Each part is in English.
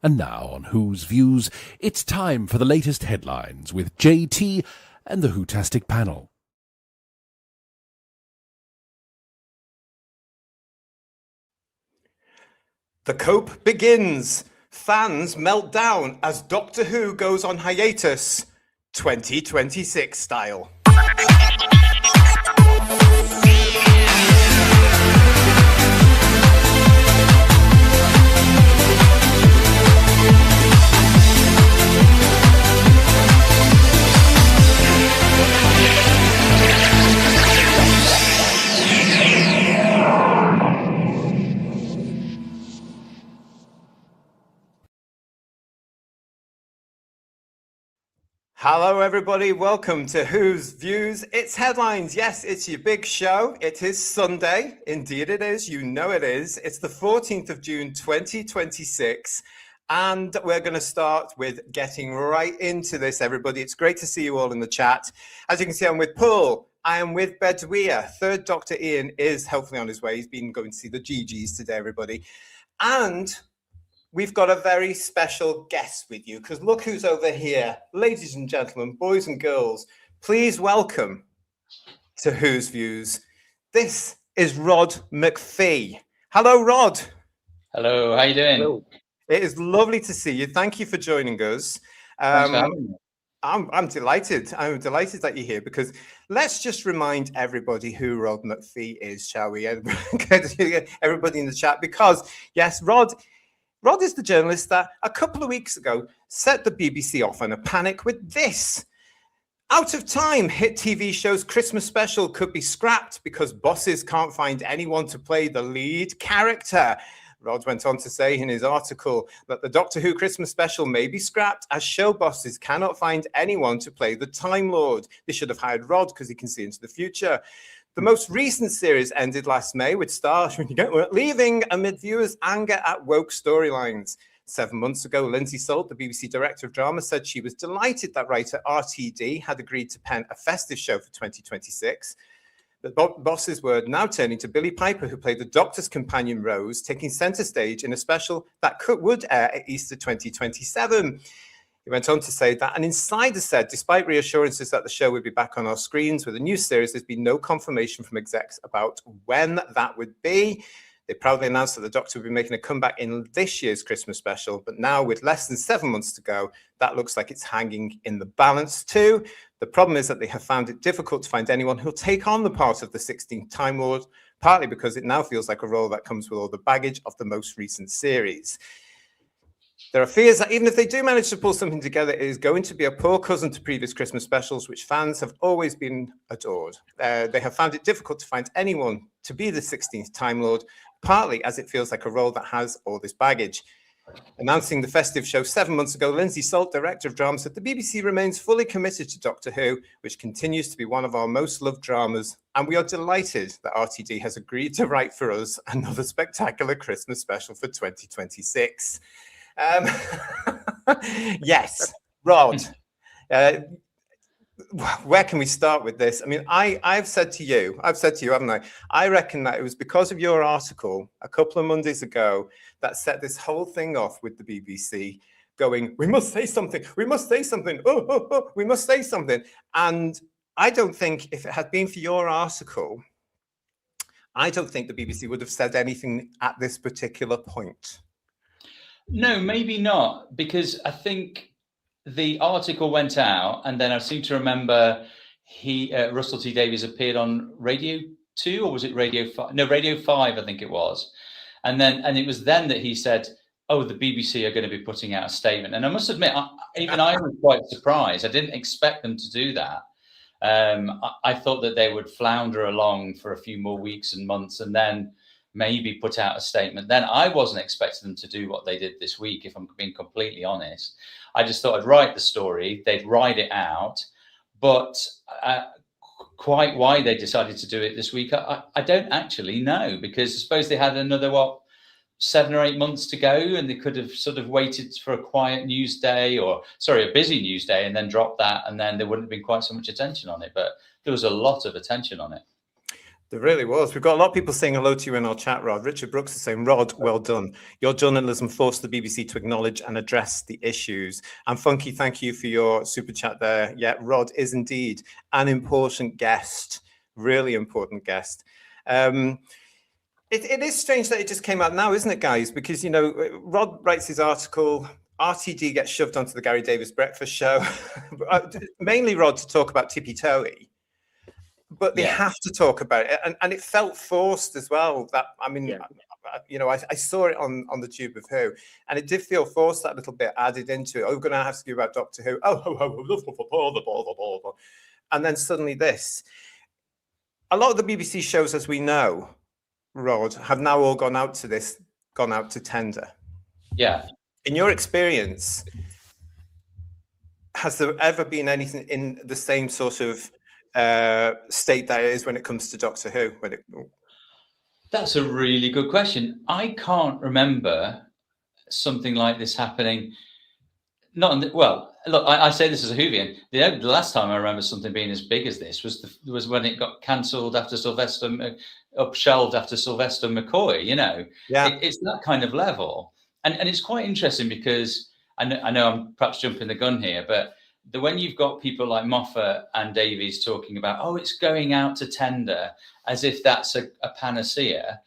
And now on Who's Views, it's time for the latest headlines with JT and the Whotastic panel. The cope begins. Fans melt down as Doctor Who goes on hiatus, 2026 style. Hello, everybody. Welcome to Who's Views. It's headlines. Yes, it's your big show. It is Sunday. Indeed, it is. You know it is. It's the 14th of June, 2026. And we're going to start with getting right into this, everybody. It's great to see you all in the chat. As you can see, I'm with Paul. I am with Bedouia. Third Dr. Ian is hopefully on his way. He's been going to see the GGs today, everybody. And we've got a very special guest with you because look who's over here. Ladies and gentlemen, boys and girls, please welcome to Who's Views. This is Rod McPHEE. Hello, Rod. Hello, how you doing? Hello. It is lovely to see you. Thank you for joining us. Thanks for having me. I'm delighted. I'm delighted that you're here because let's just remind everybody who Rod McPHEE is, shall we? Everybody in the chat, because yes, Rod is the journalist that a couple of weeks ago set the BBC off in a panic with this. Out of time, hit TV show's Christmas special could be scrapped because bosses can't find anyone to play the lead character. Rod went on to say in his article that the Doctor Who Christmas special may be scrapped as show bosses cannot find anyone to play the Time Lord. They should have hired Rod because he can see into the future. The most recent series ended last May with stars leaving amid viewers' anger at woke storylines. 7 months ago, Lindsay Salt, the BBC Director of Drama, said she was delighted that writer RTD had agreed to pen a festive show for 2026. The bosses were now turning to Billy Piper, who played the Doctor's companion Rose, taking centre stage in a special that would air at Easter 2027. He went on to say that an insider said, despite reassurances that the show would be back on our screens with a new series, there's been no confirmation from execs about when that would be. They proudly announced that the Doctor would be making a comeback in this year's Christmas special, but now with less than 7 months to go, that looks like it's hanging in the balance too. The problem is that they have found it difficult to find anyone who'll take on the part of the 16th Time Lord, partly because it now feels like a role that comes with all the baggage of the most recent series. There are fears that even if they do manage to pull something together, it is going to be a poor cousin to previous Christmas specials, which fans have always been adored. They have found it difficult to find anyone to be the 16th Time Lord, partly as it feels like a role that has all this baggage. Announcing the festive show 7 months ago, Lindsay Salt, Director of Drama, said the BBC remains fully committed to Doctor Who, which continues to be one of our most loved dramas, and we are delighted that RTD has agreed to write for us another spectacular Christmas special for 2026. Yes, Rod, where can we start with this? I mean, I've said to you, haven't I? I reckon that it was because of your article a couple of Mondays ago that set this whole thing off with the BBC going, we must say something, we must say something, we must say something. And I don't think if it had been for your article, I don't think the BBC would have said anything at this particular point. No, maybe not, because I think the article went out, and then I seem to remember Russell T Davies appeared on Radio 2, or was it Radio 5? No, Radio 5, I think it was. And it was then that he said, oh, the BBC are going to be putting out a statement. And I must admit, I was quite surprised. I didn't expect them to do that. I thought that they would flounder along for a few more weeks and months and then maybe put out a statement. Then I wasn't expecting them to do what they did this week, if I'm being completely honest. I just thought I'd write the story, they'd write it out, but quite why they decided to do it this week, I don't actually know, because I suppose they had another, 7 or 8 months to go, and they could have sort of waited for a quiet news day, a busy news day, and then dropped that, and then there wouldn't have been quite so much attention on it. But there was a lot of attention on it. There really was. We've got a lot of people saying hello to you in our chat, Rod. Richard Brooks is saying, Rod, well done. Your journalism forced the BBC to acknowledge and address the issues. And Funky, thank you for your super chat there. Yeah, Rod is indeed an important guest, really important guest. It is strange that it just came out now, isn't it, guys? Because, you know, Rod writes his article, RTD gets shoved onto the Gary Davis breakfast show, mainly, Rod, to talk about Tippy Toey. But they have to talk about it, and it felt forced as well. That I mean, you know, I saw it on the Tube of Who, and it did feel forced. That little bit added into it. Oh, we're going to have to do about Doctor Who. And then suddenly this. A lot of the BBC shows, as we know, Rod, have now all gone out to tender. Yeah. In your experience, has there ever been anything in the same sort of state that it is when it comes to Doctor Who? That's a really good question. I can't remember something like this happening. Well, look, I say this as a Whovian. The last time I remember something being as big as this was when it got cancelled after upshelved after Sylvester McCoy. You know, it's that kind of level, and it's quite interesting because I know I'm perhaps jumping the gun here, but when you've got people like Moffat and Davies talking about, oh, it's going out to tender as if that's a panacea.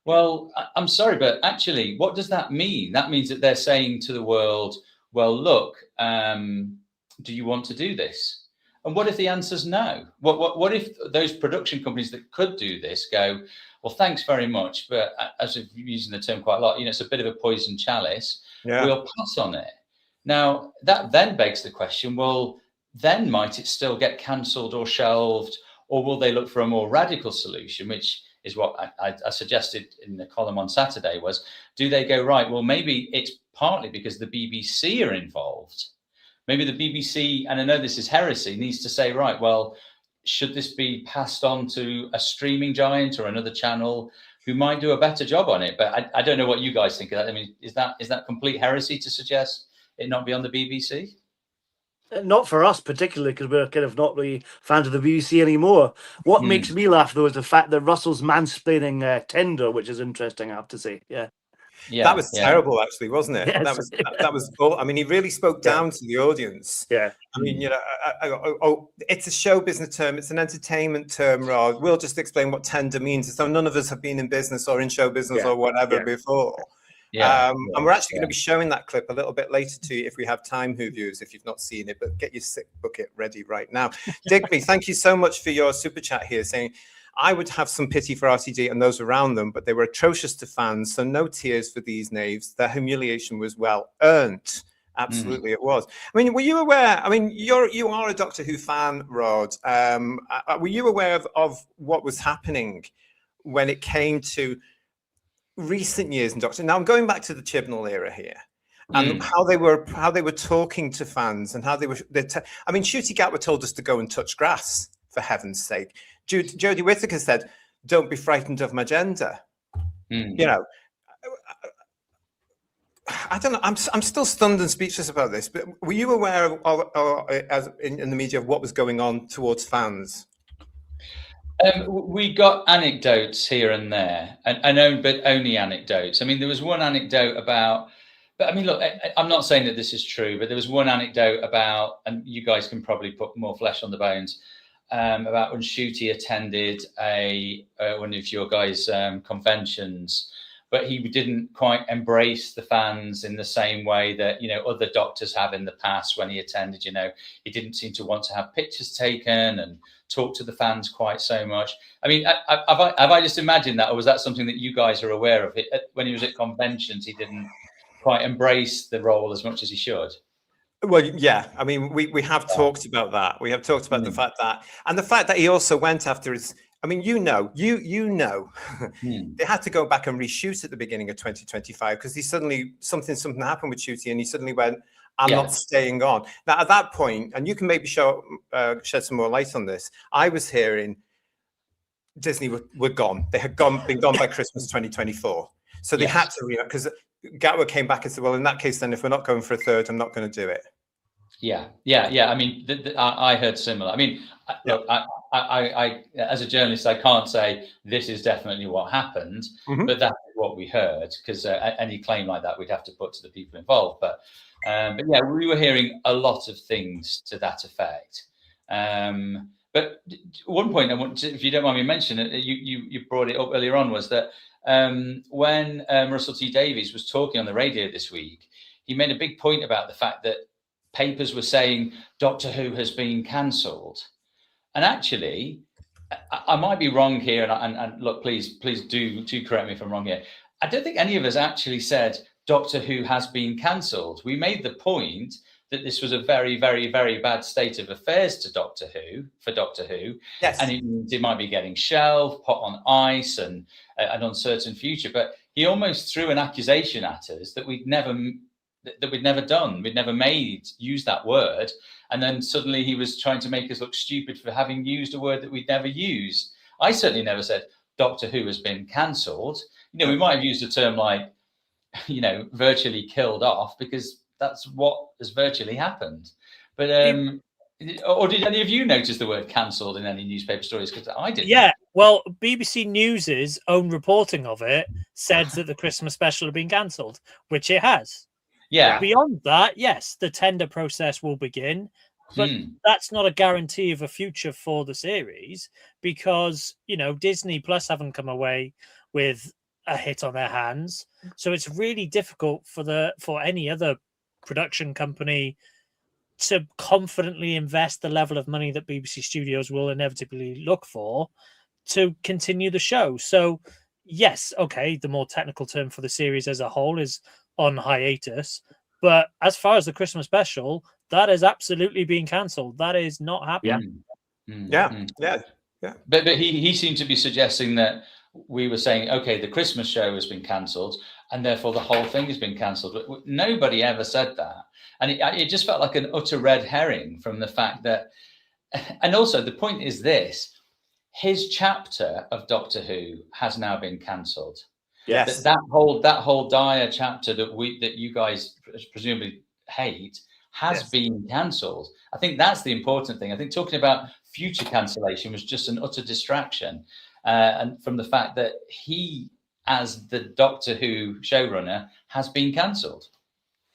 Well, I'm sorry, but actually, what does that mean? That means that they're saying to the world, well, look, do you want to do this? And what if the answer's no? What if those production companies that could do this go, well, thanks very much, but as we're using the term quite a lot, you know, it's a bit of a poison chalice. We'll pass on it. Now, that then begs the question, well, then might it still get cancelled or shelved, or will they look for a more radical solution, which is what I suggested in the column on Saturday, was, do they go, right, well, maybe it's partly because the BBC are involved. Maybe the BBC, and I know this is heresy, needs to say, right, well, should this be passed on to a streaming giant or another channel who might do a better job on it? But I don't know what you guys think of that. I mean, is that complete heresy to suggest it not be on the BBC? Not for us particularly, because we're kind of not really fans of the BBC anymore. What makes me laugh, though, is the fact that Russell's mansplaining tender, which is interesting, I have to say. Yeah, that was terrible, actually, wasn't it? Yes. That was cool. I mean, he really spoke down to the audience. Yeah. I mean, you know, it's a show business term. It's an entertainment term, Rod. We'll just explain what tender means. So none of us have been in business or in show business or whatever before. And we're actually going to be showing that clip a little bit later to you if we have time, Who viewers, if you've not seen it, but get your sick bucket ready right now. Digby, thank you so much for your super chat here saying, I would have some pity for RTD and those around them, but they were atrocious to fans, so no tears for these knaves. Their humiliation was well earned. Absolutely, it was. I mean, were you aware? I mean, you are a Doctor Who fan, Rod. Were you aware of what was happening when it came to recent years in Doctor? Now I'm going back to the Chibnall era here, and how they were talking to fans, and how they were. I mean, Ncuti Gatwa told us to go and touch grass, for heaven's sake. Jodie Whittaker said, "Don't be frightened of my gender." You know, I don't know. I'm still stunned and speechless about this. But were you aware of as in the media, of what was going on towards fans? We got anecdotes here and there, but only anecdotes. I mean, there was one anecdote about, but I mean, look, I'm not saying that this is true, but there was one anecdote about, and you guys can probably put more flesh on the bones, about when Ncuti attended one of your guys' conventions, but he didn't quite embrace the fans in the same way that, you know, other doctors have in the past when he attended. You know, he didn't seem to want to have pictures taken and talk to the fans quite so much. I mean, have I just imagined that, or was that something that you guys are aware of? When he was at conventions, he didn't quite embrace the role as much as he should. Well, yeah. I mean, we have talked about that. We have talked about the fact that he also went after his. I mean, you know, they had to go back and reshoot at the beginning of 2025 because he suddenly something happened with Ncuti, and he suddenly went, I'm not staying on. Now, at that point, and you can maybe shed some more light on this, I was hearing Disney were gone. They had been gone by Christmas 2024. So they had to because Gatwa came back and said, well, in that case, then if we're not going for a third, I'm not going to do it. Yeah. I mean, I heard similar. I mean, look, I, as a journalist, I can't say this is definitely what happened, but that's what we heard, because any claim like that we'd have to put to the people involved. But yeah, we were hearing a lot of things to that effect. But one point I want to, if you don't mind me mentioning it, you brought it up earlier on, was that when Russell T Davies was talking on the radio this week, he made a big point about the fact that papers were saying Doctor Who has been cancelled. And actually, I might be wrong here, and look, please do correct me if I'm wrong here. I don't think any of us actually said Doctor Who has been cancelled. We made the point that this was a very, very, very bad state of affairs to Doctor Who, Yes. And it might be getting shelved, put on ice, and an uncertain future. But he almost threw an accusation at us that we'd never done. We'd never used that word. And then suddenly he was trying to make us look stupid for having used a word that we'd never used. I certainly never said Doctor Who has been cancelled. We might have used a term like, virtually killed off, because that's what has virtually happened. But or did any of you notice the word cancelled in any newspaper stories? Because I didn't. Yeah, well, BBC News's own reporting of it said that the Christmas special had been cancelled, which it has. Yeah. Beyond that, yes, the tender process will begin, but that's not a guarantee of a future for the series, because Disney Plus haven't come away with a hit on their hands, so it's really difficult for any other production company to confidently invest the level of money that BBC Studios will inevitably look for to continue the show. So yes, okay, the more technical term for the series as a whole is on hiatus, but as far as the Christmas special, that is absolutely being cancelled. That is not happening. Yeah. But he seemed to be suggesting that we were saying, okay, the Christmas show has been cancelled, and therefore the whole thing has been cancelled. But nobody ever said that, and it just felt like an utter red herring from the fact that. And also the point is this: his chapter of Doctor Who has now been cancelled. Yes. That whole dire chapter that you guys presumably hate has been cancelled. I think that's the important thing. I think talking about future cancellation was just an utter distraction, and from the fact that he, as the Doctor Who showrunner, has been cancelled.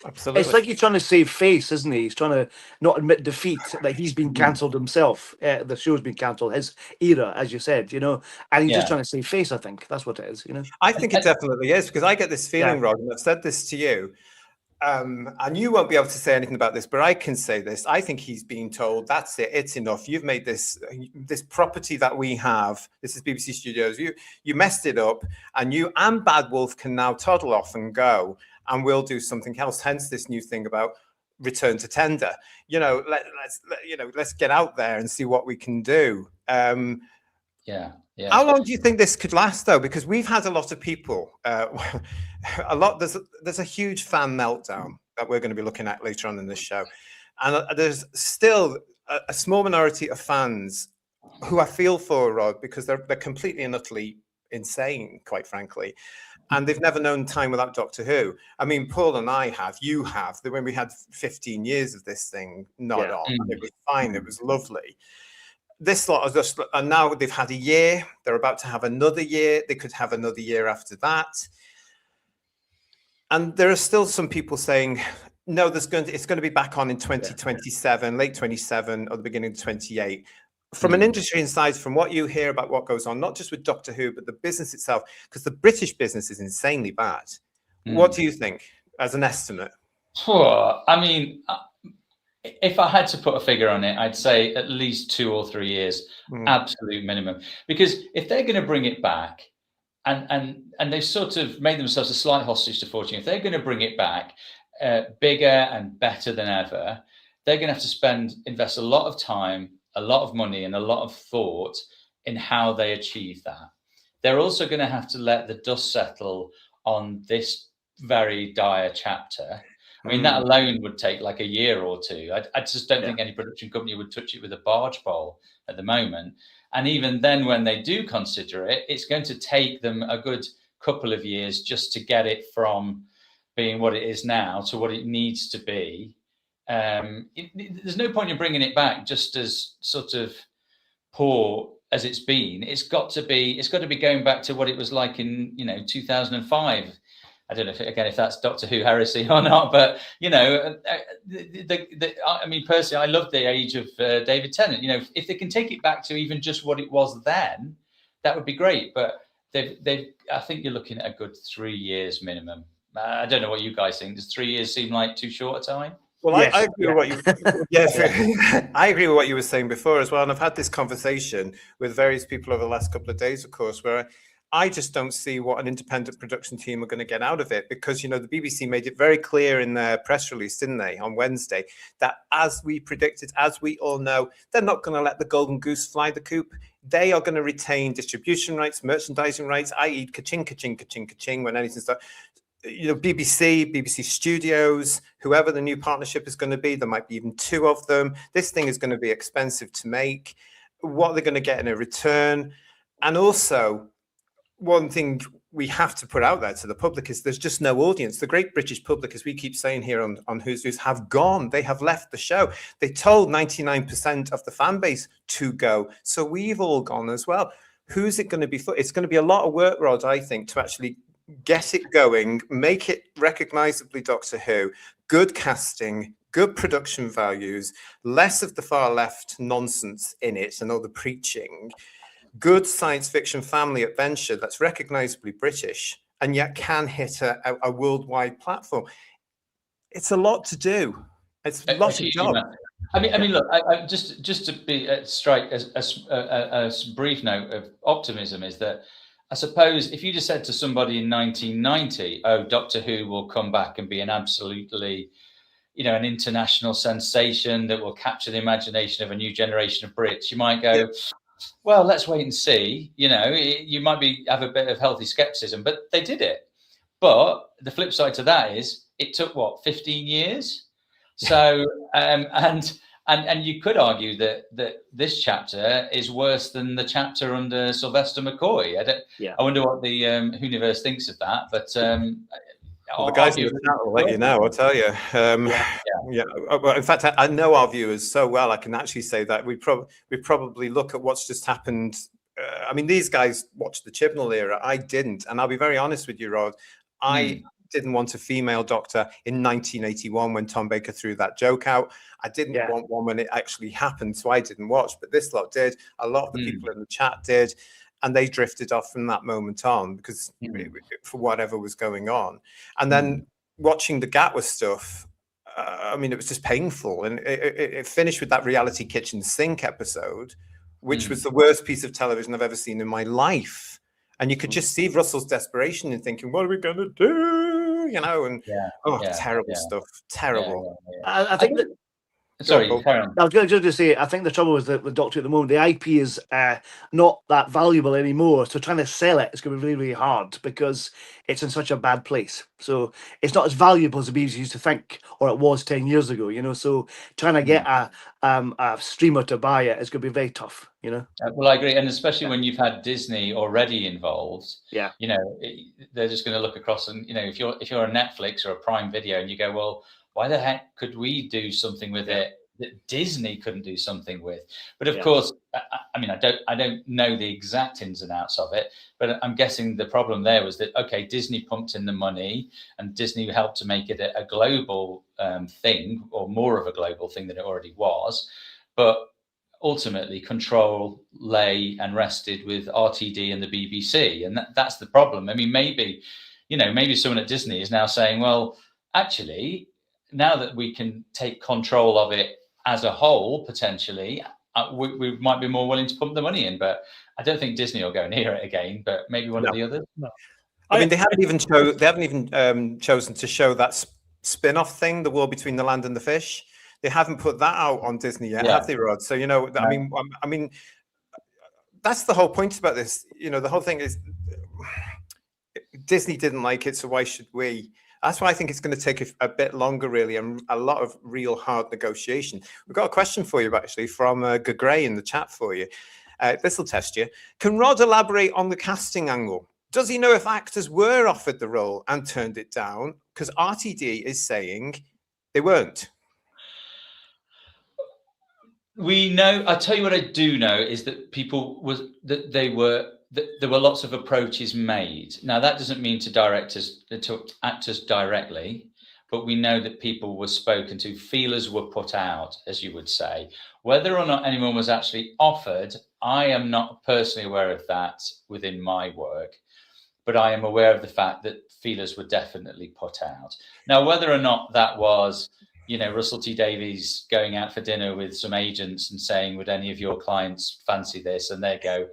Absolutely. It's like he's trying to save face, isn't he? He's trying to not admit defeat, that he's been cancelled himself. The show's been cancelled, his era, as you said, and he's just trying to save face. I think that's what it is, I think it definitely is, because I get this feeling, Rod, and I've said this to you, and you won't be able to say anything about this, but I can say this. I think he's being told, that's it, it's enough. You've made this property that we have. This is BBC Studios. You messed it up, and you and Bad Wolf can now toddle off and go, and we'll do something else. Hence this new thing about return to tender. Let's get out there and see what we can do. Yeah. How long do you think this could last, though? Because we've had a lot of people, there's a huge fan meltdown that we're going to be looking at later on in this show. And there's still a small minority of fans who I feel for, Rod, because they're completely and utterly insane, quite frankly. And they've never known time without Doctor Who. I mean, Paul and I have, you have, when we had 15 years of this thing, not on. And it was fine, it was lovely. This lot are just, and now they've had a year, they're about to have another year, they could have another year after that. And there are still some people saying, no, it's going to be back on in 2027, late 27 or the beginning of 28. From an industry inside, from what you hear about what goes on, not just with Doctor Who, but the business itself, because the British business is insanely bad. What do you think as an estimate? I mean, if I had to put a figure on it, I'd say at least 2 or 3 years, absolute minimum. Because if they're going to bring it back, and they've sort of made themselves a slight hostage to fortune, if they're going to bring it back bigger and better than ever, they're going to have to invest a lot of time, a lot of money, and a lot of thought in how they achieve that. They're also going to have to let the dust settle on this very dire chapter. I mean, that alone would take like a year or two. I just don't think any production company would touch it with a barge pole at the moment. And even then, when they do consider it, it's going to take them a good couple of years just to get it from being what it is now to what it needs to be. There's no point in bringing it back just as sort of poor as it's been, it's got to be going back to what it was like in 2005. I don't know if that's Doctor Who heresy or not, but I mean, personally, I love the age of David Tennant. If they can take it back to even just what it was then, that would be great. But I think you're looking at a good 3 years minimum. I don't know what you guys think. Does 3 years seem like too short a time? Well, yes, I agree with what you. Yes, I agree with what you were saying before as well. And I've had this conversation with various people over the last couple of days, of course, where I just don't see what an independent production team are going to get out of it, because the BBC made it very clear in their press release, didn't they, on Wednesday, that as we predicted, as we all know, they're not going to let the golden goose fly the coop. They are going to retain distribution rights, merchandising rights, i.e., ka-ching, ka-ching, ka-ching, ka-ching, when anything starts. BBC Studios, whoever the new partnership is going to be, there might be even 2 of them. This thing is going to be expensive to make. What they're going to get in a return. And also, one thing we have to put out there to the public is there's just no audience. The great British public, as we keep saying here on Who's Who's, have gone. They have left the show. They told 99% of the fan base to go. So we've all gone as well. Who's it going to be for? It's going to be a lot of work, Rod, I think, to actually get it going, make it recognizably Doctor Who, good casting, good production values, less of the far left nonsense in it and all the preaching, good science fiction family adventure that's recognizably British and yet can hit a worldwide platform. It's a lot to do. It's a lot of job. I mean, look. I just to be strike as a brief note of optimism is that I suppose if you just said to somebody in 1990, "Oh, Doctor Who will come back and be an absolutely, an international sensation that will capture the imagination of a new generation of Brits," you might go, "Well, let's wait and see." You might have a bit of healthy skepticism, but they did it. But the flip side to that is it took 15 years. So and you could argue that this chapter is worse than the chapter under Sylvester McCoy. I wonder what the Whoniverse thinks of that. But the guys in the chat will let you know. I'll tell you. Well, in fact, I know our viewers so well. I can actually say that we probably look at what's just happened. I mean, these guys watched the Chibnall era. I didn't, and I'll be very honest with you, Rod. I didn't want a female Doctor in 1981 when Tom Baker threw that joke out. I didn't want one when it actually happened, so I didn't watch. But this lot did. A lot of the people in the chat did, and they drifted off from that moment on because for whatever was going on. And then watching the Gatwa stuff, I mean, it was just painful. And it finished with that reality kitchen sink episode, which was the worst piece of television I've ever seen in my life. And you could just see Russell's desperation and thinking, what are we going to do? Terrible stuff. Terrible. I think that... Sorry, Karen. I was going to say, I think the trouble is that with Doctor at the moment, the IP is not that valuable anymore. So trying to sell it is going to be really, really hard because it's in such a bad place. So it's not as valuable as the BBC used to think, or it was 10 years ago. So trying to get a streamer to buy it is going to be very tough. Well, I agree, and especially when you've had Disney already involved. Yeah. They're just going to look across, and if you're a Netflix or a Prime Video, and you go, well, why the heck could we do something with it that Disney couldn't do something with? But of course, I mean, I don't know the exact ins and outs of it, but I'm guessing the problem there was that, okay, Disney pumped in the money and Disney helped to make it a global thing, or more of a global thing than it already was. But ultimately, control lay and rested with RTD and the BBC. And that's the problem. I mean, maybe someone at Disney is now saying, well, actually, now that we can take control of it as a whole, potentially, we might be more willing to pump the money in. But I don't think Disney will go near it again. But maybe one of the others. No. I mean, they haven't even chosen to show that spin-off thing, The War Between the Land and the Fish. They haven't put that out on Disney yet, have they, Rod? So I mean, that's the whole point about this. The whole thing is Disney didn't like it, so why should we? That's why I think it's going to take a bit longer, really, and a lot of real hard negotiation. We've got a question for you, actually, from Gray in the chat for you. This will test you. Can Rod elaborate on the casting angle? Does he know if actors were offered the role and turned it down? Because RTD is saying they weren't. We know. I tell you what, I do know is that there were lots of approaches made. Now that doesn't mean to actors directly, but we know that people were spoken to, feelers were put out, as you would say. Whether or not anyone was actually offered, I am not personally aware of that within my work, but I am aware of the fact that feelers were definitely put out. Now, whether or not that was, Russell T Davies going out for dinner with some agents and saying, would any of your clients fancy this? And they go,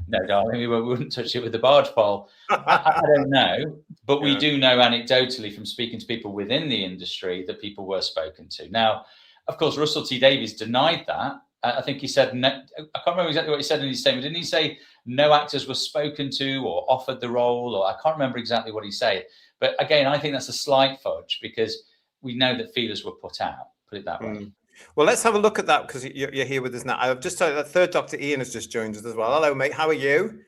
no, darling, we wouldn't touch it with the barge pole. I don't know, but we do know anecdotally from speaking to people within the industry that people were spoken to. Now, of course, Russell T Davies denied that. I think he said, no, I can't remember exactly what he said in his statement. Didn't he say no actors were spoken to or offered the role? Or I can't remember exactly what he said. But again, I think that's a slight fudge because we know that feelers were put out, put it that way. Well, let's have a look at that because you're here with us now. I've just told you that third Dr. Ian has just joined us as well. Hello, mate. How are you?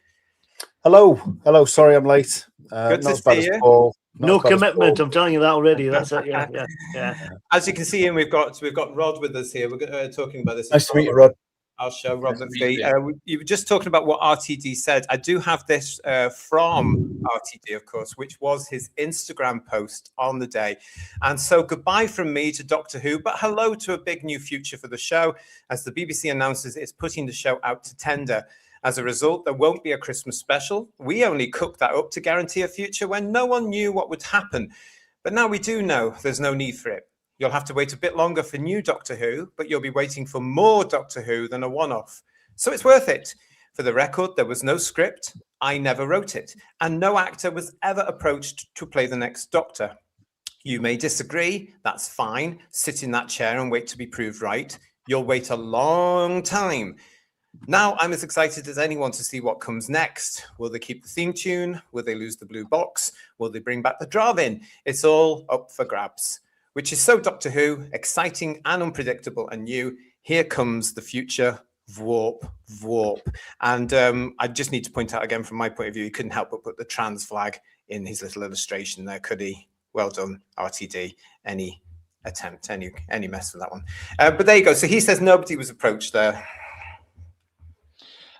Hello. Sorry, I'm late. Good to see you. No commitment. I'm telling you that already. That's it. Yeah. As you can see, Ian, we've got Rod with us here. We're talking about this. Nice to meet you, Rod. I'll show Rod McPhee. You were just talking about what RTD said. I do have this from RTD, of course, which was his Instagram post on the day. And so goodbye from me to Doctor Who, but hello to a big new future for the show, as the BBC announces it's putting the show out to tender. As a result, there won't be a Christmas special. We only cooked that up to guarantee a future when no one knew what would happen. But now we do know there's no need for it. You'll have to wait a bit longer for new Doctor Who, but you'll be waiting for more Doctor Who than a one-off. So it's worth it. For the record, there was no script. I never wrote it. And no actor was ever approached to play the next Doctor. You may disagree. That's fine. Sit in that chair and wait to be proved right. You'll wait a long time. Now I'm as excited as anyone to see what comes next. Will they keep the theme tune? Will they lose the blue box? Will they bring back the drive-in? It's all up for grabs. Which is so Doctor Who, exciting and unpredictable and new. Here comes the future, Vwarp. And I just need to point out again, from my point of view, he couldn't help but put the trans flag in his little illustration there, could he? Well done, RTD. Any attempt, any mess with that one. But there you go. So he says nobody was approached there.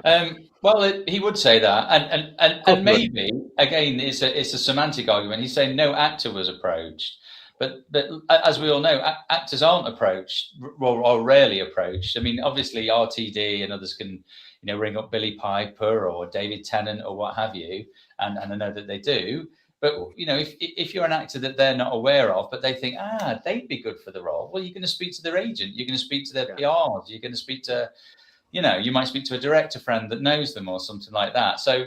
Well, he would say that, and maybe again, it's a semantic argument. He's saying no actor was approached. But as we all know, actors aren't approached or rarely approached. I mean, obviously RTD and others can, ring up Billy Piper or David Tennant or what have you, and I know that they do. But if you're an actor that they're not aware of, but they think, they'd be good for the role, well, you're going to speak to their agent, you're going to speak to their PRs, you're going to speak to, you might speak to a director friend that knows them or something like that. So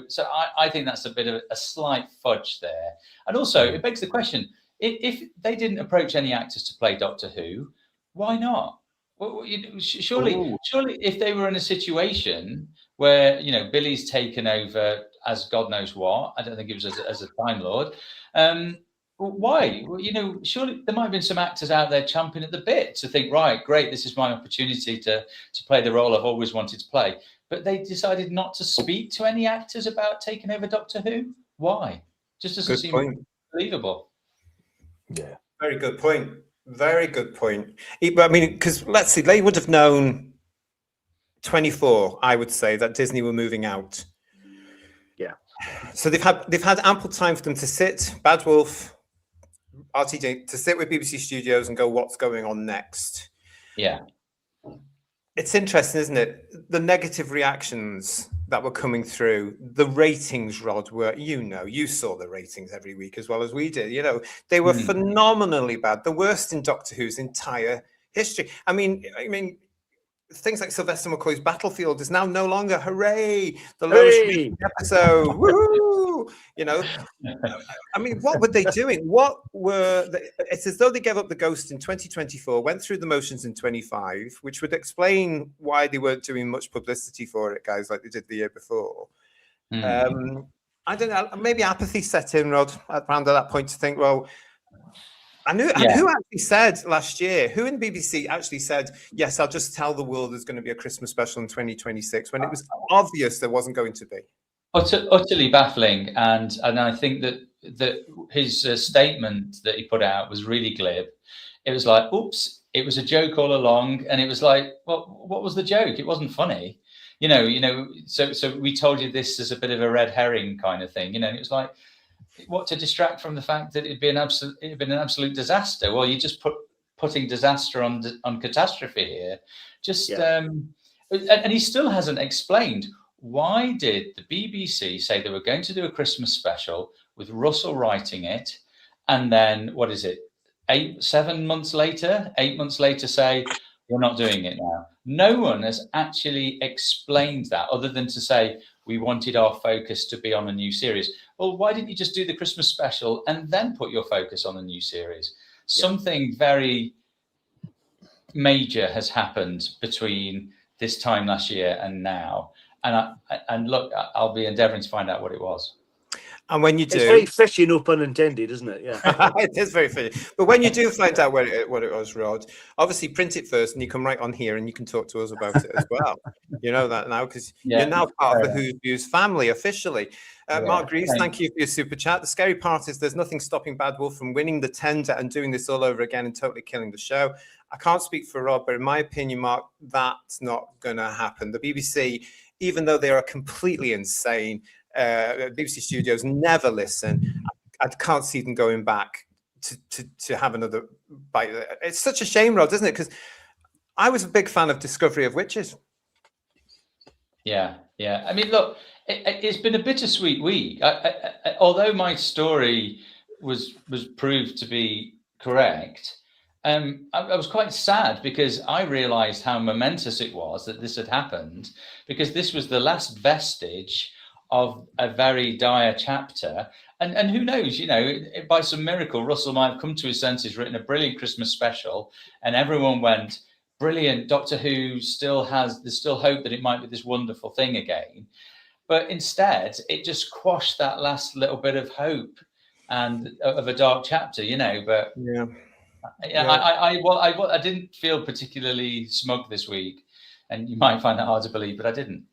I think that's a bit of a slight fudge there, and also it begs the question. If they didn't approach any actors to play Doctor Who, why not? Well, surely, if they were in a situation where Billy's taken over as God knows what, I don't think it was as a Time Lord. Why? Well, surely there might have been some actors out there champing at the bit to think, right, great, this is my opportunity to play the role I've always wanted to play. But they decided not to speak to any actors about taking over Doctor Who. Why? Just doesn't seem believable. Yeah. Very good point. Very good point. I mean, because let's see, they would have known 24, I would say, that Disney were moving out. Yeah. So they've had ample time for them to sit, Bad Wolf, RTD, to sit with BBC Studios and go, what's going on next? Yeah. It's interesting, isn't it? The negative reactions that were coming through, the ratings, Rod, were, you saw the ratings every week as well as we did. They were phenomenally bad, the worst in Doctor Who's entire history. I mean, things like Sylvester McCoy's Battlefield is now no longer, hooray, the lowest rated episode. Woohoo! I mean, what were they doing? It's as though they gave up the ghost in 2024, went through the motions in 25, which would explain why they weren't doing much publicity for it, guys, like they did the year before. I don't know, maybe apathy set in, Rod, around at that point to think, well, and who actually said last year, who in the BBC actually said, yes, I'll just tell the world there's going to be a Christmas special in 2026, when it was obvious there wasn't going to be? Utterly baffling. And I think that his statement that he put out was really glib. It was like, oops, it was a joke all along, and it was like, well, what was the joke? It wasn't funny, so we told you this as a bit of a red herring kind of thing, and it was like, what, to distract from the fact that it'd been an absolute disaster. Well, you're just putting disaster on catastrophe here. And he still hasn't explained, why did the BBC say they were going to do a Christmas special with Russell writing it, and then what is it, 8 months later say, we're not doing it now? No one has actually explained that, other than to say, we wanted our focus to be on a new series. Well, why didn't you just do the Christmas special and then put your focus on a new series? Something very major has happened between this time last year and now. And look, I'll be endeavouring to find out what it was. And when you do, it's very fishy, no pun intended, isn't it? Yeah, it is very fishy. But when you do find out what it was, Rod, obviously print it first, and you come right on here, and you can talk to us about it as well. You know that now, because you're now part of the Who's Views family officially. Mark Greaves, thank you for your super chat. The scary part is there's nothing stopping Bad Wolf from winning the tender and doing this all over again and totally killing the show. I can't speak for Rod, but in my opinion, Mark, that's not going to happen. The BBC, even though they are completely insane, BBC Studios never listen. I can't see them going back to have another bite. It's such a shame, Rod, isn't it? Because I was a big fan of Discovery of Witches. Yeah. I mean, look, it's been a bittersweet week. Although my story was proved to be correct, I was quite sad, because I realised how momentous it was that this had happened, because this was the last vestige of a very dire chapter. And who knows, by some miracle, Russell might have come to his senses, written a brilliant Christmas special, and everyone went, brilliant, Doctor Who there's still hope that it might be this wonderful thing again. But instead, it just quashed that last little bit of hope and of a dark chapter, but I didn't feel particularly smug this week. And you might find that hard to believe, but I didn't.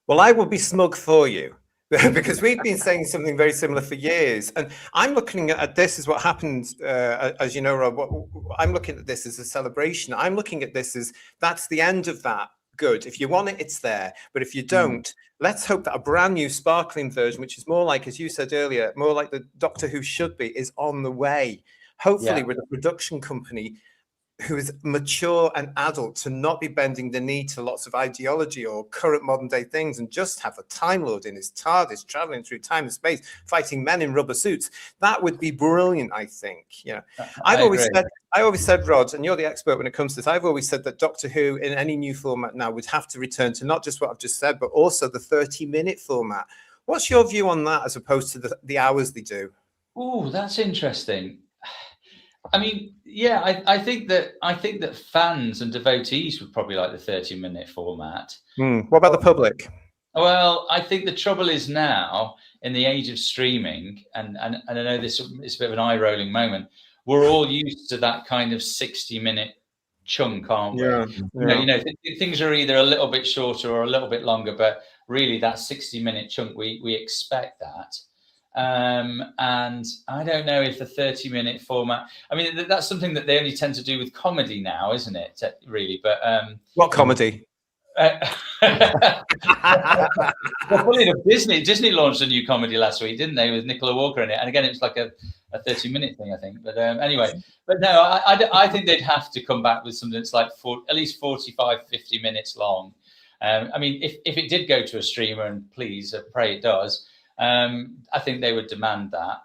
Well, I will be smug for you, because we've been saying something very similar for years. And I'm looking at this as what happened, as you know, Rob, I'm looking at this as a celebration. I'm looking at this as that's the end of that. Good. If you want it, it's there. But if you don't, let's hope that a brand new sparkling version, which is more like, as you said earlier, more like the Doctor Who should be, is on the way. Hopefully with a production company who is mature and adult, to not be bending the knee to lots of ideology or current modern day things, and just have a Time Lord in his TARDIS traveling through time and space, fighting men in rubber suits. That would be brilliant, I think. I've always said, Rod, and you're the expert when it comes to this, I've always said that Doctor Who in any new format now would have to return to not just what I've just said, but also the 30-minute format. What's your view on that, as opposed to the hours they do? Oh, that's interesting. I mean, I think that fans and devotees would probably like the 30-minute format. What about the public? Well, I think the trouble is now, in the age of streaming, and I know this is a bit of an eye-rolling moment, we're all used to that kind of 60-minute chunk, aren't we? Things are either a little bit shorter or a little bit longer, but really that 60-minute chunk, we expect that. And I don't know if the 30-minute format, I mean, that's something that they only tend to do with comedy now, isn't it? Really, but what comedy? Well, funny enough, Disney launched a new comedy last week, didn't they, with Nicola Walker in it? And again, it was like a 30-minute thing, I think. But anyway, but no, I think they'd have to come back with something that's like at least 45, 50 minutes long. I mean, if it did go to a streamer, and please, pray it does, I think they would demand that.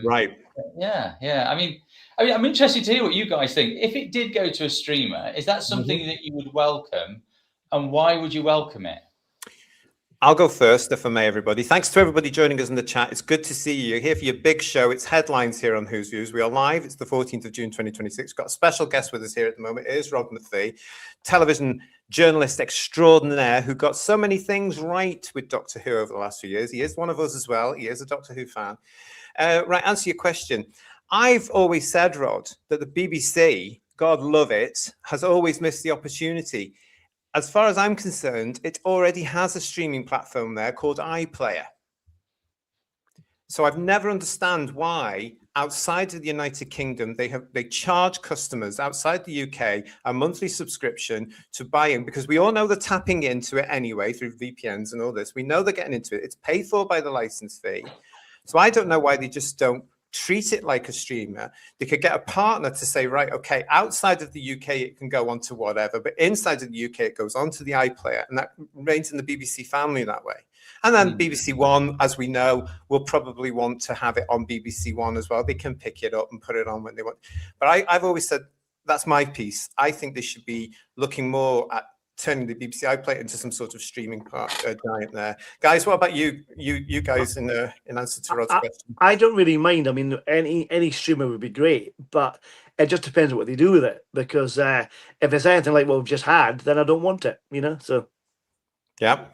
Right. Yeah. I mean, I'm interested to hear what you guys think. If it did go to a streamer, is that something that you would welcome, and why would you welcome it? I'll go first, if I may, everybody. Thanks to everybody joining us in the chat. It's good to see you. You're here for your big show. It's Headlines here on Who's Views. We are live. It's the 14th of June, 2026. Got a special guest with us here at the moment. It is Rod McPhee, television journalist extraordinaire, who got so many things right with Doctor Who over the last few years. He is one of us as well. He is a Doctor Who fan. Right, answer your question. I've always said, Rod, that the BBC, God love it, has always missed the opportunity. As far as I'm concerned, it already has a streaming platform there called iPlayer. So I've never understand why outside of the United Kingdom they charge customers outside the UK a monthly subscription to buy in, because we all know they're tapping into it anyway through VPNs and all this. We know they're getting into it. It's paid for by the license fee. So I don't know why they just don't treat it like a streamer. They could get a partner to say, right, okay, outside of the UK, it can go on to whatever, but inside of the UK, it goes on to the iPlayer, and that remains in the BBC family that way. And then BBC One, as we know, will probably want to have it on BBC One as well. They can pick it up and put it on when they want. But I've always said, that's my piece. I think they should be looking more at turning the BBC iPlayer into some sort of streaming giant there. Guys, what about you guys in answer to Rod's question? I don't really mind. I mean, any streamer would be great, but it just depends on what they do with it. Because if it's anything like what we've just had, then I don't want it, you know? So, yeah.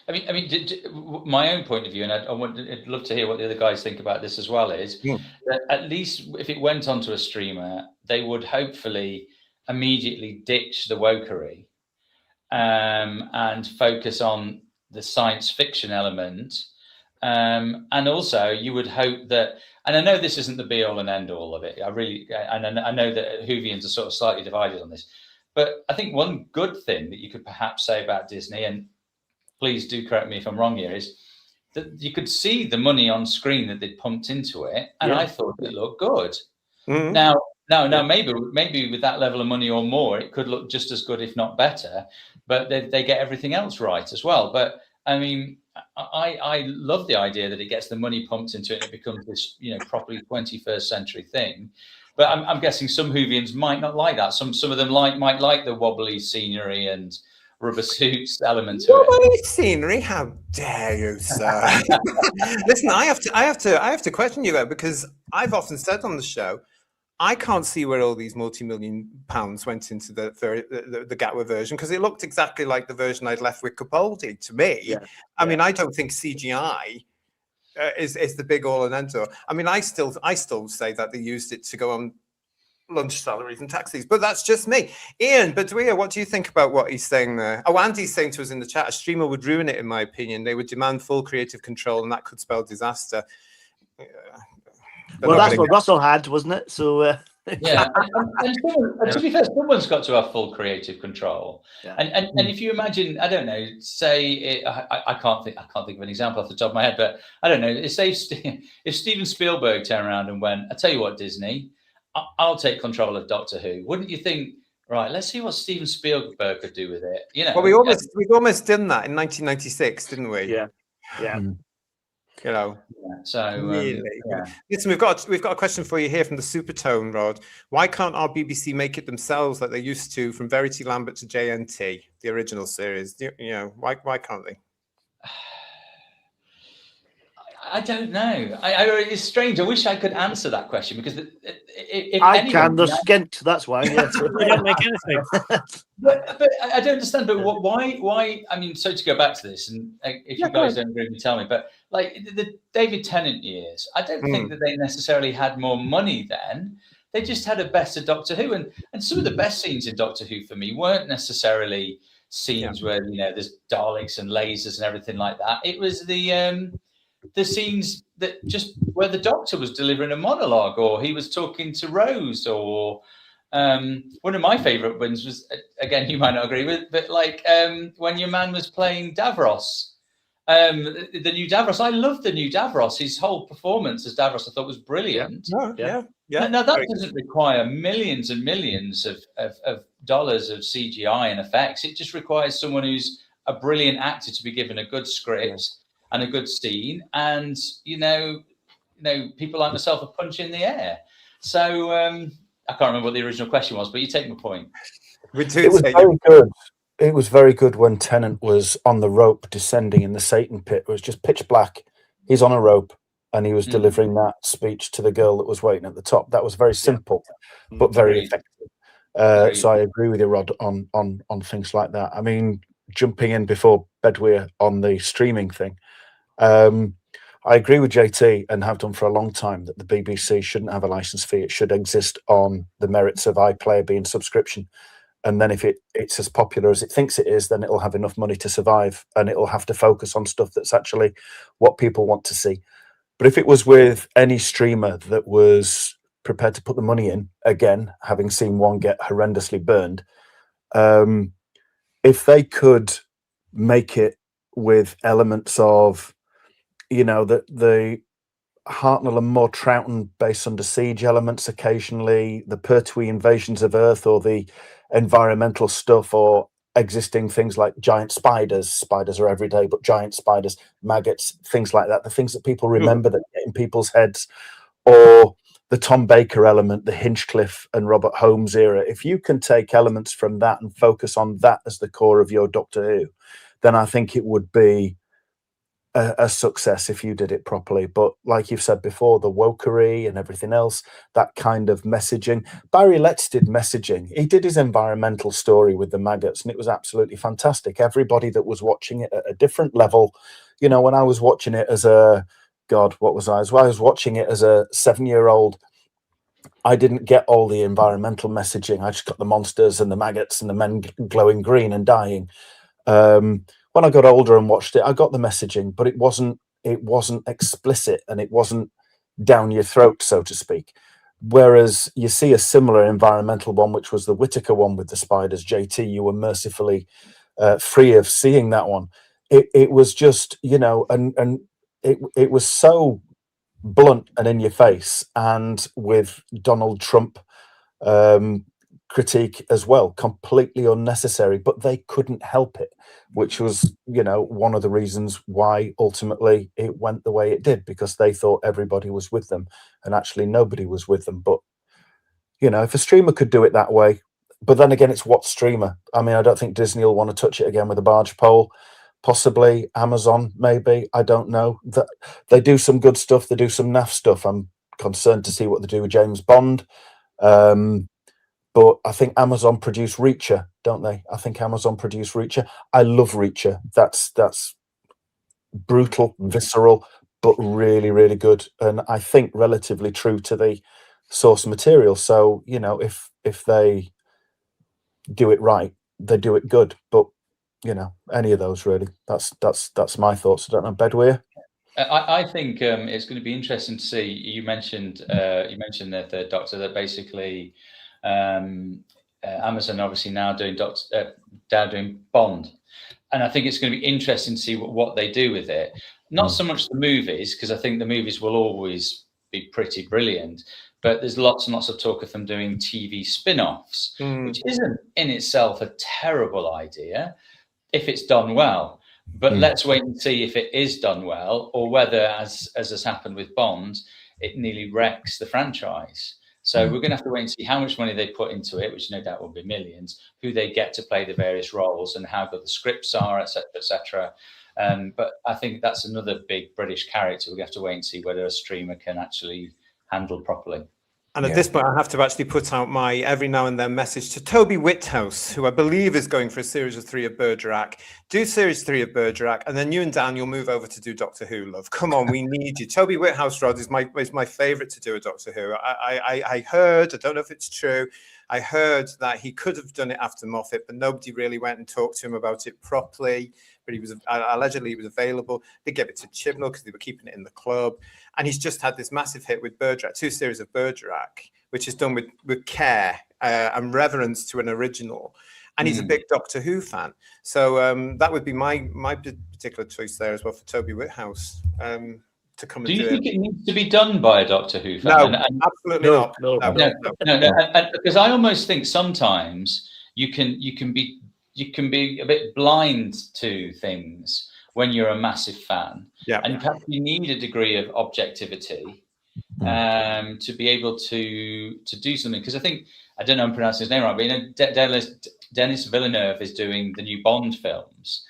I mean, my own point of view, and I'd love to hear what the other guys think about this as well, is that at least if it went onto a streamer, they would hopefully immediately ditch the wokery and focus on the science fiction element. And also you would hope that, and I know this isn't the be all and end all of it. And I know that Whovians are sort of slightly divided on this, but I think one good thing that you could perhaps say about Disney, and please do correct me if I'm wrong here, is that you could see the money on screen that they'd pumped into it, and I thought it looked good. Now, maybe with that level of money or more, it could look just as good, if not better. But they get everything else right as well. But I mean, I love the idea that it gets the money pumped into it and it becomes this, properly 21st century thing. But I'm guessing some Whovians might not like that. Some of them might like the wobbly scenery and rubber suits element to it. Scenery? How dare you, sir? Listen, I have to question you there, because I've often said on the show, I can't see where all these multi-million pounds went into the Gatwa version, because it looked exactly like the version I'd left with Capaldi to me. I mean, I don't think CGI is the big all and end all. I mean, I still say that they used it to go on lunch salaries and taxis, but that's just me. Ian Badouia, what do you think about what he's saying there? Oh, Andy's saying to us in the chat, a streamer would ruin it, in my opinion. They would demand full creative control, and that could spell disaster. Well, that's what Russell had, wasn't it? So yeah, and to be fair, someone's got to have full creative control. And if you imagine, I don't know, say I can't think of an example off the top of my head, but I don't know. Say if Steven Spielberg turned around and went, "I tell you what, Disney, I'll take control of Doctor Who." Wouldn't you think, right, let's see what Steven Spielberg could do with it? Well, we almost done that in 1996, didn't we? Yeah. So really, listen, we've got a question for you here from the Supertone, Rod. Why can't our BBC make it themselves like they used to, from Verity Lambert to JNT, the original series? Why can't they? I don't know. It's strange. I wish I could answer that question, because if I can. They're skint. That's why. Yeah. They don't make anything. But I don't understand. But why? I mean, so to go back to this, and if you guys don't agree, tell me. But like the David Tennant years, I don't think that they necessarily had more money then. They just had a better Doctor Who, and some of the best scenes in Doctor Who for me weren't necessarily scenes where there's Daleks and lasers and everything like that. It was the scenes that just where the Doctor was delivering a monologue, or he was talking to Rose, or one of my favorite ones was, again, you might not agree with, but like when your man was playing Davros, the new Davros. I loved the new Davros. His whole performance as Davros I thought was brilliant. Now that doesn't require millions and millions of dollars of CGI and effects. It just requires someone who's a brilliant actor to be given a good script and a good scene, and people like myself a punch in the air. So I can't remember what the original question was, but you take my point. It was very good. It was very good when Tennant was on the rope descending in the Satan pit. It was just pitch black. He's on a rope and he was delivering that speech to the girl that was waiting at the top. That was very simple, but very effective. So I agree with you, Rod, on things like that. I mean, jumping in before Bedweir on the streaming thing, I agree with JT, and have done for a long time, that the BBC shouldn't have a license fee. It should exist on the merits of iPlayer being subscription. And then if it's as popular as it thinks it is, then it'll have enough money to survive, and it'll have to focus on stuff that's actually what people want to see. But if it was with any streamer that was prepared to put the money in, again, having seen one get horrendously burned, if they could make it with elements of, the Hartnell and More Troughton base under siege elements occasionally, the Pertwee invasions of Earth, or the environmental stuff, or existing things like giant spiders. Spiders are every day, but giant spiders, maggots, things like that, the things that people remember that get in people's heads, or the Tom Baker element, the Hinchcliffe and Robert Holmes era. If you can take elements from that and focus on that as the core of your Doctor Who, then I think it would be a success if you did it properly. But like you've said before, the wokery and everything else, that kind of messaging. Barry Letts did messaging. He did his environmental story with the maggots, and it was absolutely fantastic. Everybody that was watching it at a different level, when I was watching it as a, God, what was I? As well, I was watching it as a 7-year-old. I didn't get all the environmental messaging. I just got the monsters and the maggots and the men glowing green and dying. When I got older and watched it, I got the messaging, but it wasn't explicit, and it wasn't down your throat, so to speak. Whereas you see a similar environmental one, which was the Whittaker one with the spiders. JT, you were mercifully free of seeing that one. It was just, and it was so blunt and in your face, and with Donald Trump critique as well, completely unnecessary, but they couldn't help it, which was one of the reasons why ultimately it went the way it did, because they thought everybody was with them, and actually nobody was with them. But if a streamer could do it that way, but then again, it's what streamer? I mean, I don't think Disney will want to touch it again with a barge pole. Possibly Amazon, maybe, I don't know. That they do some good stuff, they do some naff stuff. I'm concerned to see what they do with James Bond. But I think Amazon produce Reacher, don't they? I think Amazon produce Reacher. I love Reacher. That's brutal, visceral, but really, really good. And I think relatively true to the source material. So, if they do it right, they do it good. But, any of those really. That's my thoughts. I don't know, Bedweir? I think it's going to be interesting to see. You mentioned that the Doctor, that basically Amazon obviously now doing Bond, and I think it's going to be interesting to see what they do with it. Not so much the movies, because I think the movies will always be pretty brilliant, but there's lots and lots of talk of them doing TV spin-offs, which isn't in itself a terrible idea if it's done well. But let's wait and see if it is done well, or whether, as has happened with Bond, it nearly wrecks the franchise. So we're going to have to wait and see how much money they put into it, which no doubt will be millions, who they get to play the various roles, and how good the scripts are, etc., etc. But I think that's another big British character. We're going to have to wait and see whether a streamer can actually handle properly. And at this point, I have to actually put out my every now and then message to Toby Whithouse, who I believe is going for a series of 3 of Bergerac. Do series 3 of Bergerac, and then you and Dan, you'll move over to do Doctor Who, love. Come on, we need you. Toby Whithouse, Rod, is my favourite to do a Doctor Who. I heard, I don't know if it's true, I heard that he could have done it after Moffat, but nobody really went and talked to him about it properly. But he was allegedly he was available. They gave it to Chibnall because they were keeping it in the club, and he's just had this massive hit with Bergerac, 2 series of Bergerac, which is done with care and reverence to an original. And he's a big Doctor Who fan, so that would be my particular choice there as well for Toby Whithouse to come. Do you think it needs to be done by a Doctor Who fan? No, absolutely not. No. Because I almost think sometimes you can be a bit blind to things when you're a massive fan, and perhaps you need a degree of objectivity to be able to do something. Because I think, I don't know I'm pronouncing his name right, but Denis Villeneuve is doing the new Bond films.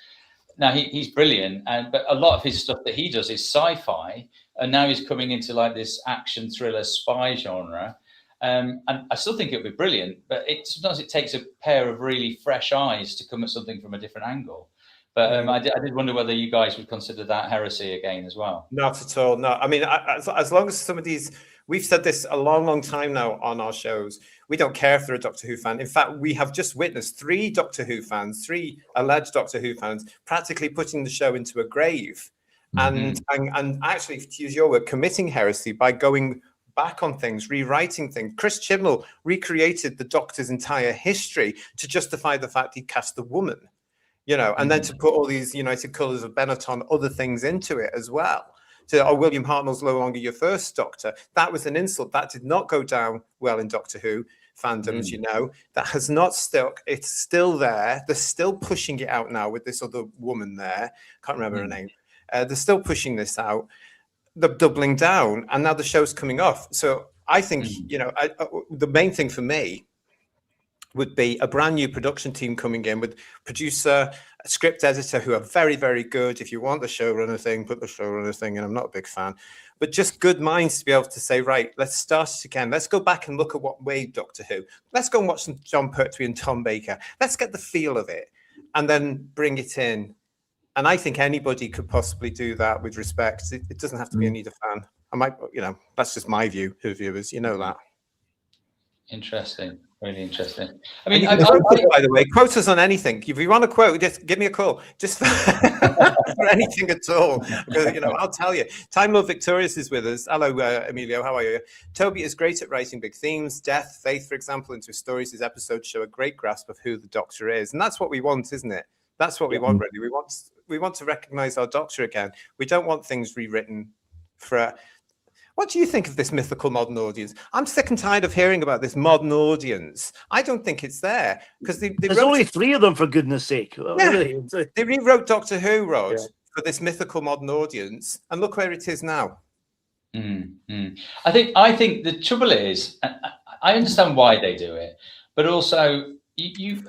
Now he's brilliant, but a lot of his stuff that he does is sci-fi, and now he's coming into like this action thriller spy genre. And I still think it would be brilliant, but sometimes it takes a pair of really fresh eyes to come at something from a different angle. But I did wonder whether you guys would consider that heresy again as well. Not at all. No, I mean, as long as some of these We've said this a long, long time now on our shows. We don't care if they're a Doctor Who fan. In fact, we have just witnessed 3 Doctor Who fans, 3 alleged Doctor Who fans, practically putting the show into a grave. And actually, to use your word, committing heresy by going back on things, rewriting things. Chris Chibnall recreated the Doctor's entire history to justify the fact he cast a woman, you know, and then to put all these United Colours of Benetton, other things into it as well. So, oh, William Hartnell's no longer your first Doctor. That was an insult. That did not go down well in Doctor Who fandoms, you know. That has not stuck. It's still there. They're still pushing it out now with this other woman there. Can't remember her name. They're still pushing this out. They're doubling down, and now the show's coming off. So I think, you know, the main thing for me would be a brand new production team coming in with producer, a script editor who are very, very good. If you want the showrunner thing, put the showrunner thing in. I'm not a big fan, but just good minds to be able to say, right, let's start it again. Let's go back and look at what made Doctor Who. Let's go and watch some John Pertwee and Tom Baker. Let's get the feel of it and then bring it in. And I think anybody could possibly do that with respect. It doesn't have to be a Anita fan. I might, you know, that's just my view of viewers. You know that. Interesting. Really interesting. I mean, by the way, quote us on anything. If you want a quote, just give me a call. Just for anything at all. Because, you know, I'll tell you. Time Lord Victorious is with us. Hello, Emilio. How are you? Toby is great at writing big themes. Death, faith, for example, into his stories. His episodes show a great grasp of who the Doctor is. And that's what we want, isn't it? That's what we want, really. We want to recognize our Doctor again. We don't want things rewritten for... What do you think of this mythical modern audience? I'm sick and tired of hearing about this modern audience. I don't think it's there because there's only 3 of them, for goodness sake. Yeah. They rewrote Doctor Who, Rod, for this mythical modern audience, and look where it is now. I think the trouble is, I understand why they do it, but also you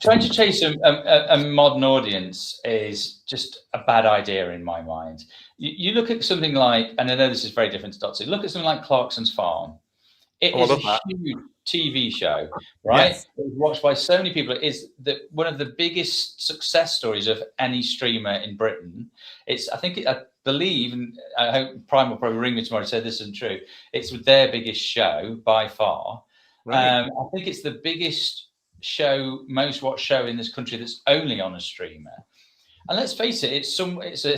trying to chase a modern audience is just a bad idea in my mind. You look at something like, and I know this is very different to Doctor, look at something like Clarkson's Farm. It is a huge TV show, right? Yes. It's watched by so many people. It is one of the biggest success stories of any streamer in Britain. I believe, and I hope Prime will probably ring me tomorrow to say this isn't true. It's their biggest show by far. Right. I think it's the biggest show, most watched show in this country that's only on a streamer. And let's face it, it's a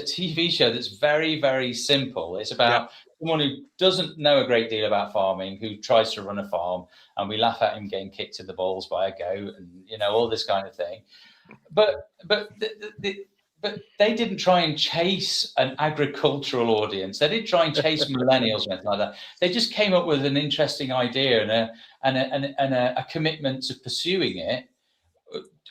TV show that's very, very simple. It's about someone who doesn't know a great deal about farming, who tries to run a farm, and we laugh at him getting kicked in the balls by a goat, and you know, all this kind of thing. But they didn't try and chase an agricultural audience. They didn't try and chase millennials or anything like that. They just came up with an interesting idea and a commitment to pursuing it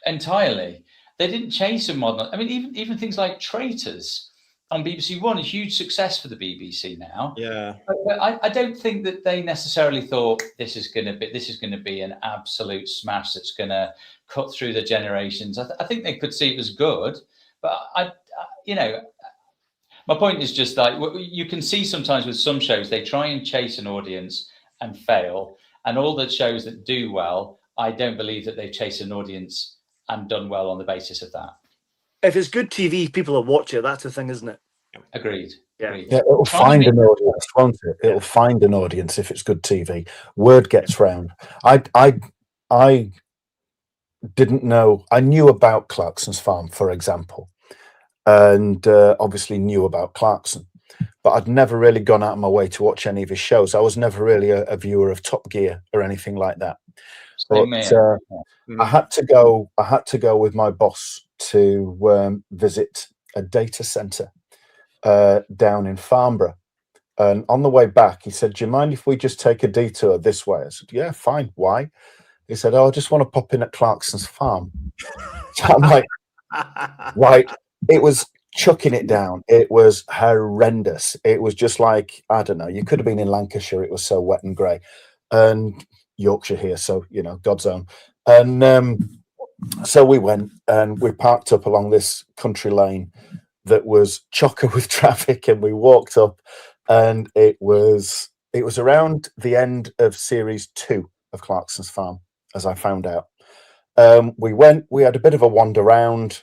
entirely. They didn't chase a modern. I mean, even things like Traitors on BBC One, a huge success for the BBC now. Yeah, but I don't think that they necessarily thought this is going to be an absolute smash that's going to cut through the generations. I think they could see it was good, but my point is just like you can see sometimes with some shows they try and chase an audience and fail, and all the shows that do well, I don't believe that they chase an audience and done well on the basis of that. If it's good TV, people will watch it. That's the thing, isn't it? Agreed. Yeah, it'll find an audience, won't it? It'll find an audience if it's good TV. Word gets round. I didn't know. I knew about Clarkson's Farm, for example, and obviously knew about Clarkson, but I'd never really gone out of my way to watch any of his shows. I was never really a viewer of Top Gear or anything like that. But I had to go with my boss to visit a data center down in Farnborough, and on the way back he said, "Do you mind if we just take a detour this way?" I said, "Yeah, fine." Why? He said, "Oh, I just want to pop in at Clarkson's Farm." So I'm like, right. It was chucking it down. It was horrendous. It was just like, I don't know, you could have been in Lancashire. It was so wet and grey, and Yorkshire here, so you know, God's own. And so we went and we parked up along this country lane that was chocker with traffic, and we walked up, and it was around the end of series 2 of Clarkson's Farm, as I found out. We had a bit of a wander around,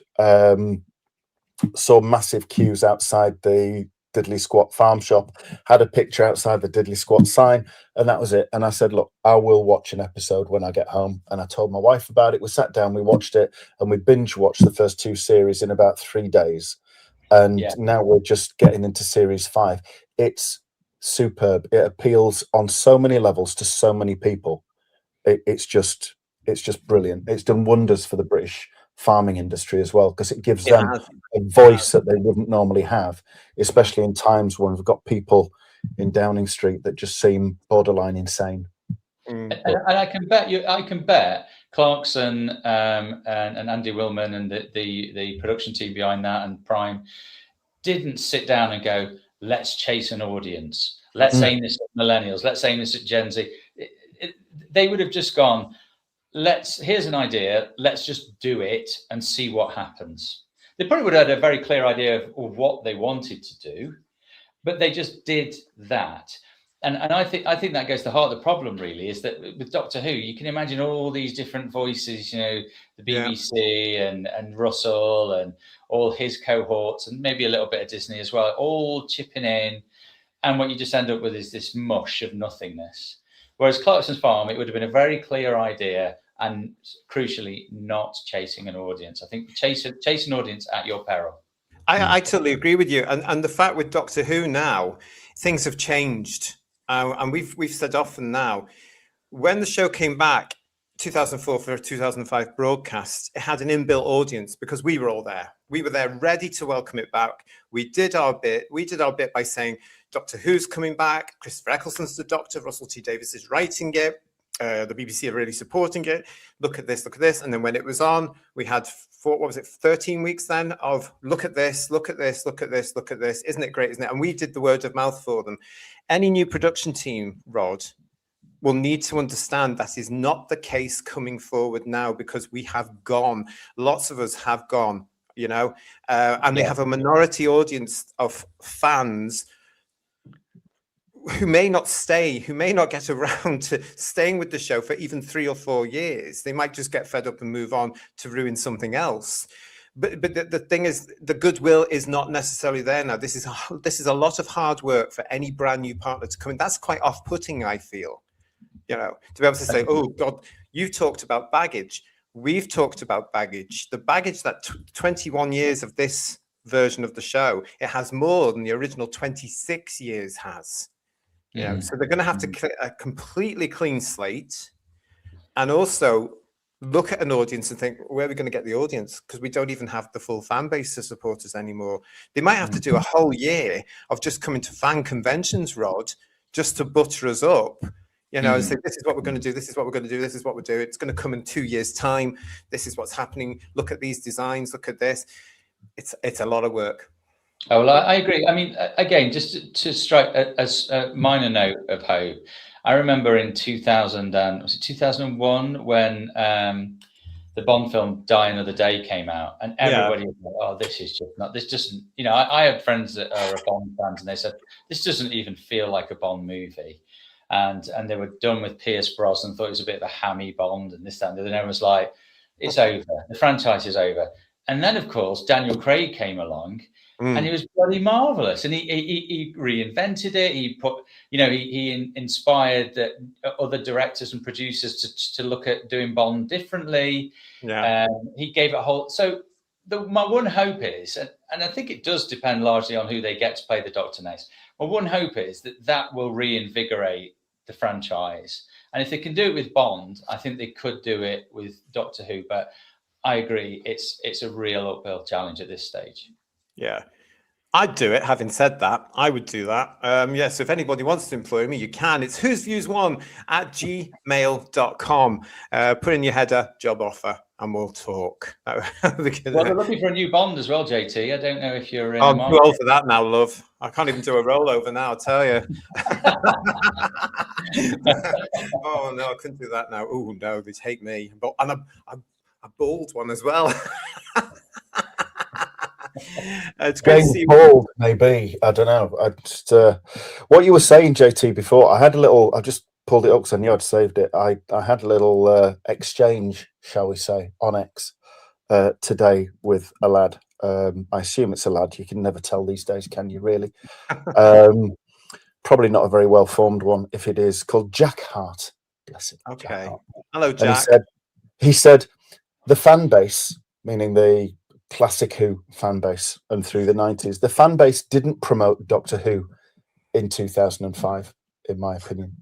saw massive queues outside the Diddley Squat farm shop, had a picture outside the Diddley Squat sign, and that was it. And I said, look, I will watch an episode when I get home. And I told my wife about it. We sat down, we watched it, and we binge watched the first 2 series in about 3 days. And now we're just getting into series 5. It's superb. It appeals on so many levels to so many people. It's just brilliant. It's done wonders for the British farming industry as well, because it gives them a voice that they wouldn't normally have, especially in times when we've got people in Downing Street that just seem borderline insane. And I can bet Clarkson and Andy Willman and the production team behind that and Prime didn't sit down and go, let's chase an audience, let's aim this at millennials, let's aim this at Gen Z. They would have just gone, here's an idea, let's just do it and see what happens. They probably would have had a very clear idea of what they wanted to do, but they just did that. And I think that goes to the heart of the problem, really, is that with Doctor Who, you can imagine all these different voices, the BBC and Russell and all his cohorts, and maybe a little bit of Disney as well, all chipping in. And what you just end up with is this mush of nothingness. Whereas Clarkson's Farm, it would have been a very clear idea and, crucially, not chasing an audience. I think chase an audience at your peril. I totally agree with you. And the fact with Doctor Who now, things have changed. And we've said often now, when the show came back, 2004 for a 2005 broadcast, it had an inbuilt audience because we were all there. We were there ready to welcome it back. We did our bit. We did our bit by saying, Doctor Who's coming back. Christopher Eccleston's the Doctor. Russell T Davies is writing it. The BBC are really supporting it. Look at this, look at this. And then when it was on, we had 13 weeks then of look at this, look at this, look at this, look at this. Isn't it great, isn't it? And we did the word of mouth for them. Any new production team, Rod, will need to understand that is not the case coming forward now, because we have gone. Lots of us have gone, and they have a minority audience of fans who may not stay, who may not get around to staying with the show for even 3 or 4 years. They might just get fed up and move on to ruin something else. But the thing is, the goodwill is not necessarily there now. This is a lot of hard work for any brand new partner to come in. That's quite off-putting, I feel. To be able to say, oh God, you've talked about baggage. We've talked about baggage. The baggage that 21 years of this version of the show, it has more than the original 26 years has. So they're going to have to clear a completely clean slate, and also look at an audience and think, where are we going to get the audience? Because we don't even have the full fan base to support us anymore. They might have to do a whole year of just coming to fan conventions, Rod, just to butter us up, and say, this is what we're going to do, this is what we're going to do, this is what we're doing. It's going to come in 2 years' time. This is what's happening. Look at these designs. Look at this. It's a lot of work. Oh, well, I agree. I mean, again, just to strike a minor note of hope, I remember in 2001 when the Bond film Die Another Day came out, and everybody was like, oh, this is just not, this doesn't, I have friends that are Bond fans, and they said, this doesn't even feel like a Bond movie. And they were done with Pierce Brosnan, thought it was a bit of a hammy Bond and this, that, and everyone was like, it's over. The franchise is over. And then, of course, Daniel Craig came along. And he was bloody marvelous, and he reinvented it. He put, he inspired other directors and producers to look at doing Bond differently. He gave it a whole. So my one hope is, and I think it does depend largely on who they get to play the Doctor next. My one hope is that will reinvigorate the franchise, and if they can do it with Bond, I think they could do it with Doctor Who. But I agree, it's a real uphill challenge at this stage. Yeah, I'd do it. Having said that, I would do that. So if anybody wants to employ me, you can. It's whosviews1@gmail.com. Put in your header, job offer, and we'll talk. Well, they're looking for a new Bond as well, JT. I don't know if you're in. I'm too old for that now, love. I can't even do a rollover now, I tell you. Oh, no, I couldn't do that now. Oh, no, they take me. And a bald one as well. It's great to see bald, maybe. I don't know. I just what you were saying, JT, before. I just pulled it up because I knew I'd saved it. I had a little exchange, shall we say, on X today with a lad, I assume it's a lad. You can never tell these days, can you, really? Probably not a very well-formed one, if it is, called Jack Hart. Bless him. Okay. Jack Hart. Hello, Jack. And he said the fan base, meaning the classic Who fan base, and through the 90s, the fan base didn't promote Doctor Who in 2005, in my opinion.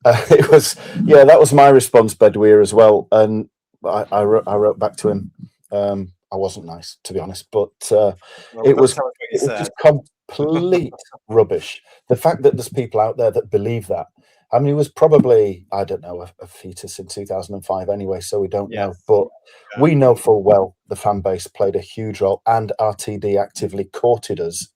It was, that was my response, Bedweer, as well. And I wrote back to him. I wasn't nice, to be honest, but it was just complete rubbish. The fact that there's people out there that believe that. I mean, it was probably, I don't know, a fetus in 2005 anyway, so we don't know. But we know full well the fan base played a huge role, and RTD actively courted us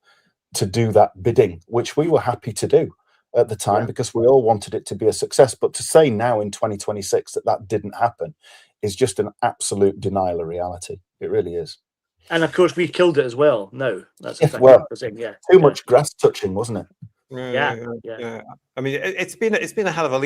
to do that bidding, which we were happy to do at the time because we all wanted it to be a success. But to say now in 2026 that that didn't happen is just an absolute denial of reality. It really is. And of course, we killed it as well. No, that's exactly what I'm saying. Too much grass touching, wasn't it? Yeah. I mean, it's been a hell of a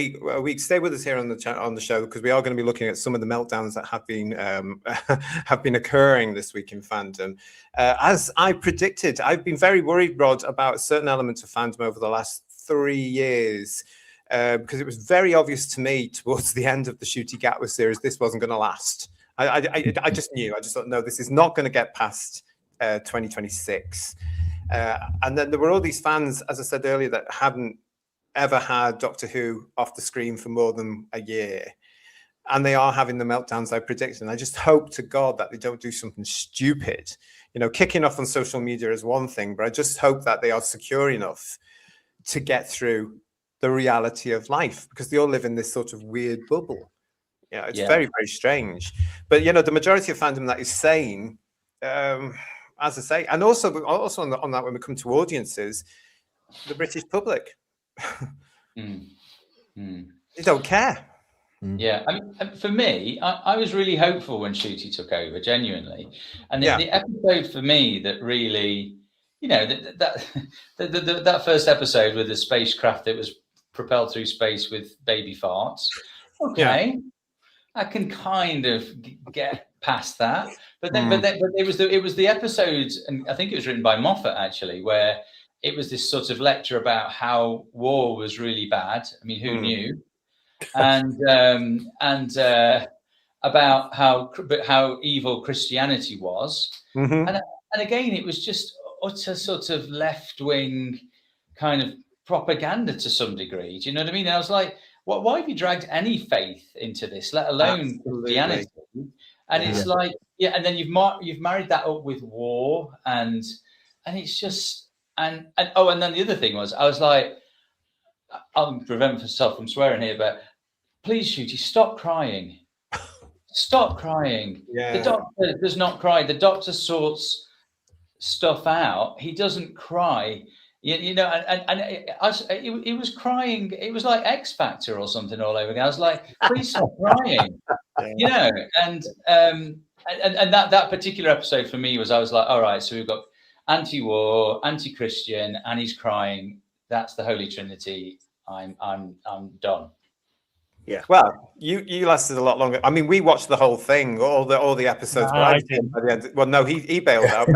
week. Stay with us here on the show, because we are going to be looking at some of the meltdowns that have been have been occurring this week in fandom. As I predicted, I've been very worried, Rod, about certain elements of fandom over the last 3 years, because it was very obvious to me towards the end of the Shooty Gatwa series this wasn't going to last. I just knew. I just thought, no, this is not going to get past 2026. And then there were all these fans, as I said earlier, that hadn't ever had Doctor Who off the screen for more than a year. And they are having the meltdowns I predicted. And I just hope to God that they don't do something stupid. Kicking off on social media is one thing, but I just hope that they are secure enough to get through the reality of life, because they all live in this sort of weird bubble. It's very, very strange. But, the majority of fandom that is sane, as I say, and also on that, when we come to audiences, the British public, they don't care. Yeah, I mean, for me, I was really hopeful when Shooty took over, genuinely. And the episode for me that really, that first episode with the spacecraft that was propelled through space with baby farts. Okay, I can kind of get past that, but it was the episode, and I think it was written by Moffat actually, where it was this sort of lecture about how war was really bad. I mean, who knew? And about how evil Christianity was, and again, it was just utter sort of left-wing kind of propaganda to some degree. Do you know what I mean? And I was like, why have you dragged any faith into this, let alone Christianity? And it's like, and then you've married that up with war, and it's just and then the other thing was, I was like, I'll prevent myself from swearing here, but please, Shooty, stop crying. Stop crying. Yeah. The doctor does not cry. The doctor sorts stuff out. He doesn't cry. And it was crying. It was like X Factor or something all over again. I was like, please stop crying. And that particular episode for me was, I was like, all right, so we've got anti-war, anti-Christian, and he's crying. That's the Holy Trinity. I'm done. Yeah. Well, you lasted a lot longer. I mean, we watched the whole thing, all the episodes. I didn't. By the end. Well, no, he bailed out.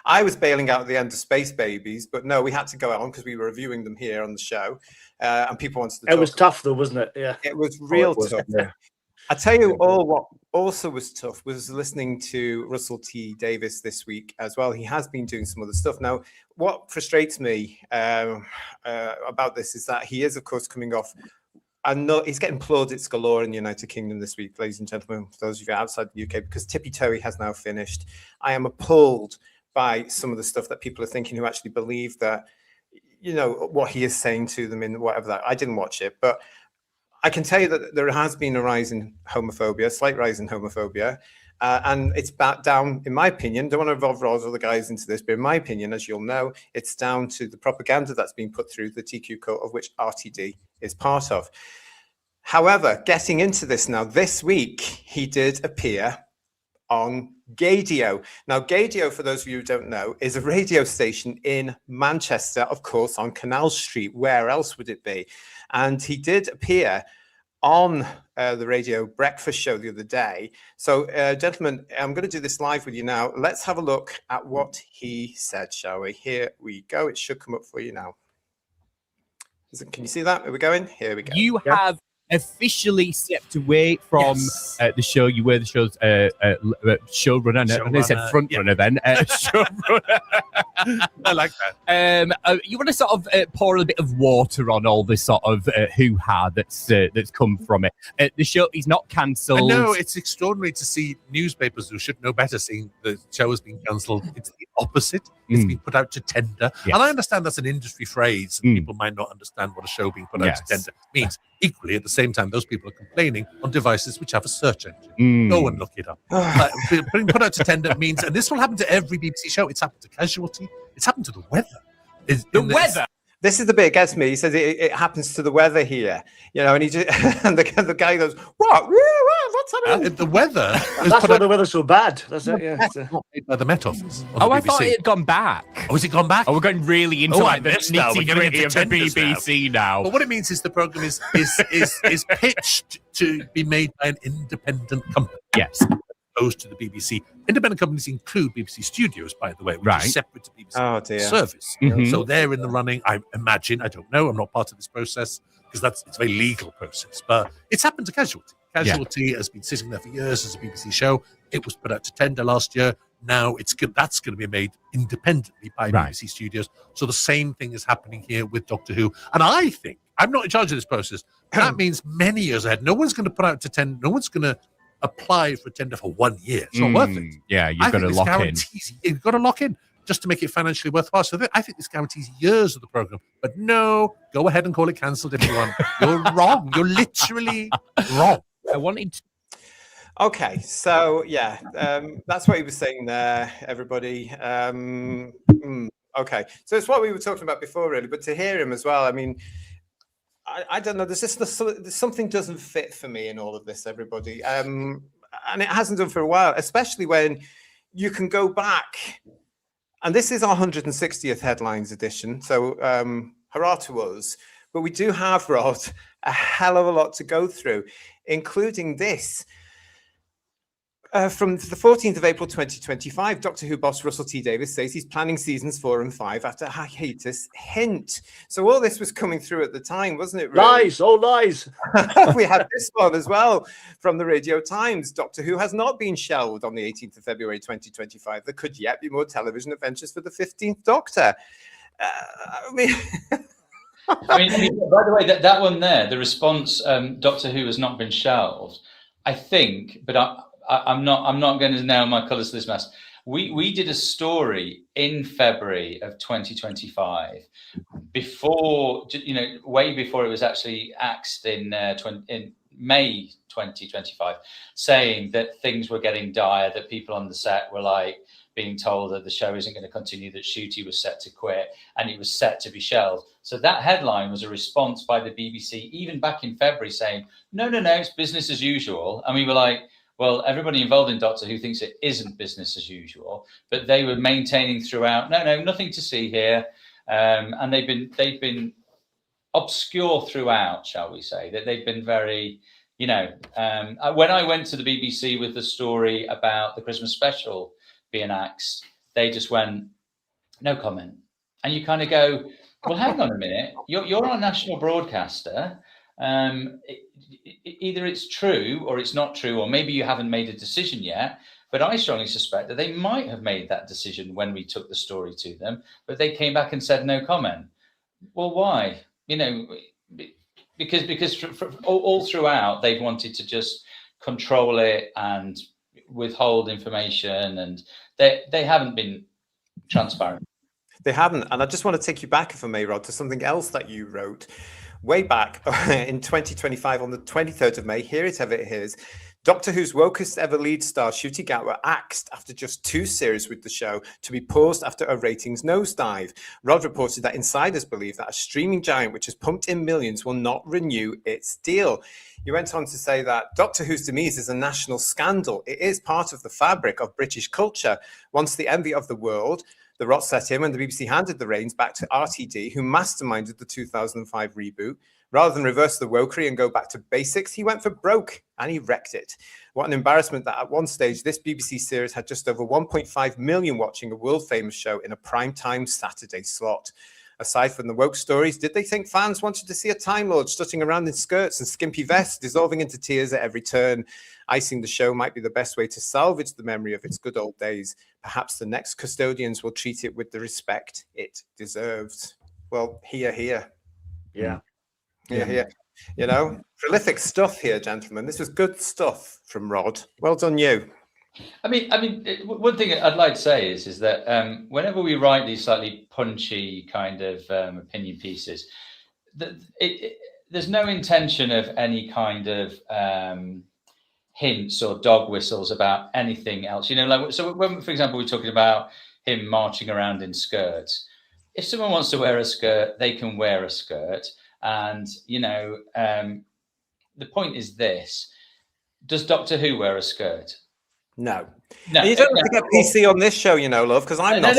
I was bailing out at the end of Space Babies, but no, we had to go on because we were reviewing them here on the show, and people wanted to. It was tough, though, wasn't it? Yeah, it was real tough. Yeah. I tell you all, what also was tough was listening to Russell T Davies this week as well. He has been doing some other stuff. Now, what frustrates me about this is that he is, of course, coming off. I know he's getting plaudits galore in the United Kingdom this week, ladies and gentlemen, for those of you outside the UK, because Tippy Toey has now finished. I am appalled by some of the stuff that people are thinking who actually believe that, what he is saying to them in whatever that. I didn't watch it, but I can tell you that there has been a rise in homophobia, slight rise in homophobia. And it's back down, in my opinion, don't want to involve Roz or the guys into this, but in my opinion, as you'll know, it's down to the propaganda that's been put through the TQ code, of which RTD is part of. However, getting into this now, this week, he did appear on Gaydio. Now, Gaydio, for those of you who don't know, is a radio station in Manchester, of course, on Canal Street. Where else would it be? And he did appear on the radio breakfast show the other day. So, gentlemen, I'm going to do this live with you now. Let's have a look at what he said, shall we? Here we go. It should come up for you now. Can you see that? Are we going? Here we go. You have officially stepped away from the show. You were the show's showrunner. And they said front runner then. Showrunner. I like that. You want to sort of pour a bit of water on all this sort of hoo-ha that's come from it. The show is not cancelled. No, it's extraordinary to see newspapers who should know better seeing the show has been cancelled. It's the opposite. It's been put out to tender. Yes. And I understand that's an industry phrase. And people might not understand what a show being put out to tender means. Equally, at the same time, those people are complaining on devices which have a search engine. Go and look it up. Being put out to tender means, and this will happen to every BBC show, it's happened to Casualty, it's happened to the weather. Weather? This is the bit that gets me. He says it happens to the weather here, and he just, and the guy goes, "What? What's happening?" The weather. That's why the weather's so bad. That's it. Yeah. It's not made by the Met Office. I thought it had gone back. Oh, has it gone back? Oh, we're going really into I the missed now. We're getting nitty-gritty into of the tenders BBC now. Well, what it means is the programme is pitched to be made by an independent company. Yes. Opposed to the BBC. Independent companies include BBC Studios, by the way, which is separate to BBC service. So they're in the running. I imagine, I don't know, I'm not part of this process because it's a very legal process. But it's happened to Casualty. Casualty has been sitting there for years as a BBC show. It was put out to tender last year. Now that's going to be made independently by BBC Studios. So the same thing is happening here with Doctor Who. And I think, I'm not in charge of this process, that means many years ahead, no one's going to put out to tender, no one's going to apply for a tender for 1 year. It's not worth it. Yeah, you've got to lock in. You've got to lock in just to make it financially worthwhile. So I think this guarantees years of the programme. But no, go ahead and call it cancelled if you want. You're wrong. You're literally wrong. I wanted to... Okay, so that's what he was saying there, everybody. Okay, so it's what we were talking about before, really. But to hear him as well, I mean, I don't know. There's something doesn't fit for me in all of this, everybody, and it hasn't done for a while. Especially when you can go back, and this is our 160th headlines edition. So hurrah to us! But we do have, Rod, a hell of a lot to go through, including this. From the 14th of April 2025, Doctor Who boss Russell T Davies says he's planning seasons 4 and 5 after hiatus hint. So all this was coming through at the time, wasn't it? Really? Lies, all lies. We had this one as well from the Radio Times. Doctor Who has not been shelved on the 18th of February 2025. There could yet be more television adventures for the 15th Doctor. I mean, by the way, that one there, the response, Doctor Who has not been shelved, I think, but I'm not going to nail my colours to this mess. We did a story in February of 2025, before, way before it was actually axed in May 2025, saying that things were getting dire, that people on the set were like being told that the show isn't going to continue, that Shooty was set to quit, and it was set to be shelved. So that headline was a response by the BBC, even back in February, saying, no, it's business as usual. And we were like, well, everybody involved in Doctor Who thinks it isn't business as usual, but they were maintaining throughout, no, nothing to see here. And they've been obscure throughout, shall we say, that they've been very, when I went to the BBC with the story about the Christmas special being axed, they just went, no comment. And you kind of go, well, hang on a minute, you're our national broadcaster. Either it's true or it's not true, or maybe you haven't made a decision yet. But I strongly suspect that they might have made that decision when we took the story to them, but they came back and said no comment. Well, why? Because all throughout they've wanted to just control it and withhold information, and they haven't been transparent. They haven't. And I just want to take you back, if I may, Rod, to something else that you wrote way back in 2025 on the 23rd of May. Here it is. Doctor Who's wokest ever lead star, Ncuti Gatwa, axed after just 2 series with the show to be paused after a ratings nosedive. Rod reported that insiders believe that a streaming giant which has pumped in millions will not renew its deal. He went on to say that Doctor Who's demise is a national scandal. It is part of the fabric of British culture. Once the envy of the world, the rot set in when the BBC handed the reins back to RTD, who masterminded the 2005 reboot. Rather than reverse the wokery and go back to basics, he went for broke and he wrecked it. What an embarrassment that at one stage, this BBC series had just over 1.5 million watching a world-famous show in a primetime Saturday slot. Aside from the woke stories, did they think fans wanted to see a Time Lord strutting around in skirts and skimpy vests, dissolving into tears at every turn? Icing the show might be the best way to salvage the memory of its good old days. Perhaps the next custodians will treat it with the respect it deserves. Well, here. Yeah. Here. You know, prolific stuff here, gentlemen. This was good stuff from Rod. Well done, you. I mean, one thing I'd like to say is that whenever we write these slightly punchy kind of opinion pieces, there's no intention of any kind of hints or dog whistles about anything else. You know, like, so when, for example, we're talking about him marching around in skirts. If someone wants to wear a skirt, they can wear a skirt. And, you know, the point is this: does Doctor Who wear a skirt? No. And you don't have to get PC on this show, you know, love, because I'm not.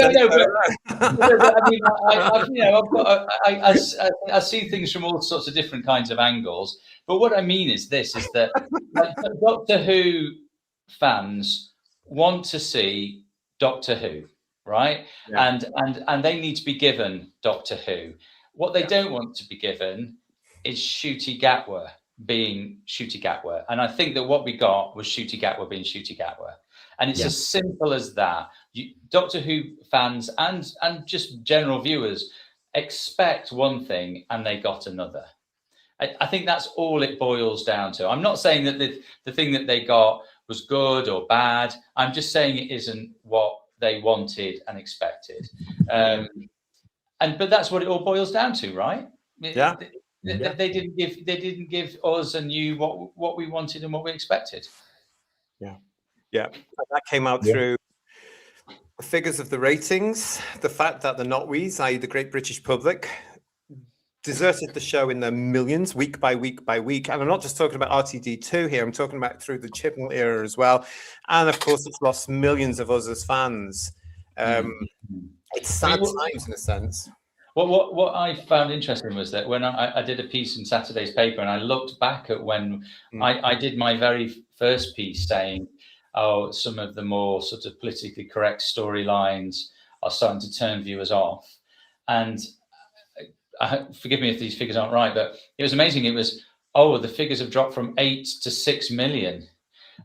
I see things from all sorts of different kinds of angles. But what I mean is this: is that like, Doctor Who fans want to see Doctor Who, right? Yeah. And they need to be given Doctor Who. What they don't want to be given is Ncuti Gatwa being Ncuti Gatwa. And I think that what we got was Ncuti Gatwa being Ncuti Gatwa. And it's as simple as that. Doctor Who fans and just general viewers expect one thing and they got another. I think that's all it boils down to. I'm not saying that the thing that they got was good or bad. I'm just saying it isn't what they wanted and expected. But that's what it all boils down to, right? Yeah. They didn't give us and you what we wanted and what we expected. Yeah. And that came out through the figures of the ratings, the fact that the Notwees, i.e. the great British public, deserted the show in the millions week by week by week. And I'm not just talking about RTD2 here, I'm talking about through the Chibnall era as well. And of course, it's lost millions of us as fans. It's sad times in a sense. What I found interesting was that when I did a piece in Saturday's paper and I looked back at when I did my very first piece saying, oh, some of the more sort of politically correct storylines are starting to turn viewers off. And forgive me if these figures aren't right, but it was amazing. It was, the figures have dropped from 8 to 6 million.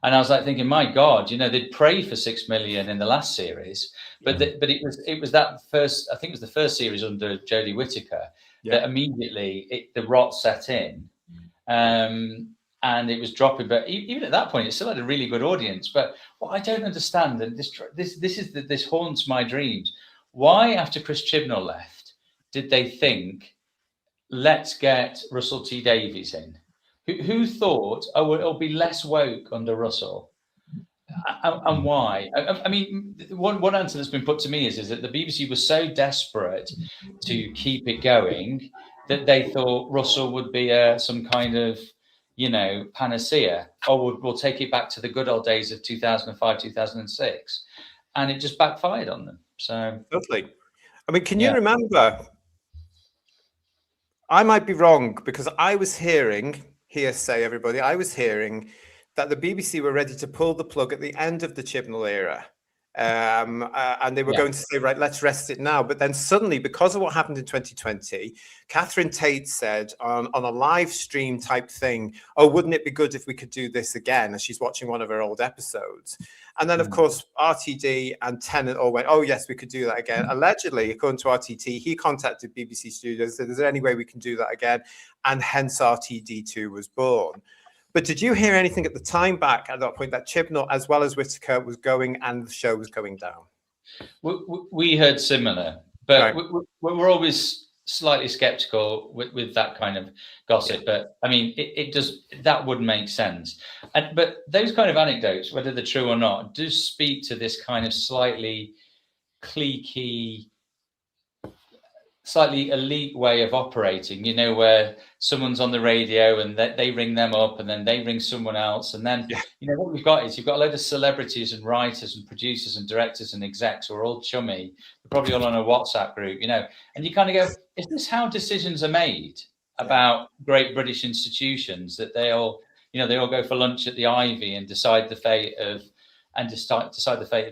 And I was like thinking, my God, you know, they'd pray for 6 million in the last series, but it was that first, I think it was the first series under Jodie Whittaker that immediately the rot set in, and it was dropping. But even at that point, it still had a really good audience. But what I don't understand, and this haunts my dreams. Why, after Chris Chibnall left, did they think, let's get Russell T Davies in? Who thought, it'll be less woke under Russell? And why? I mean, one answer that's been put to me is that the BBC was so desperate to keep it going that they thought Russell would be some kind of, you know, panacea. We'll take it back to the good old days of 2005, 2006. And it just backfired on them. So totally. I mean, can you remember? I might be wrong because I was hearing... hearsay, everybody. I was hearing that the BBC were ready to pull the plug at the end of the Chibnall era. And they were going to say, right, let's rest it now. But then suddenly, because of what happened in 2020, Catherine Tate said on a live stream type thing, wouldn't it be good if we could do this again? As she's watching one of her old episodes. And then, of course, RTD and Tennant all went, yes, we could do that again. Allegedly, according to RTT, he contacted BBC Studios, said, is there any way we can do that again? And hence RTD2 was born. But did you hear anything at the time back at that point that Chibnall, as well as Whittaker, was going and the show was going down? We heard similar, but we're always slightly skeptical with that kind of gossip. But I mean, that would make sense. But those kind of anecdotes, whether they're true or not, do speak to this kind of slightly cliquey, slightly elite way of operating, you know, where someone's on the radio and they ring them up and then they ring someone else. And then, you know, what we've got is you've got a load of celebrities and writers and producers and directors and execs who are all chummy. They're probably all on a WhatsApp group, you know, and you kind of go, is this how decisions are made? about great British institutions, that they all go for lunch at the Ivy and decide the fate of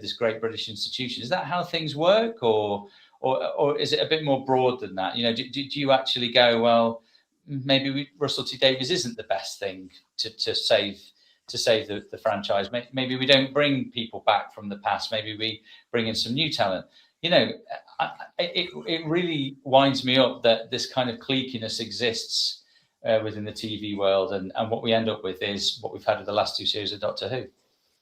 this great British institution. Is that how things work, or is it a bit more broad than that? Do you actually go, well, maybe Russell T Davies isn't the best thing to save the franchise. Maybe we don't bring people back from the past. Maybe we bring in some new talent. It really winds me up that this kind of cliqueiness exists within the TV world, and what we end up with is what we've had with the last 2 series of Doctor Who.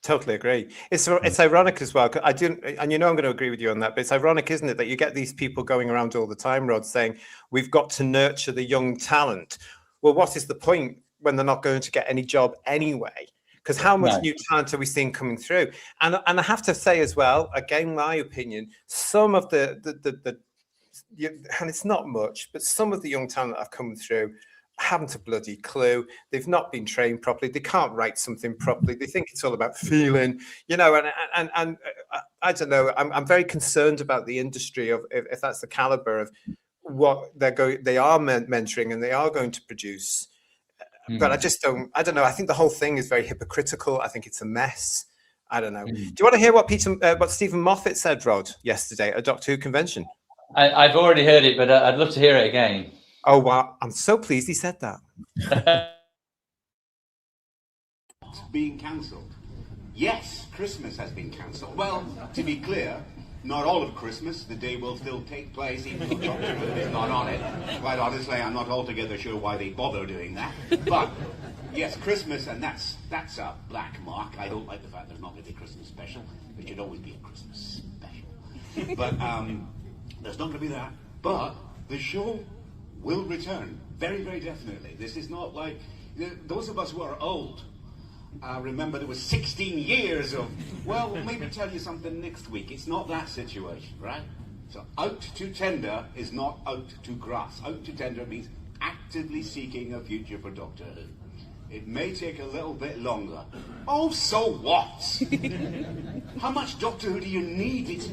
Totally agree. It's ironic as well. I'm going to agree with you on that. But it's ironic, isn't it, that you get these people going around all the time, Rod, saying we've got to nurture the young talent. Well, what is the point when they're not going to get any job anyway? Because how much new talent are we seeing coming through? And I have to say as well, again, my opinion, some of the and it's not much, but some of the young talent that have come through haven't a bloody clue. They've not been trained properly. They can't write something properly. They think it's all about feeling, and I don't know. I'm very concerned about the industry of if that's the caliber of what they are mentoring and they are going to produce. But I don't know. I think the whole thing is very hypocritical. I think it's a mess. I don't know. Do you want to hear what Stephen Moffat said, Rod, yesterday at a Doctor Who convention? I've already heard it, but I'd love to hear it again. Oh, wow. I'm so pleased he said that. Being cancelled. Yes, Christmas has been cancelled. Well, to be clear, not all of Christmas. The day will still take place, even though Doctor Who is not on it. Quite honestly, I'm not altogether sure why they bother doing that. But, yes, Christmas, and that's a black mark. I don't like the fact there's not going to be a Christmas special. There should always be a Christmas special. But there's not going to be that. But the show will return, very, very definitely. This is not like, those of us who are old, remember there was 16 years of, well, we'll maybe tell you something next week. It's not that situation, right? So out to tender is not out to grass. Out to tender means actively seeking a future for Doctor Who. It may take a little bit longer. Oh, so what? How much Doctor Who do you need?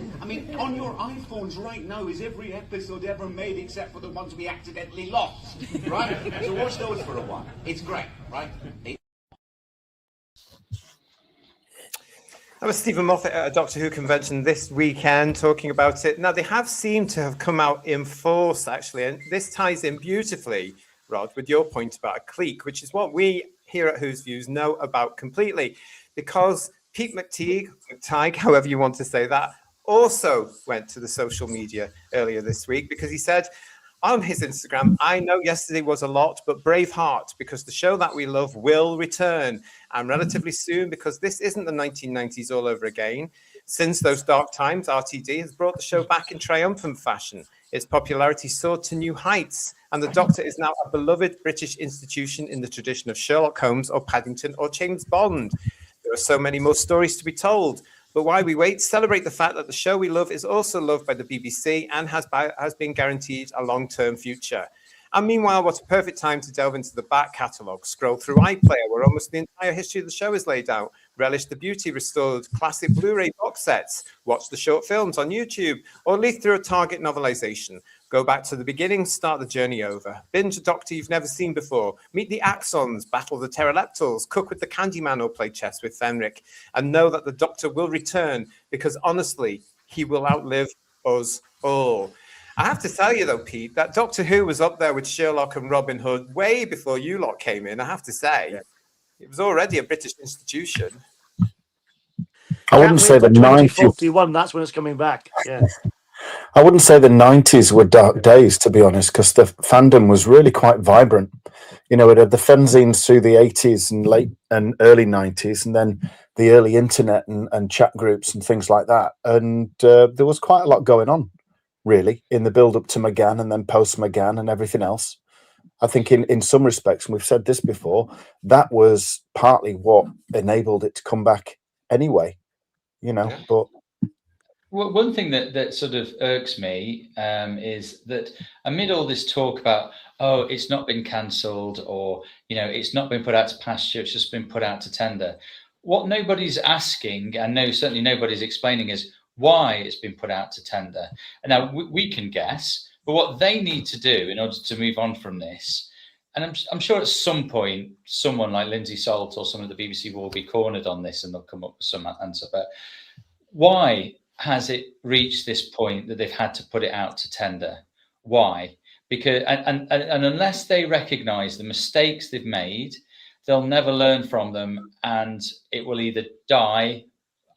On your iPhones right now is every episode ever made except for the ones we accidentally lost, right? So watch those for a while. It's great, right? That was Stephen Moffat at a Doctor Who convention this weekend talking about it. Now, they have seemed to have come out in force, actually, and this ties in beautifully, Rod, with your point about a clique, which is what we here at Who's Views know about completely, because Pete McTeague, however you want to say that, also went to the social media earlier this week because he said on his Instagram, I know yesterday was a lot, but brave heart, because the show that we love will return, and relatively soon, because this isn't the 1990s all over again. Since those dark times, RTD has brought the show back in triumphant fashion. Its popularity soared to new heights, and the Doctor is now a beloved British institution in the tradition of Sherlock Holmes or Paddington or James Bond. There are so many more stories to be told, but while we wait, celebrate the fact that the show we love is also loved by the BBC and has been guaranteed a long-term future. And meanwhile, what a perfect time to delve into the back catalogue, scroll through iPlayer, where almost the entire history of the show is laid out, relish the beauty restored classic Blu-ray box sets, watch the short films on YouTube, or leaf through a Target novelization. Go back to the beginning, start the journey over. Binge a Doctor you've never seen before. Meet the Axons, battle the Pteroleptals, cook with the Candyman or play chess with Fenric. And know that the Doctor will return, because honestly, he will outlive us all. I have to tell you, though, Pete, that Doctor Who was up there with Sherlock and Robin Hood way before you lot came in, I have to say. It was already a British institution. I wouldn't say the 2041, that's when it's coming back. Yeah. I wouldn't say the 90s were dark days, to be honest, because the fandom was really quite vibrant. It had the fanzines through the 80s and late and early 90s, and then the early internet and chat groups and things like that. And there was quite a lot going on, really, in the build-up to McGann and then post-McGann and everything else. I think in some respects, and we've said this before, that was partly what enabled it to come back anyway, but... Well, one thing that sort of irks me is that amid all this talk about, oh, it's not been cancelled, or, it's not been put out to pasture, it's just been put out to tender. What nobody's asking, and certainly nobody's explaining, is why it's been put out to tender. And now we can guess, but what they need to do in order to move on from this and I'm sure at some point someone like Lindsay Salt or someone at the BBC will be cornered on this and they'll come up with some answer. But why has it reached this point that they've had to put it out to tender? Why? Because and unless they recognise the mistakes they've made, they'll never learn from them, and it will either die,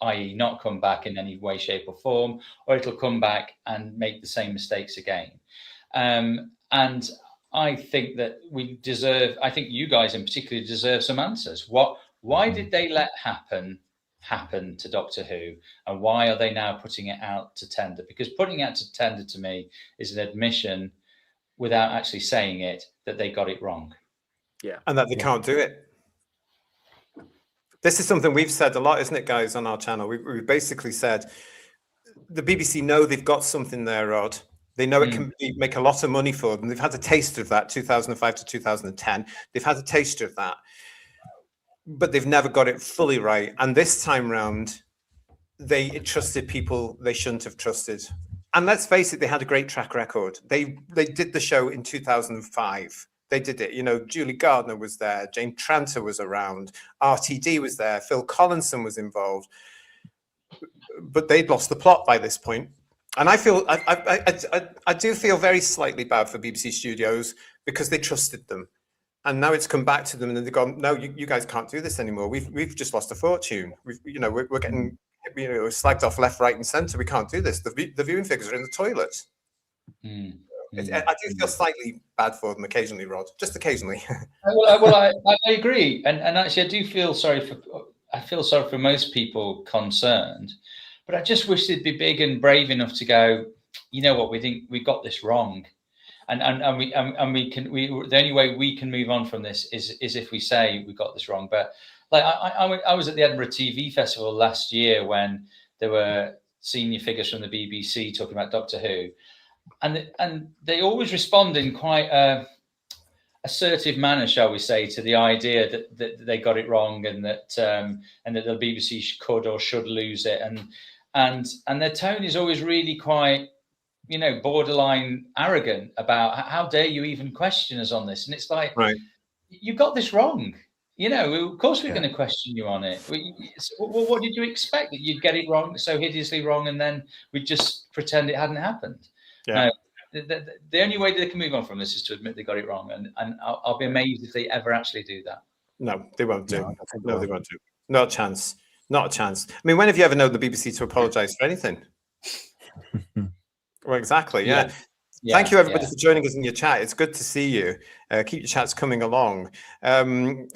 i.e. not come back in any way, shape or form, or it'll come back and make the same mistakes again. And I think that I think you guys in particular deserve some answers. Why did they let happen to Doctor Who, and why are they now putting it out to tender? Because putting it out to tender to me is an admission, without actually saying it, that they got it wrong. Yeah, and that they can't do it. This is something we've said a lot, isn't it, guys, on our channel? We've basically said the BBC know they've got something there, Rod. They know it can make a lot of money for them. They've had a taste of that, 2005 to 2010. They've had a taste of that, but they've never got it fully right. And this time round, they trusted people they shouldn't have trusted. And let's face it, they had a great track record. They did the show in 2005. They did it. You know, Julie Gardner was there. Jane Tranter was around. RTD was there. Phil Collinson was involved. But they'd lost the plot by this point. And I feel, I do feel very slightly bad for BBC Studios because they trusted them. And now it's come back to them and they've gone, no, you guys can't do this anymore. We've just lost a fortune. We're getting slagged off left, right, and centre. We can't do this. The viewing figures are in the toilet. I do feel slightly bad for them occasionally, Rod. Just occasionally. I agree, and actually, I do feel sorry for most people concerned, but I just wish they'd be big and brave enough to go, you know what, we think we got this wrong, and the only way we can move on from this is if we say we got this wrong. But like I was at the Edinburgh TV Festival last year when there were senior figures from the BBC talking about Doctor Who, and they always respond in quite a assertive manner, shall we say, to the idea that they got it wrong and that the BBC could or should lose it, and their tone is always really quite, borderline arrogant about how dare you even question us on this. And it's like, right, you got this wrong. Of course we're going to question you on it. Well, what did you expect, that you'd get it wrong, so hideously wrong, and then we'd just pretend it hadn't happened? Yeah. The only way they can move on from this is to admit they got it wrong, and I'll be amazed if they ever actually do that. No, they won't do. No, they won't do. Not a chance. Not a chance. I mean, when have you ever known the BBC to apologise for anything? Well, exactly. Yeah. Thank you, everybody, for joining us in your chat. It's good to see you. Keep your chats coming along. I mean,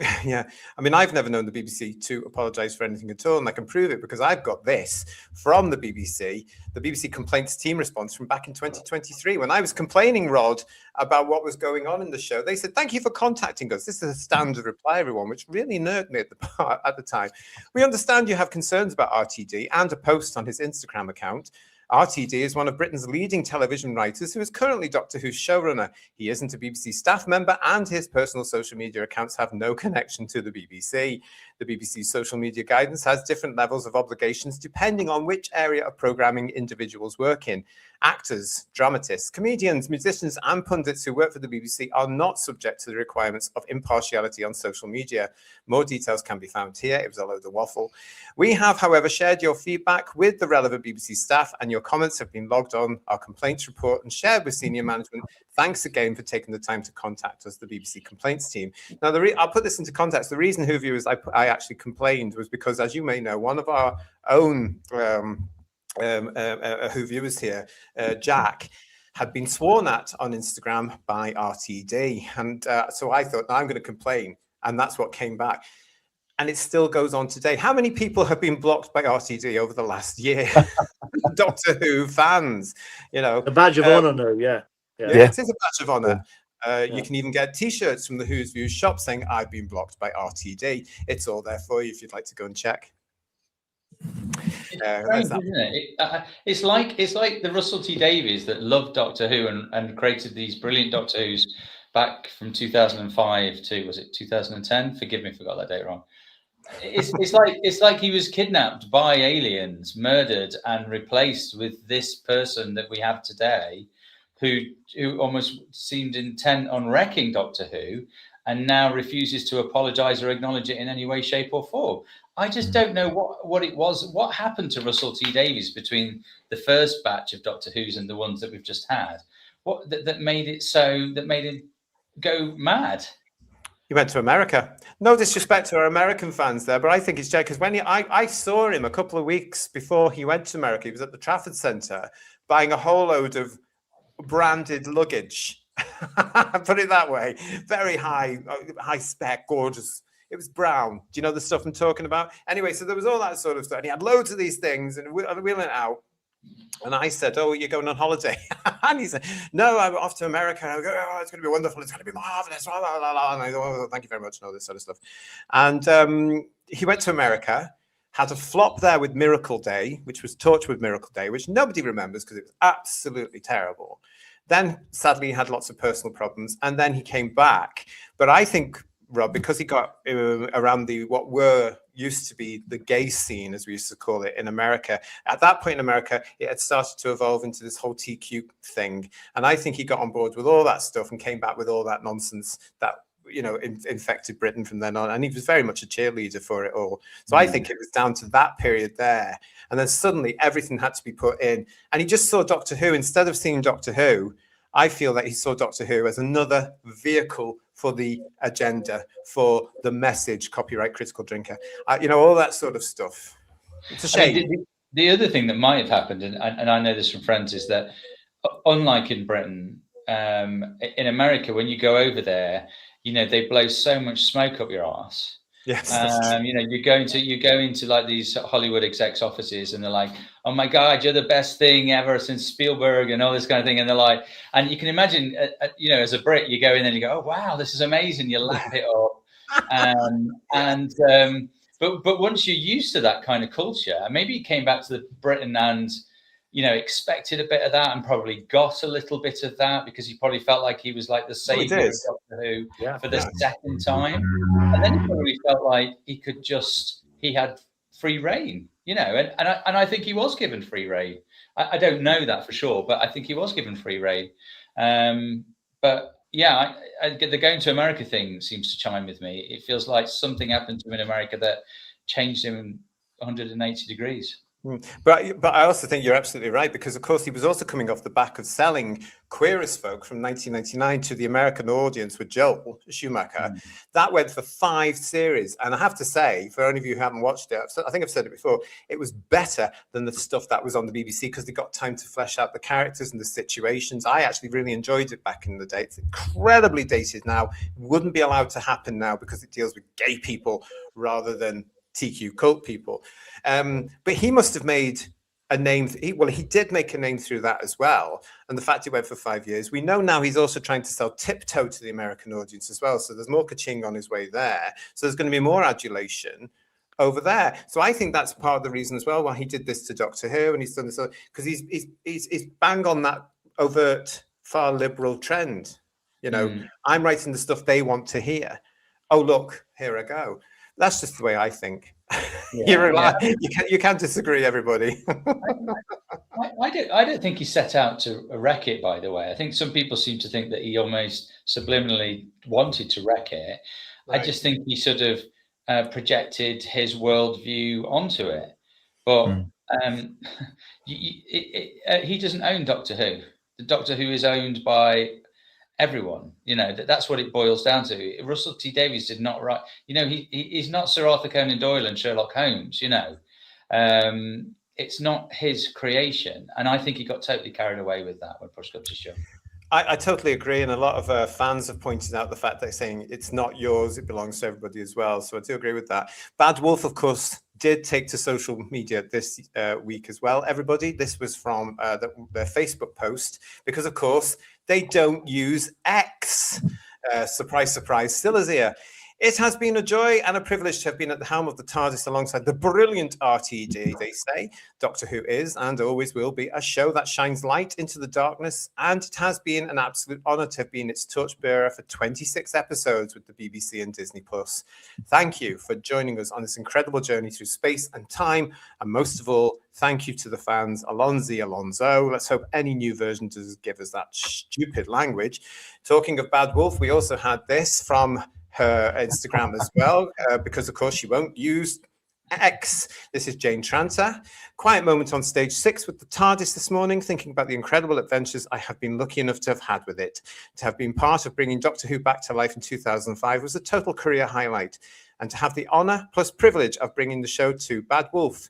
I've never known the BBC to apologise for anything at all, and I can prove it because I've got this from the BBC complaints team response from back in 2023. When I was complaining, Rod, about what was going on in the show, they said, "Thank you for contacting us. This is a standard reply, everyone," which really nerved me at the time. "We understand you have concerns about RTD and a post on his Instagram account. RTD is one of Britain's leading television writers who is currently Doctor Who's showrunner. He isn't a BBC staff member and his personal social media accounts have no connection to the BBC. The BBC's social media guidance has different levels of obligations depending on which area of programming individuals work in. Actors, dramatists, comedians, musicians and pundits who work for the BBC are not subject to the requirements of impartiality on social media. More details can be found here." It was a load of waffle. "We have, however, shared your feedback with the relevant BBC staff and your comments have been logged on our complaints report and shared with senior management. Thanks again for taking the time to contact us," the BBC complaints team. Now, I'll put this into context. The reason, Who viewers, I actually complained was because, as you may know, one of our own Who viewers here, Jack, had been sworn at on Instagram by RTD. And so I thought, I'm going to complain. And that's what came back. And it still goes on today. How many people have been blocked by RTD over the last year? Doctor Who fans, a badge of honor now. Yeah, it is a badge of honor. You can even get T-shirts from the Who's Views shop saying, "I've been blocked by RTD." It's all there for you if you'd like to go and check. It's strange, isn't it? It's like the Russell T Davies that loved Doctor Who and created these brilliant Doctor Who's back from 2005 to, was it 2010? Forgive me if I got that date wrong. It's like he was kidnapped by aliens, murdered, and replaced with this person that we have today, who almost seemed intent on wrecking Doctor Who, and now refuses to apologise or acknowledge it in any way, shape, or form. I just don't know what it was. What happened to Russell T Davies between the first batch of Doctor Who's and the ones that we've just had? What that made it so that made him go mad? He went to America. No disrespect to our American fans there, but I think it's because when I saw him a couple of weeks before he went to America, he was at the Trafford Centre buying a whole load of branded luggage. Put it that way. Very high spec, gorgeous. It was brown. Do you know the stuff I'm talking about? Anyway, so there was all that sort of stuff. And he had loads of these things, and we went out. And I said, "Oh, you're going on holiday?" And he said, "No, I'm off to America." And I go, "Oh, it's going to be wonderful. It's going to be marvelous." And I go, "Oh, thank you very much," and all this sort of stuff. And he went to America, had a flop there with Miracle Day, which was Torchwood Miracle Day, which nobody remembers because it was absolutely terrible. Then, sadly, he had lots of personal problems, and then he came back. But I think, Rob, because he got around what were used to be the gay scene, as we used to call it in America. At that point in America, it had started to evolve into this whole TQ thing. And I think he got on board with all that stuff and came back with all that nonsense that, infected Britain from then on. And he was very much a cheerleader for it all. So I think it was down to that period there. And then suddenly everything had to be put in. And he just saw Doctor Who. Instead of seeing Doctor Who, I feel that he saw Doctor Who as another vehicle for the agenda, for the message, copyright critical drinker, all that sort of stuff. It's a shame. I mean, the other thing that might have happened, and I know this from friends, is that unlike in Britain, in America, when you go over there, they blow so much smoke up your arse. Yes. You go into like these Hollywood execs offices, and they're like, "Oh my God, you're the best thing ever since Spielberg," and all this kind of thing. And they're like, and you can imagine, as a Brit, you go in and you go, "Oh wow, this is amazing." You lap it up, but once you're used to that kind of culture, and maybe you came back to Britain and expected a bit of that and probably got a little bit of that because he probably felt like he was like the savior of Doctor Who for the second time. And then he probably felt like he had free reign, and I think he was given free reign. I don't know that for sure, but I think he was given free reign. But yeah, the going to America thing seems to chime with me. It feels like something happened to him in America that changed him 180 degrees. But I also think you're absolutely right, because of course he was also coming off the back of selling Queer as Folk from 1999 to the American audience with Joel Schumacher. That went for 5 series, and I have to say, for any of you who haven't watched it, I think I've said it before, it was better than the stuff that was on the BBC because they got time to flesh out the characters and the situations. I actually really enjoyed it back in the day. It's incredibly dated now, wouldn't be allowed to happen now because it deals with gay people rather than TQ cult people. But he must have made a name. He did make a name through that as well. And the fact he went for 5 years, we know now he's also trying to sell Tiptoe to the American audience as well. So there's more ka-ching on his way there. So there's going to be more adulation over there. So I think that's part of the reason as well why he did this to Doctor Who, and he's done this because he's bang on that overt far liberal trend. I'm writing the stuff they want to hear. Oh, look, here I go. That's just the way I think. You can't disagree, everybody. I don't think he set out to wreck it, by the way. I think some people seem to think that he almost subliminally wanted to wreck it. Right. I just think he sort of projected his worldview onto it. But he doesn't own Doctor Who. The Doctor Who is owned by everyone. That's what it boils down to. Russell T Davies did not write, he's not Sir Arthur Conan Doyle and Sherlock Holmes. It's not his creation, and I think he got totally carried away with that when push comes to shove. I totally agree, and a lot of fans have pointed out the fact that they're saying it's not yours, it belongs to everybody as well. So I do agree with that. Bad Wolf, of course, did take to social media this week as well. Everybody, this was from their Facebook post, because of course they don't use X. Surprise, surprise, still is here. It has been a joy and a privilege to have been at the helm of the TARDIS alongside the brilliant RTD, they say. Doctor Who is and always will be a show that shines light into the darkness, and it has been an absolute honour to have been its torchbearer for 26 episodes with the BBC and Disney+. Thank you for joining us on this incredible journey through space and time, and most of all, thank you to the fans. Alonso. Let's hope any new version does give us that stupid language. Talking of Bad Wolf, we also had this from her Instagram as well, because of course she won't use X. This is Jane Tranter. Quiet moment on stage 6 with the TARDIS this morning, thinking about the incredible adventures I have been lucky enough to have had with it. To have been part of bringing Doctor Who back to life in 2005 was a total career highlight. And to have the honour plus privilege of bringing the show to Bad Wolf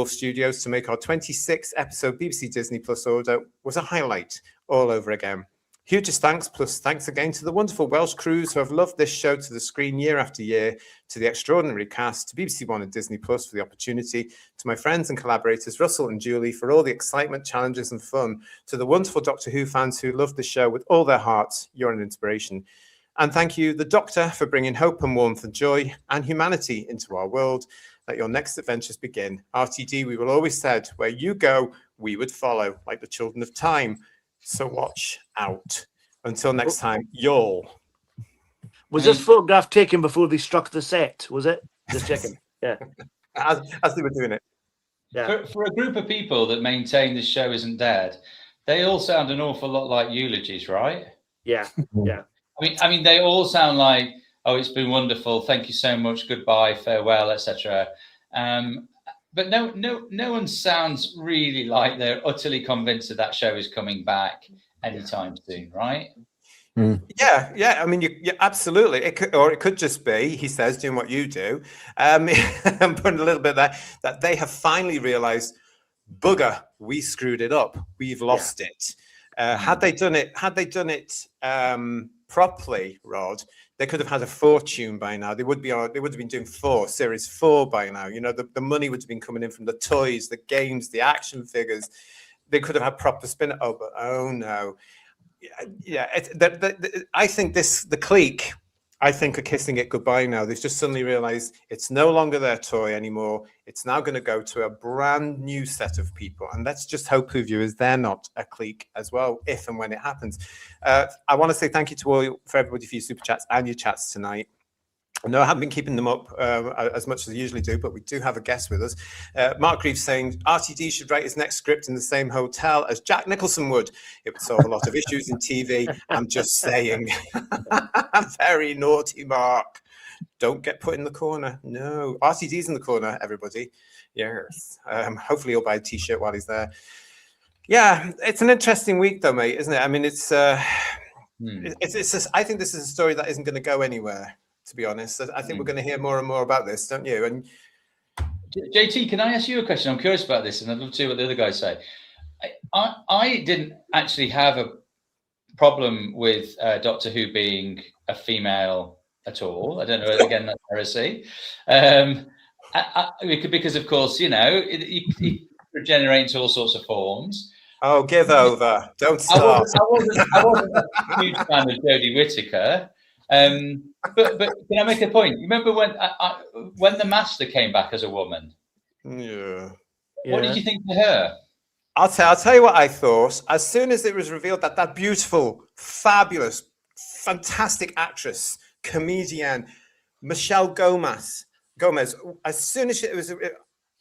Studios to make our 26 episode BBC Disney Plus order was a highlight all over again. Hugest thanks, plus thanks again to the wonderful Welsh crews who have loved this show to the screen year after year, to the extraordinary cast, to BBC One and Disney Plus for the opportunity, to my friends and collaborators, Russell and Julie, for all the excitement, challenges and fun, to the wonderful Doctor Who fans who love the show with all their hearts. You're an inspiration. And thank you, the Doctor, for bringing hope and warmth and joy and humanity into our world. Let your next adventures begin. RTD, we will always said, where you go, we would follow, like the children of time. So watch out. Until next time, y'all. Was this photograph taken before they struck the set? Was it? Just checking. Yeah. As they were doing it. Yeah. For a group of people that maintain this show isn't dead, they all sound an awful lot like eulogies, right? Yeah. Yeah. I mean, they all sound like, "Oh, it's been wonderful. Thank you so much. Goodbye, farewell, etc." But no one sounds really like they're utterly convinced that show is coming back anytime soon, right? Yeah. I mean, you absolutely. It could just be, he says, doing what you do. I'm putting a little bit there that they have finally realised, bugger, we screwed it up. We've lost it. Had they done it properly, Rod, they could have had a fortune by now. They would have been doing series 4 by now. You know, the money would have been coming in from the toys, the games, the action figures. They could have had proper spin. Oh no. Yeah. I think the clique, I think, are kissing it goodbye now. They've just suddenly realized it's no longer their toy anymore. It's now going to go to a brand new set of people. And let's just hope, who viewers, they're not a clique as well, if and when it happens. I want to say thank you for everybody for your super chats and your chats tonight. No, I haven't been keeping them up as much as I usually do, but we do have a guest with us. Mark Greaves saying RTD should write his next script in the same hotel as Jack Nicholson would. It would solve a lot of issues in TV. I'm just saying. Very naughty, Mark. Don't get put in the corner. No, RTD's in the corner, everybody. Yes. Hopefully he'll buy a T-shirt while he's there. Yeah, it's an interesting week though, mate, isn't it? I mean, it's I think this is a story that isn't going to go anywhere, to be honest. I think we're going to hear more and more about this, don't you? And JT, can I ask you a question? I'm curious about this, and I'd love to hear what the other guys say. I didn't actually have a problem with Doctor Who being a female at all. I don't know, again, that's heresy. Because, of course, you know, it regenerates into all sorts of forms. Oh, give over. Don't start. I wasn't a huge fan of Jodie Whittaker. But can I make a point? You remember when the Master came back as a woman? Yeah. What did you think of her? I'll tell you what I thought. As soon as it was revealed that beautiful, fabulous, fantastic actress, comedian, Michelle Gomez, as soon as it was,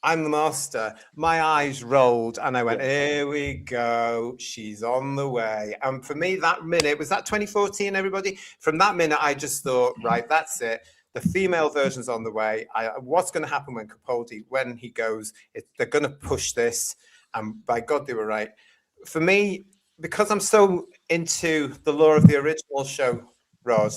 I'm the Master, my eyes rolled and I went, here we go, she's on the way. And for me, that minute, was that 2014, everybody? From that minute, I just thought, right, that's it. The female version's on the way. What's going to happen when Capaldi, when he goes, they're going to push this. And by God, they were right. For me, because I'm so into the lore of the original show, Rod,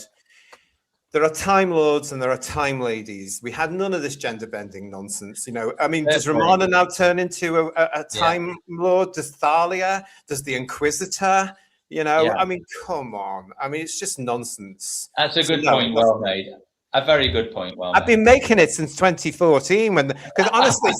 there are Time Lords and there are Time Ladies. We had none of this gender bending nonsense. You know, I mean, does Romana now turn into a Time Lord? Does Thalia? Does the Inquisitor? You know, I mean, come on. I mean, it's just nonsense. That's a good point. Well made. A very good point. Well, I've been making it since 2014 because honestly,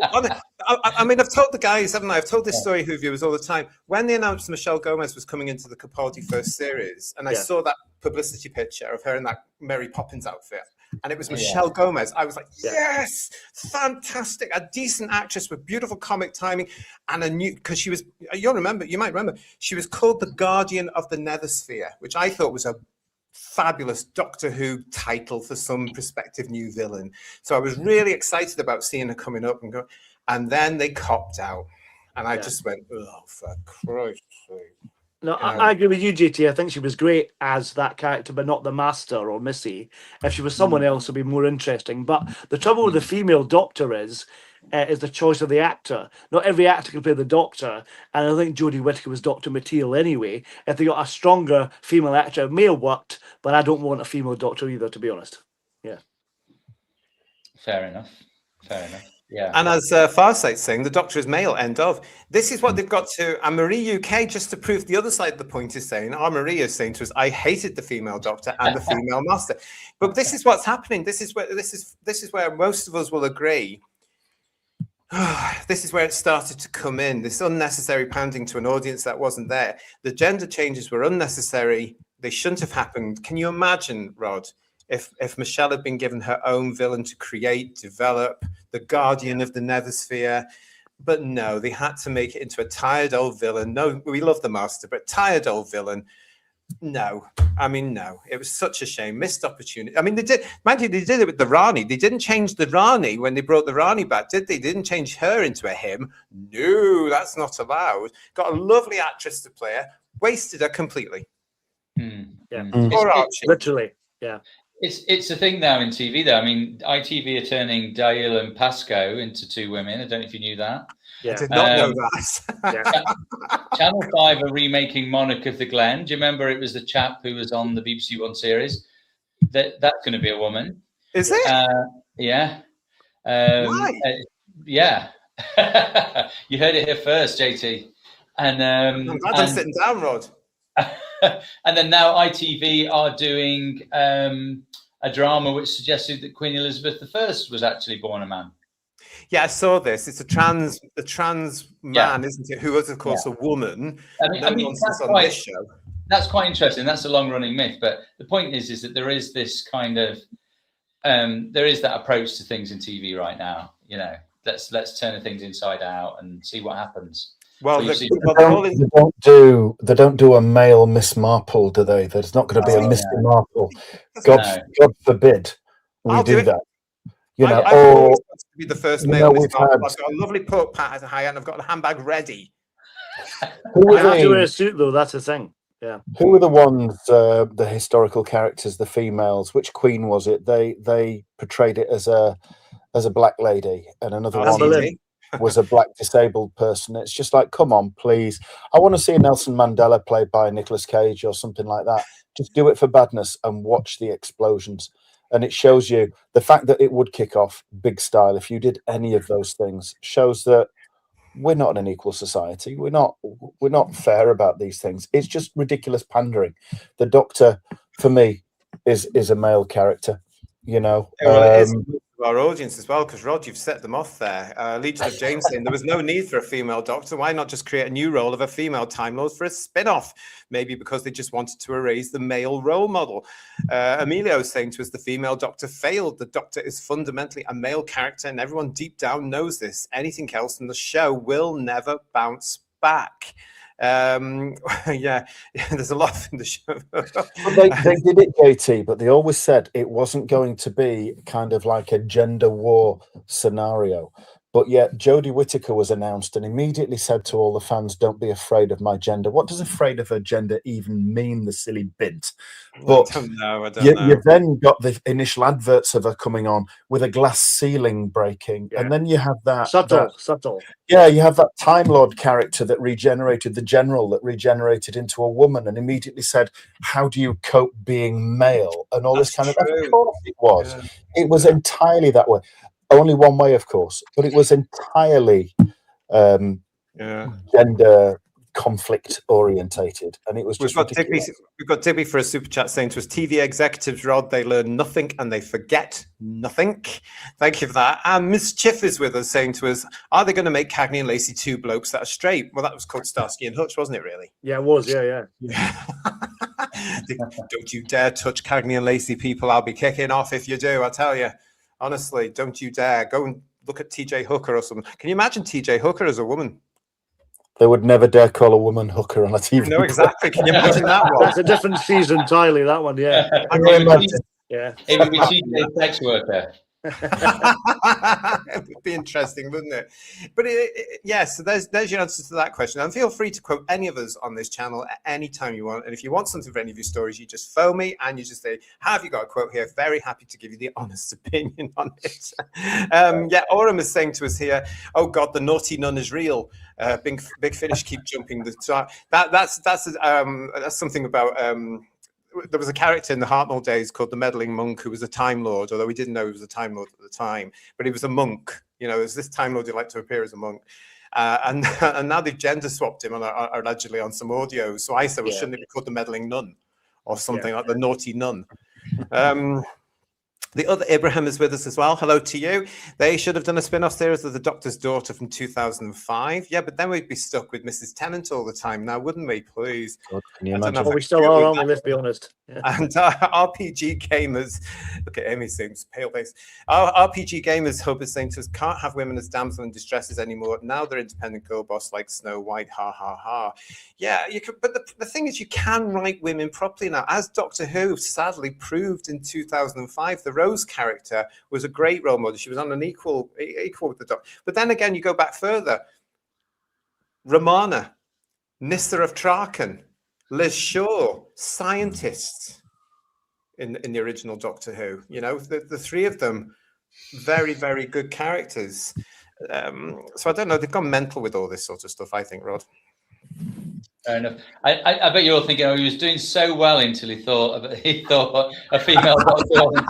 I mean, I've told the guys, haven't I? I've told this story who viewers all the time. When they announced Michelle Gomez was coming into the Capaldi first series, and I saw that publicity picture of her in that Mary Poppins outfit, and it was Michelle Gomez, I was like, yes, fantastic, a decent actress with beautiful comic timing, and a new, because she was, you might remember, she was called the Guardian of the Nethersphere, which I thought was a fabulous Doctor Who title for some prospective new villain. So I was really excited about seeing her coming up and then they copped out, and I just went, oh, for Christ's sake. No, I agree with you, JT. I think she was great as that character, but not the Master or Missy. If she was someone else, it'd be more interesting. But the trouble with the female Doctor is the choice of the actor. Not every actor can play the Doctor, and I think Jodie Whittaker was Dr. Mateel anyway. If they got a stronger female actor, it may have worked, but I don't want a female Doctor either, to be honest. Yeah. Fair enough. Yeah. And as Farsight's saying, the Doctor is male, end of. This is what they've got to, and Marie UK, just to prove the other side of the point, is saying, Marie is saying to us, I hated the female Doctor and the female Master. But this is what's happening. This is where most of us will agree. This is where it started to come in, this unnecessary pandering to an audience that wasn't there. The gender changes were unnecessary. They shouldn't have happened. Can you imagine, Rod, if Michelle had been given her own villain to create, develop, the Guardian of the Nethersphere? But no, they had to make it into a tired old villain. No, we love the Master, but tired old villain. No, I mean, no. It was such a shame, missed opportunity. I mean, they did it with the Rani. They didn't change the Rani when they brought the Rani back, did they? They didn't change her into a him. No, that's not allowed. Got a lovely actress to play her, wasted her completely. Literally, yeah. It's a thing now in TV, though. I mean, ITV are turning Dale and Pascoe into two women. I don't know if you knew that. Yeah. I did not know that. Channel 5 are remaking Monarch of the Glen. Do you remember it was the chap who was on the BBC One series? That's going to be a woman. Is it? Yeah. Why? Yeah. You heard it here first, JT. And I'm glad I'm sitting down, Rod. And then now ITV are doing a drama which suggested that Queen Elizabeth I was actually born a man. Yeah, I saw this. It's a trans man, isn't it? Who was, of course, a woman. I mean that's on this show. That's quite interesting. That's a long-running myth. But the point is that there is this kind of there is that approach to things in TV right now. You know, let's turn things inside out and see what happens. Well, they don't do a male Miss Marple, do they? There's not going to be a Mr. Marple. God forbid we do that. You know, I always want to be the first male Miss Marple. I've got a lovely pork pat at a high end. I've got the handbag ready. I have to wear a suit, though. That's the thing. Yeah. Who were the ones, the historical characters, the females? Which queen was it? They portrayed it as a black lady, and another one was a black disabled person. It's just like, come on, please. I want to see Nelson Mandela played by Nicolas Cage or something like that. Just do it for badness and watch the explosions. And it shows you the fact that it would kick off big style if you did any of those things. Shows that we're not an equal society. We're not fair about these things. It's just ridiculous pandering. The Doctor, for me, is a male character. You know, it is our audience as well, because Rod, you've set them off there. Legion of James saying there was no need for a female Doctor. Why not just create a new role of a female Time Lord for a spin-off? Maybe because they just wanted to erase the male role model. Emilio is saying to us the female Doctor failed. The Doctor is fundamentally a male character, and everyone deep down knows this. Anything else in the show will never bounce back. Yeah, there's a lot in the show. They did it, JT, but they always said it wasn't going to be kind of like a gender war scenario. But yet Jodie Whittaker was announced and immediately said to all the fans, don't be afraid of my gender. What does afraid of her gender even mean, the silly bint? But I don't know. You then got the initial adverts of her coming on with a glass ceiling breaking. Yeah. And then you have that... Subtle. Yeah, you have that Time Lord character that regenerated, the general that regenerated into a woman and immediately said, how do you cope being male? And all this kind of... Of course it was. Yeah. It was entirely that way. Only one way, of course, but it was entirely gender conflict orientated, and it was just ridiculous. We've got Digby for a super chat saying to us, TV executives, Rod, they learn nothing and they forget nothing. Thank you for that. And Mischief is with us saying to us, are they going to make Cagney and Lacey two blokes that are straight? Well, that was called Starsky and Hutch, wasn't it, really? Yeah, it was. Yeah. Don't you dare touch Cagney and Lacey, people. I'll be kicking off if you do, I tell you. Honestly, don't you dare. Go and look at TJ Hooker or something. Can you imagine TJ Hooker as a woman? They would never dare call a woman hooker on a TV. No, exactly. Can you imagine that one? That's a different season entirely, that one, yeah. It would be TJ sex worker. It would be interesting, wouldn't it? But yes, so there's your answer to that question. And feel free to quote any of us on this channel at any time you want. And if you want something for any of your stories, you just phone me and you just say, have you got a quote here? Very happy to give you the honest opinion on it. Oram is saying to us here, oh God, the naughty nun is real. Big Finish keep jumping. That's something about... there was a character in the Hartnell days called the Meddling Monk who was a Time Lord, although we didn't know he was a Time Lord at the time, but he was a monk. You know, as this Time Lord who liked to appear as a monk. And now they've gender swapped him allegedly on some audio. So I said, well, shouldn't it be called the Meddling Nun or something like the Naughty Nun? The other Ibrahim is with us as well. Hello to you. They should have done a spin-off series of The Doctor's Daughter from 2005. Yeah, but then we'd be stuck with Mrs. Tennant all the time now, wouldn't we? Please. God, can you imagine? We still are, aren't we? Let's be honest. Yeah. And RPG Gamers, look at Amy seems pale-faced. Our RPG Gamers Hub is saying to us, can't have women as damsel in distresses anymore. Now they're independent girl boss like Snow White, ha, ha, ha. Yeah, you could, but the thing is, you can write women properly now, as Doctor Who sadly proved in 2005. The Rose character was a great role model. She was on an equal with the Doctor. But then again, you go back further. Romana, Nyssa of Traken, Liz Shaw, scientists in the original Doctor Who. You know, the three of them, very, very good characters. So I don't know, they've gone mental with all this sort of stuff, I think, Rod. Fair enough. I bet you're thinking, oh, he was doing so well until he thought a female doctor wasn't.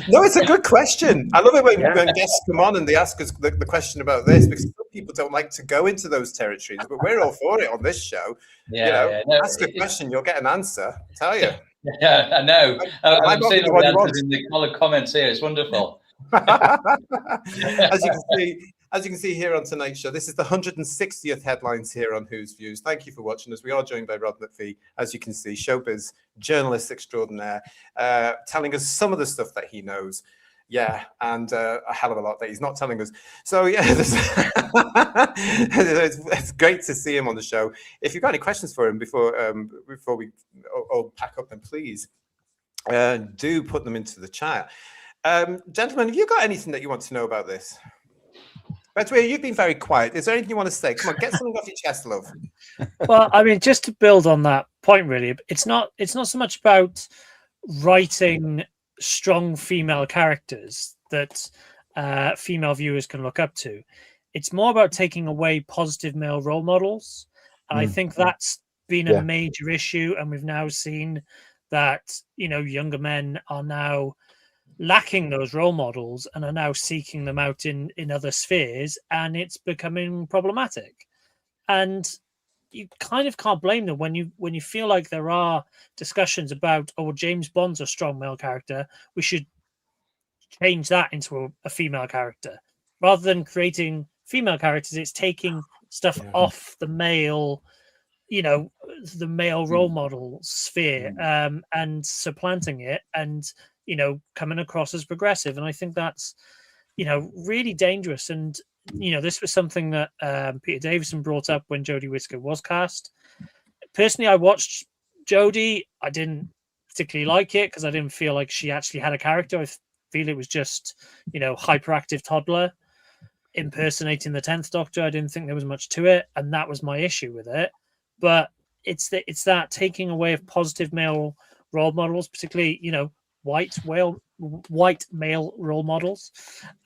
No, it's a good question. I love it when guests come on and they ask us the question about this, because some people don't like to go into those territories, but we're all for it on this show. Ask a question, you'll get an answer. I tell you. Yeah, I know. I'm seeing all the answers in the comments here. It's wonderful. As you can see here on tonight's show, this is the 160th headlines here on Who's Views. Thank you for watching us. We are joined by Rod McPhee, as you can see, showbiz journalist extraordinaire, telling us some of the stuff that he knows. Yeah, and a hell of a lot that he's not telling us. So yeah, it's great to see him on the show. If you've got any questions for him before we all pack up, then please do put them into the chat. Gentlemen, have you got anything that you want to know about this? Betway, you've been very quiet. Is there anything you want to say? Come on, get something off your chest, love. Well, I mean, just to build on that point, really, it's not so much about writing strong female characters that female viewers can look up to. It's more about taking away positive male role models. And I think that's been a major issue. And we've now seen that, you know, younger men are now lacking those role models and are now seeking them out in other spheres, and it's becoming problematic. And you kind of can't blame them when you feel like there are discussions about, oh, well, James Bond's a strong male character, we should change that into a female character. Rather than creating female characters, it's taking stuff off the male, you know, the male role model sphere, and supplanting it and, you know, coming across as progressive. And I think that's, you know, really dangerous. And, you know, this was something that Peter Davison brought up when Jodie Whittaker was cast. Personally, I watched Jodie. I didn't particularly like it because I didn't feel like she actually had a character. I feel it was just, you know, hyperactive toddler impersonating the 10th Doctor. I didn't think there was much to it, and that was my issue with it. But it's that taking away of positive male role models, particularly, you know, white male role models,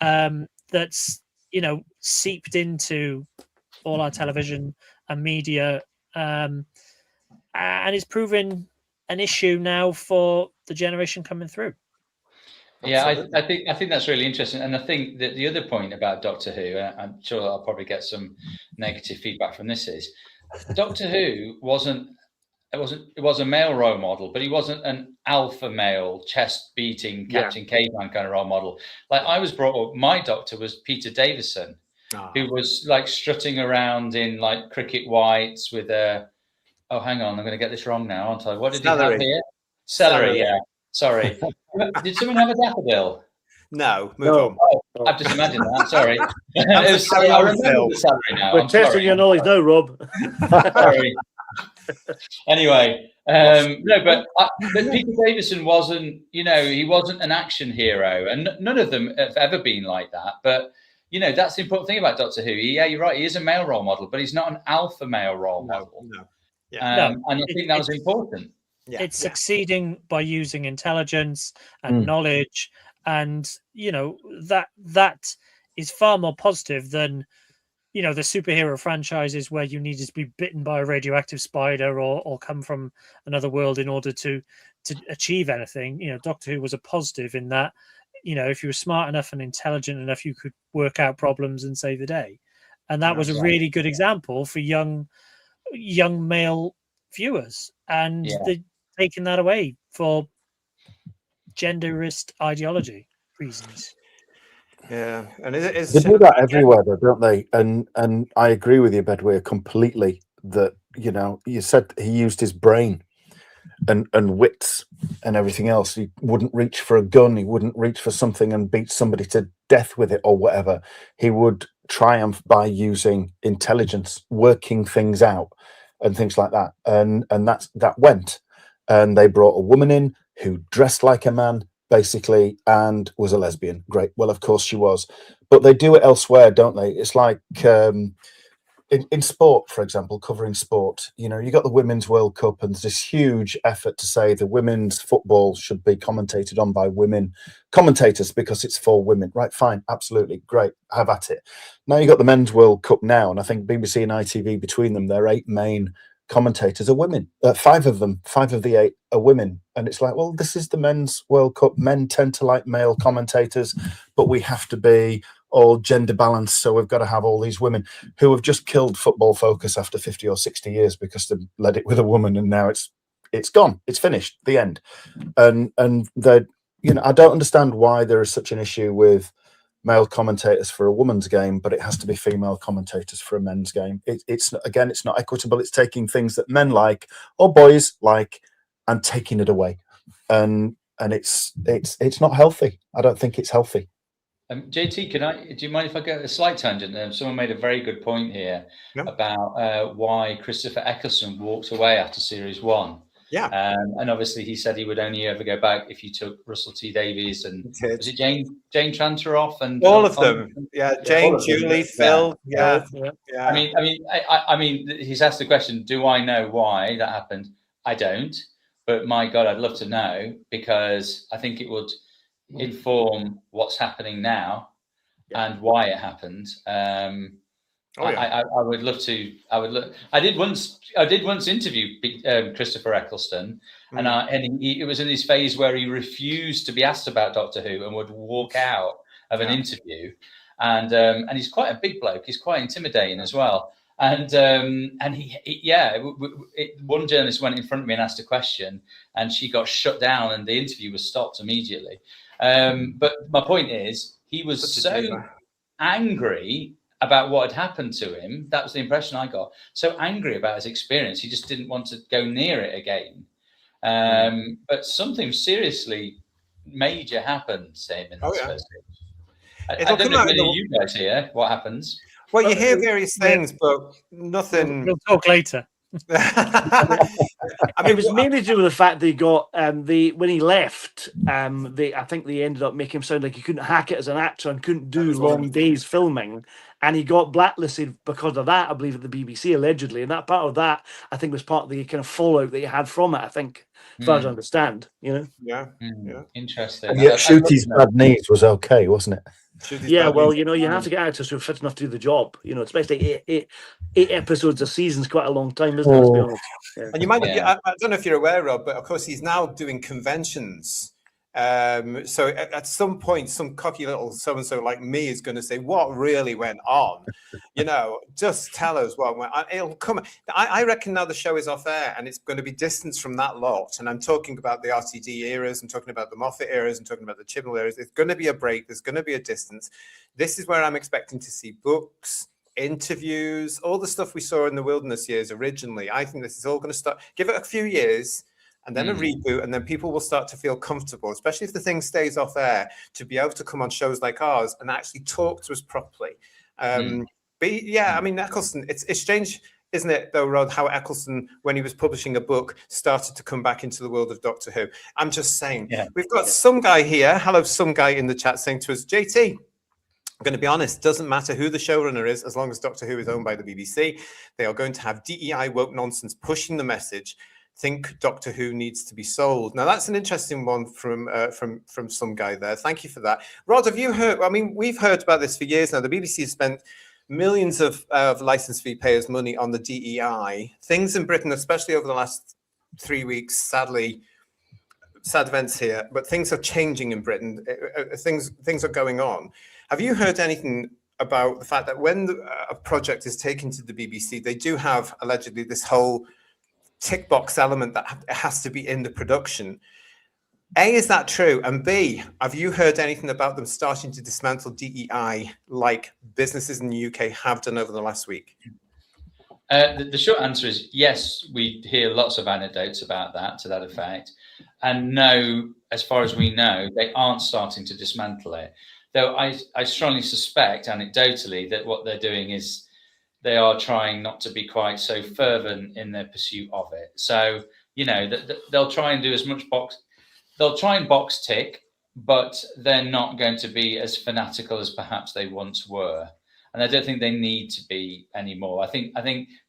that's, you know, seeped into all our television and media, and is proving an issue now for the generation coming through. Yeah, I think that's really interesting, and I think that the other point about Doctor Who, I'm sure I'll probably get some negative feedback from this, is Doctor Who wasn't it was a male role model, but he wasn't an alpha male, chest beating Captain Caveman kind of role model. Like I was brought up, my doctor was Peter Davison, who was like strutting around in like cricket whites with a. Oh, hang on, I'm going to get this wrong now, aren't I? What did he have here? Celery. Yeah. Sorry. Did someone have a daffodil? No, move on. Oh, I've just imagined that. Sorry. I remember the celery now. We're testing your knowledge now, Rob. Sorry. Anyway, no, but Peter Davison wasn't, he wasn't an action hero, and none of them have ever been like that. But that's the important thing about Doctor Who. Yeah, you're right. He is a male role model, but he's not an alpha male role model. No. And I think that was important. It's succeeding by using intelligence and knowledge, and that is far more positive than the superhero franchises where you needed to be bitten by a radioactive spider or come from another world in order to achieve anything. Doctor Who was a positive in that, if you were smart enough and intelligent enough, you could work out problems and save the day. And that was a really good example for young male viewers. And they're taking that away for genderist ideology reasons. Yeah, and it's they do that everywhere, though, don't they? And I agree with you, Bedwyr, completely. That you said he used his brain and wits and everything else. He wouldn't reach for a gun. He wouldn't reach for something and beat somebody to death with it or whatever. He would triumph by using intelligence, working things out, and things like that. And that went. And they brought a woman in who dressed like a man, basically, and was a lesbian. Great. Well, of course she was. But they do it elsewhere, don't they? It's like in sport, for example, covering sport. You got the Women's World Cup, and there's this huge effort to say the women's football should be commentated on by women commentators because it's for women. Right, fine, absolutely, great, have at it. Now you got the Men's World Cup now, and I think BBC and ITV, between them, their 8 main commentators are women. 5 of them, 5 of the 8 are women. And it's like, well, this is the Men's World Cup. Men tend to like male commentators, but we have to be all gender balanced. So we've got to have all these women who have just killed Football Focus after 50 or 60 years because they led it with a woman, and now it's gone. It's finished. The end. And they, I don't understand why there is such an issue with male commentators for a woman's game, but it has to be female commentators for a men's game. It's not equitable. It's taking things that men like or boys like and taking it away, and it's not healthy. I don't think it's healthy. JT, do you mind if I go a slight tangent? Someone made a very good point here about why Christopher Eccleston walked away after series 1. Yeah. And obviously he said he would only ever go back if you took Russell T Davies and was it Jane Tranteroff and all of them? Yeah, Jane, Julie, Phil. Yeah. I mean, he's asked the question, do I know why that happened? I don't, but my God, I'd love to know, because I think it would inform what's happening now and why it happened. I would love to. I did once interview Christopher Eccleston, and it was in this phase where he refused to be asked about Doctor Who and would walk out of an interview. And he's quite a big bloke. He's quite intimidating as well. And one journalist went in front of me and asked a question, and she got shut down, and the interview was stopped immediately. But my point is, he was so angry about what had happened to him. That was the impression I got. So angry about his experience, he just didn't want to go near it again. But something seriously major happened to him in this first stage. I don't know if any of you guys hear what happens. Well, you hear various things, but nothing. We'll talk later. It was mainly due to the fact they got when he left. I think they ended up making him sound like he couldn't hack it as an actor and couldn't do long days filming, and he got blacklisted because of that. I believe at the BBC allegedly, and that part of that I think was part of the kind of fallout that he had from it. I think, as far as I understand, Yeah. Interesting. And yet, Shooty's bad knees was okay, wasn't it? Yeah, well, you have to get actors who are fit enough to do the job. Especially eight episodes a season is quite a long time, isn't it? To be honest. And you might, I don't know if you're aware, Rob, but of course he's now doing conventions So at some point, some cocky little so-and-so like me is going to say, what really went on? Just tell us what went on. It'll come. I reckon now the show is off air and it's going to be distanced from that lot. And I'm talking about the RTD eras. I'm talking about the Moffat eras. I'm talking about the Chibnall eras. There's going to be a break. There's going to be a distance. This is where I'm expecting to see books, interviews, all the stuff we saw in the Wilderness years originally. I think this is all going to start. Give it a few years. And then a reboot, and then people will start to feel comfortable, especially if the thing stays off air, to be able to come on shows like ours and actually talk to us properly. But yeah, I mean, Eccleston, it's strange, isn't it, though, Rod, how Eccleston, when he was publishing a book, started to come back into the world of Doctor Who. I'm just saying, we've got some guy here, some guy in the chat saying to us, JT, I'm going to be honest, doesn't matter who the showrunner is, as long as Doctor Who is owned by the BBC, they are going to have DEI woke nonsense pushing the message. Think Doctor Who needs to be sold. Now that's an interesting one from some guy there. Thank you for that, Rod. Have you heard? I mean, we've heard about this for years now. The BBC has spent millions of license fee payers' money on the DEI. Things in Britain, especially over the last 3 weeks, sadly, sad events here, but things are changing in Britain. Things are going on. Have you heard anything about the fact that when a project is taken to the BBC, they do have allegedly this whole tick box element that has to be in the production? A, is that true? And B, have you heard anything about them starting to dismantle DEI like businesses in the UK have done over the last week? The short answer is yes, we hear lots of anecdotes about that, to that effect. And no, as far as we know, they aren't starting to dismantle it. Though I strongly suspect, anecdotally, that what they're doing is they are trying not to be quite so fervent in their pursuit of it. So, they'll try and do as much they'll try and box tick, but they're not going to be as fanatical as perhaps they once were. And I don't think they need to be anymore. I think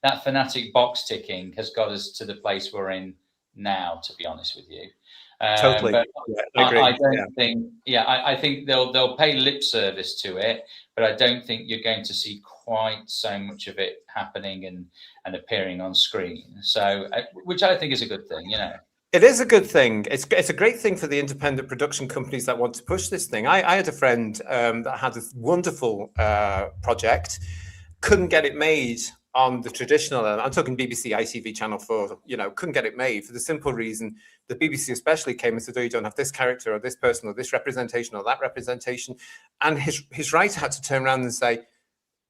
that fanatic box ticking has got us to the place we're in now, to be honest with you. Totally. But I agree. I don't think, I think they'll pay lip service to it, but I don't think you're going to see quite so much of it happening and appearing on screen. So, which I think is a good thing, It is a good thing. It's a great thing for the independent production companies that want to push this thing. I had a friend that had this wonderful project, couldn't get it made on the traditional, I'm talking BBC, ITV, Channel 4, couldn't get it made for the simple reason the BBC especially came and said, oh, you don't have this character or this person or this representation or that representation. And his writer had to turn around and say,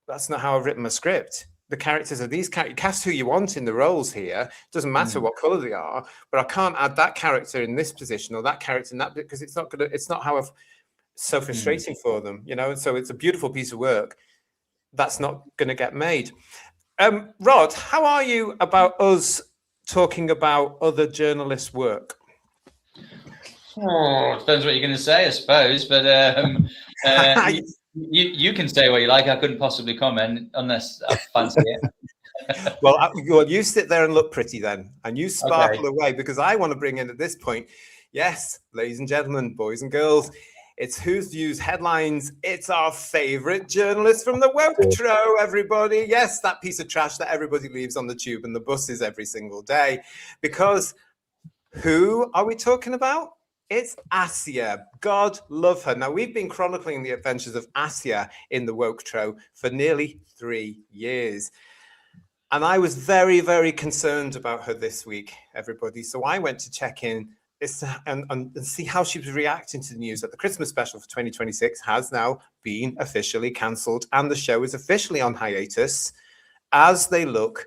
that's not how I've written my script. The characters are these characters. Cast who you want in the roles here. Doesn't matter what color they are, but I can't add that character in this position or that character in that, because it's not how I've, so frustrating for them, and so it's a beautiful piece of work that's not going to get made. Rod, how are you about us talking about other journalists' work? Oh, depends what you're going to say, I suppose. But you can say what you like. I couldn't possibly comment unless I fancy it. Well, you sit there and look pretty then, and you sparkle away, because I want to bring in at this point, yes, ladies and gentlemen, boys and girls, it's Whose Views Headlines. It's our favorite journalist from the Woke-tro, everybody. Yes, that piece of trash that everybody leaves on the tube and the buses every single day. Because who are we talking about? It's Asya. God love her. Now, we've been chronicling the adventures of Asya in the Woke-tro for nearly 3 years. And I was very, very concerned about her this week, everybody. So I went to check in and see how she was reacting to the news that the Christmas special for 2026 has now been officially cancelled, and the show is officially on hiatus as they look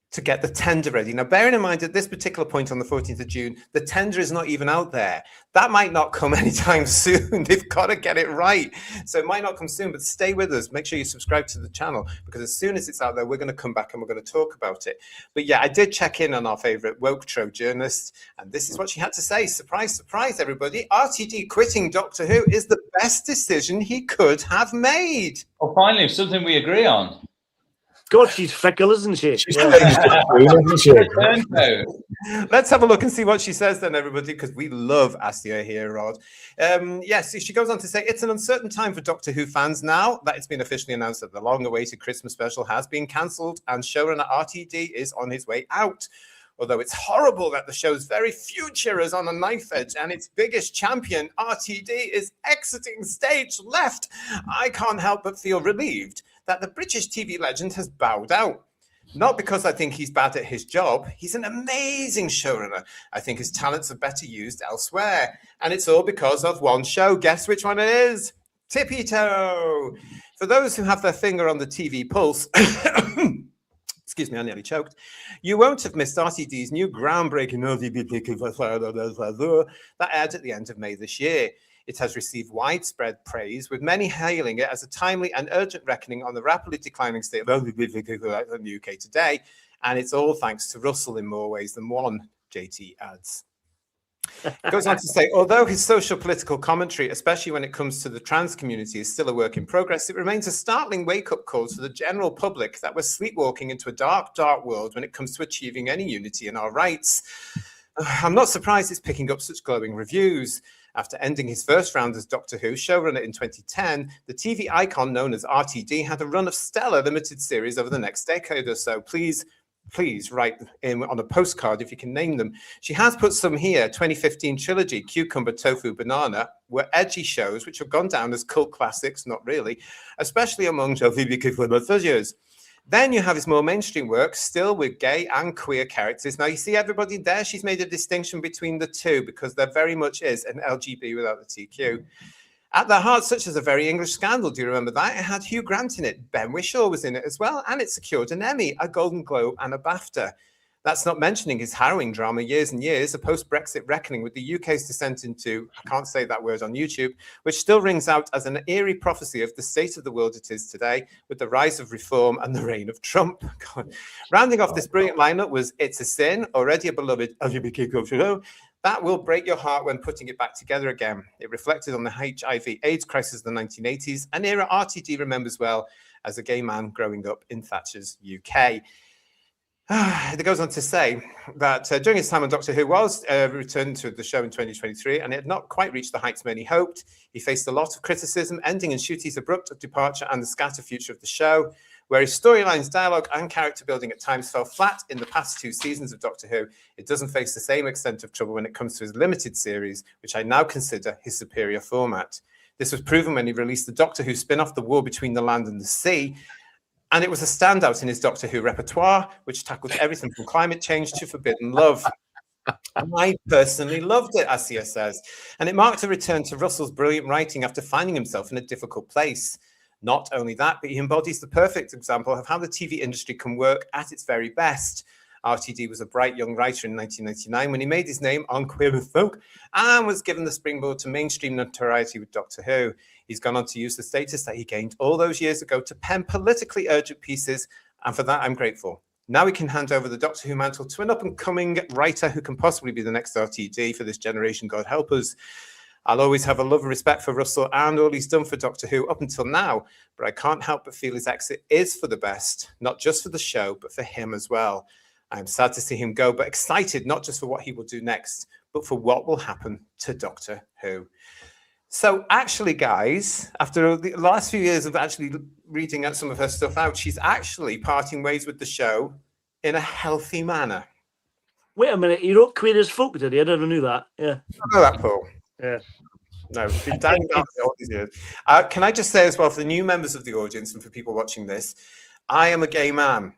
to get the tender ready. Now, bearing in mind at this particular point on the 14th of June, the tender is not even out there. That might not come anytime soon. They've got to get it right. So it might not come soon, but stay with us. Make sure you subscribe to the channel, because as soon as it's out there, we're going to come back and we're going to talk about it. But yeah, I did check in on our favorite Woke-tro journalist, and this is what she had to say. Surprise, surprise, everybody. RTD quitting Doctor Who is the best decision he could have made. Well, finally, something we agree on. God, she's fickle, isn't she? Let's have a look and see what she says then, everybody, because we love Asya here, Rod. Yes, she goes on to say, it's an uncertain time for Doctor Who fans now that it's been officially announced that the long-awaited Christmas special has been cancelled and showrunner RTD is on his way out. Although it's horrible that the show's very future is on a knife edge and its biggest champion, RTD, is exiting stage left, I can't help but feel relieved that the British TV legend has bowed out. Not because I think he's bad at his job. He's an amazing showrunner. I think his talents are better used elsewhere. And it's all because of one show. Guess which one it is? Tippy Toe. For those who have their finger on the TV pulse, excuse me, I nearly choked, you won't have missed RTD's new groundbreaking that aired at the end of May this year. It has received widespread praise, with many hailing it as a timely and urgent reckoning on the rapidly declining state of in the UK today, and it's all thanks to Russell in more ways than one, JT adds. It goes on to say, although his social political commentary, especially when it comes to the trans community, is still a work in progress, it remains a startling wake-up call to the general public that we're sleepwalking into a dark, dark world when it comes to achieving any unity in our rights. I'm not surprised it's picking up such glowing reviews. After ending his first round as Doctor Who showrunner in 2010, the TV icon known as RTD had a run of stellar limited series over the next decade or so. Please write in on a postcard if you can name them. She has put some here. 2015 trilogy, Cucumber, Tofu, Banana, were edgy shows which have gone down as cult classics, not really, especially among enthusiasts. Then you have his more mainstream work, still with gay and queer characters. Now, you see everybody there, she's made a distinction between the two because there very much is an LGB without the TQ. At their heart, such as A Very English Scandal, do you remember that? It had Hugh Grant in it. Ben Whishaw was in it as well, and it secured an Emmy, a Golden Globe, and a BAFTA. That's not mentioning his harrowing drama, Years and Years, a post-Brexit reckoning with the UK's descent into, I can't say that word on YouTube, which still rings out as an eerie prophecy of the state of the world it is today, with the rise of reform and the reign of Trump. God. Rounding off this brilliant lineup was It's a Sin, already a beloved LGBT culture show. That will break your heart when putting it back together again. It reflected on the HIV/AIDS crisis of the 1980s, an era RTD remembers well as a gay man growing up in Thatcher's UK. It goes on to say that during his time on Doctor Who was returned to the show in 2023, and it had not quite reached the heights many hoped. He faced a lot of criticism, ending in Nshuti's abrupt departure and the scatter future of the show, where his storylines, dialogue, and character building at times fell flat in the past 2 seasons of Doctor Who. It doesn't face the same extent of trouble when it comes to his limited series, which I now consider his superior format. This was proven when he released the Doctor Who spin-off, The War Between the Land and the Sea, and it was a standout in his Doctor Who repertoire, which tackled everything from climate change to forbidden love. I personally loved it, Asia says, and it marked a return to Russell's brilliant writing after finding himself in a difficult place. Not only that, but he embodies the perfect example of how the TV industry can work at its very best. RTD was a bright young writer in 1999 when he made his name on Queer with Folk and was given the springboard to mainstream notoriety with Doctor Who. He's gone on to use the status that he gained all those years ago to pen politically urgent pieces, and for that I'm grateful. Now we can hand over the Doctor Who mantle to an up-and-coming writer who can possibly be the next RTD for this generation, God help us. I'll always have a love and respect for Russell and all he's done for Doctor Who up until now, but I can't help but feel his exit is for the best, not just for the show, but for him as well. I'm sad to see him go, but excited not just for what he will do next, but for what will happen to Doctor Who. So actually, guys, after the last few years of actually reading out some of her stuff out, she's actually parting ways with the show in a healthy manner. Wait a minute, you wrote Queer as Folk, did you? I never knew that. Yeah. I know that, Paul. Yeah. No, she's been dying down all these years. Can I just say as well, for the new members of the audience and for people watching this, I am a gay man.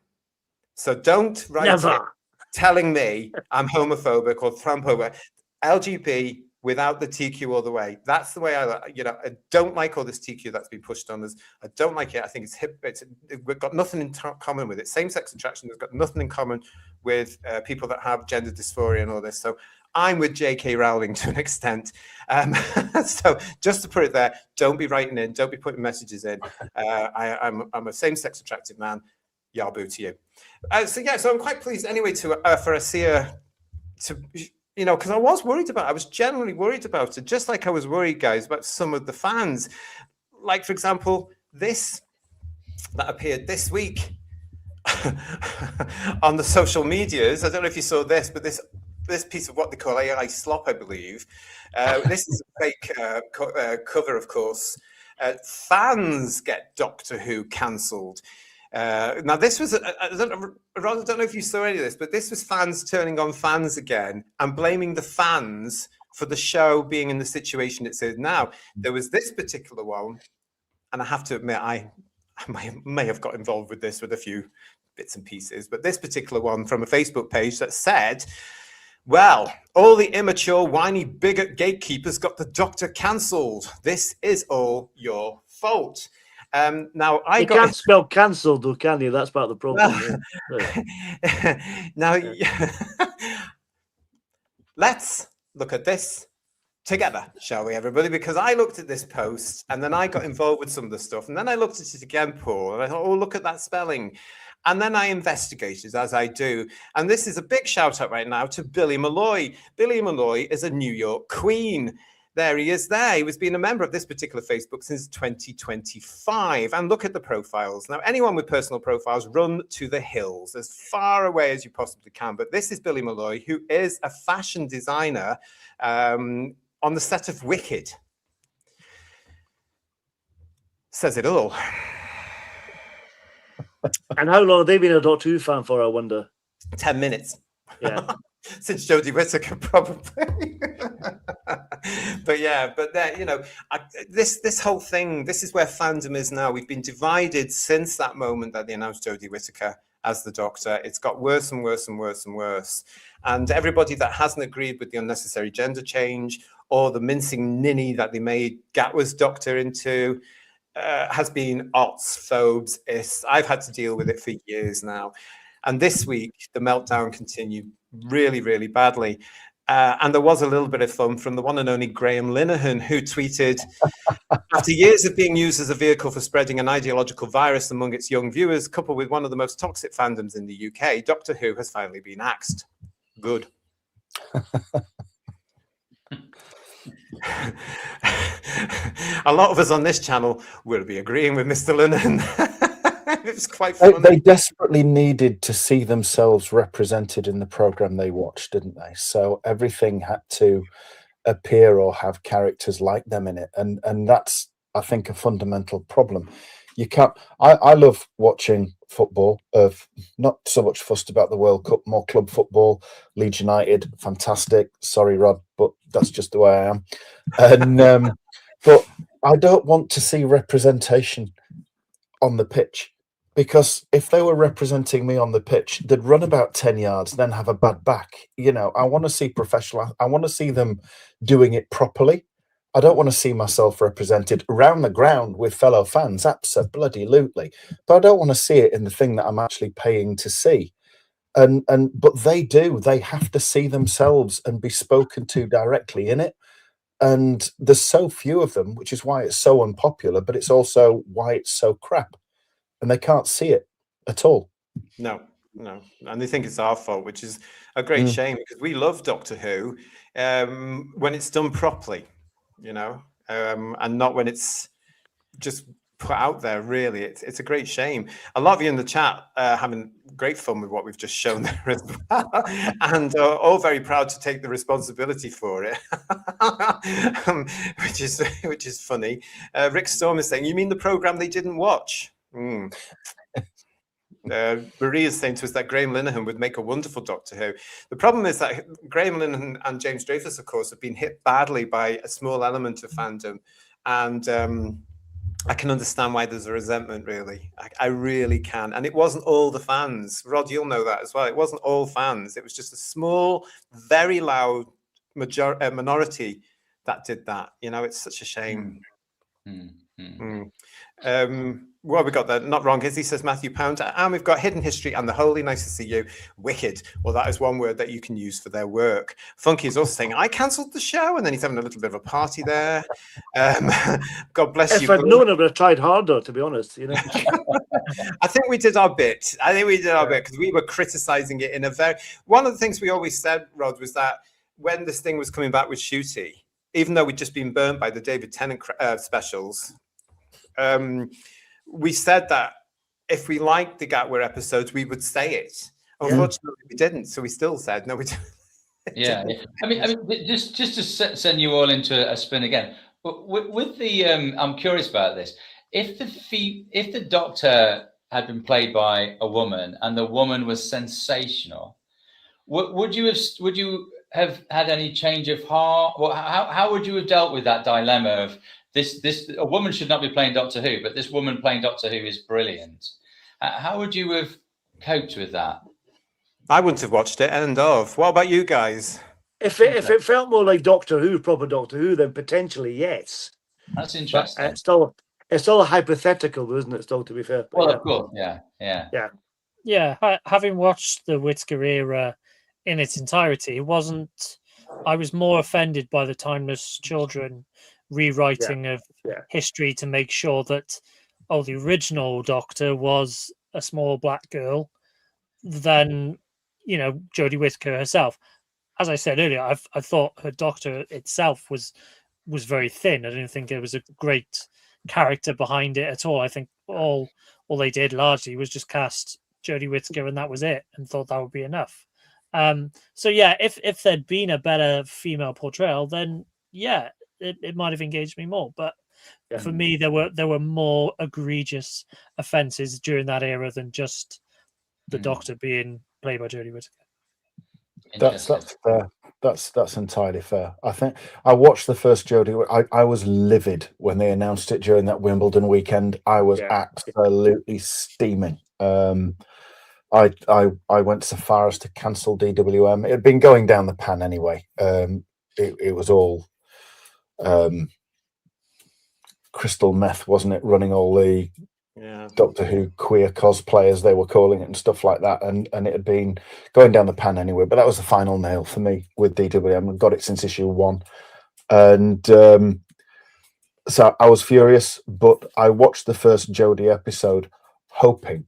So don't write it telling me I'm homophobic or transphobic. LGBT without the TQ all the way. That's the way I don't like all this TQ that's been pushed on us. I don't like it. I think it's hip. We've got nothing in common with it. Same-sex attraction has got nothing in common with people that have gender dysphoria and all this. So I'm with J.K. Rowling to an extent. So just to put it there, don't be writing in, don't be putting messages in. I'm a same-sex attracted man. Yahoo to you. So I'm quite pleased anyway for Asia to, because I was genuinely worried about it, just like I was worried, guys, about some of the fans. Like, for example, this that appeared this week on the social medias. I don't know if you saw this, but this piece of what they call AI slop, I believe. This is a fake cover, of course. Fans get Doctor Who cancelled. Now, this was, I don't know if you saw any of this, but this was fans turning on fans again and blaming the fans for the show being in the situation it's in now. There was this particular one, and I have to admit, I may have got involved with this with a few bits and pieces, but this particular one from a Facebook page that said, well, all the immature, whiny, bigot gatekeepers got the Doctor cancelled. This is all your fault. Now, you can't spell cancelled, though, can you? That's part of the problem. Now, let's look at this together, shall we, everybody? Because I looked at this post and then I got involved with some of the stuff, and then I looked at it again, Paul, and I thought, oh, look at that spelling. And then I investigated, as I do. And this is a big shout out right now to Billy Malloy. Billy Malloy is a New York queen. There he is there. He was being a member of this particular Facebook since 2025. And look at the profiles. Now, anyone with personal profiles, run to the hills as far away as you possibly can. But this is Billy Malloy, who is a fashion designer on the set of Wicked. Says it all. And how long have they been a Doctor Who fan for, I wonder? 10 minutes. Yeah. Since Jodie Whittaker, probably. But yeah, but there, you know, this whole thing, this is where fandom is now. We've been divided since that moment that they announced Jodie Whittaker as the Doctor. It's got worse and worse and worse and worse. And everybody that hasn't agreed with the unnecessary gender change or the mincing ninny that they made Gatwa's Doctor into has been phobes. I've had to deal with it for years now. And this week, the meltdown continued really, really badly. And there was a little bit of fun from the one and only Graham Linehan, who tweeted, after years of being used as a vehicle for spreading an ideological virus among its young viewers, coupled with one of the most toxic fandoms in the UK, Doctor Who has finally been axed. Good. A lot of us on this channel will be agreeing with Mr. Linehan. It was quite funny. They desperately needed to see themselves represented in the program they watched, didn't they? So everything had to appear or have characters like them in it, and that's, I think, a fundamental problem. You can't. I love watching football. Not so much fussed about the World Cup, more club football. Leeds United, fantastic. Sorry, Rod, but that's just the way I am. And but I don't want to see representation on the pitch, because if they were representing me on the pitch, they'd run about 10 yards, then have a bad back. You know, I want to see professional. I want to see them doing it properly. I don't want to see myself represented around the ground with fellow fans, absolutely. But I don't want to see it in the thing that I'm actually paying to see. But they do. They have to see themselves and be spoken to directly in it. And there's so few of them, which is why it's so unpopular, but it's also why it's so crap. And they can't see it at all. No. And they think it's our fault, which is a great shame, because we love Doctor Who when it's done properly. You know, and not when it's just put out there, really. It's a great shame. A lot of you in the chat having great fun with what we've just shown there as well, and all very proud to take the responsibility for it, which is funny. Rick Storm is saying, you mean the program they didn't watch? Marie is saying to us that Graham Linehan would make a wonderful Doctor Who. The problem is that Graham Linehan and James Dreyfus, of course, have been hit badly by a small element of fandom. And I can understand why there's a resentment, really. I really can. And it wasn't all the fans. Rod, you'll know that as well. It wasn't all fans. It was just a small, very loud minority that did that. You know, it's such a shame. What have we got there? Not wrong, is he? Says Matthew Pound. And we've got Hidden History and The Holy. Nice to see you. Wicked. Well, that is one word that you can use for their work. Funky is also saying, I cancelled the show, and then he's having a little bit of a party there. God bless you. If I'd known, I would have tried harder, to be honest. You know, I think we did our bit. Because we were criticizing it in a very. One of the things we always said, Rod, was that when this thing was coming back with Shooty, even though we'd just been burnt by the David Tennant specials, we said that if we liked the Gatwa episodes, we would say it. Unfortunately, we didn't, so we still said no. We didn't. Yeah. I mean, just to send you all into a spin again. With the, I'm curious about this. If the Doctor had been played by a woman and the woman was sensational, would you have had any change of heart? Well, how would you have dealt with that dilemma of a woman should not be playing Doctor Who, but this woman playing Doctor Who is brilliant? How would you have coped with that? I wouldn't have watched it. End of. What about you guys? If it felt more like Doctor Who, proper Doctor Who, then potentially yes. That's interesting. But it's still a hypothetical, isn't it? Still, to be fair. Well, of course, yeah. Having watched the Whittaker era in its entirety, I was more offended by the Timeless Children rewriting of history to make sure that the original Doctor was a small black girl than Jodie Whittaker herself. As I said earlier, I thought her Doctor itself was very thin. I didn't think there was a great character behind it at all. I think all they did largely was just cast Jodie Whittaker and that was it, and thought that would be enough. So yeah, if there'd been a better female portrayal, then yeah, it might have engaged me more. But for me, there were more egregious offences during that era than just the Doctor being played by Jodie Whittaker. That's fair. That's entirely fair. I think I watched the first Jodie. I was livid when they announced it during that Wimbledon weekend. I was absolutely steaming. I went so far as to cancel DWM. It had been going down the pan anyway. It was all crystal meth, wasn't it? Running all the Doctor Who queer cosplayers, they were calling it, and stuff like that. And it had been going down the pan anyway. But that was the final nail for me with DWM. I've got it since issue 1. And so I was furious, but I watched the first Jodie episode hoping,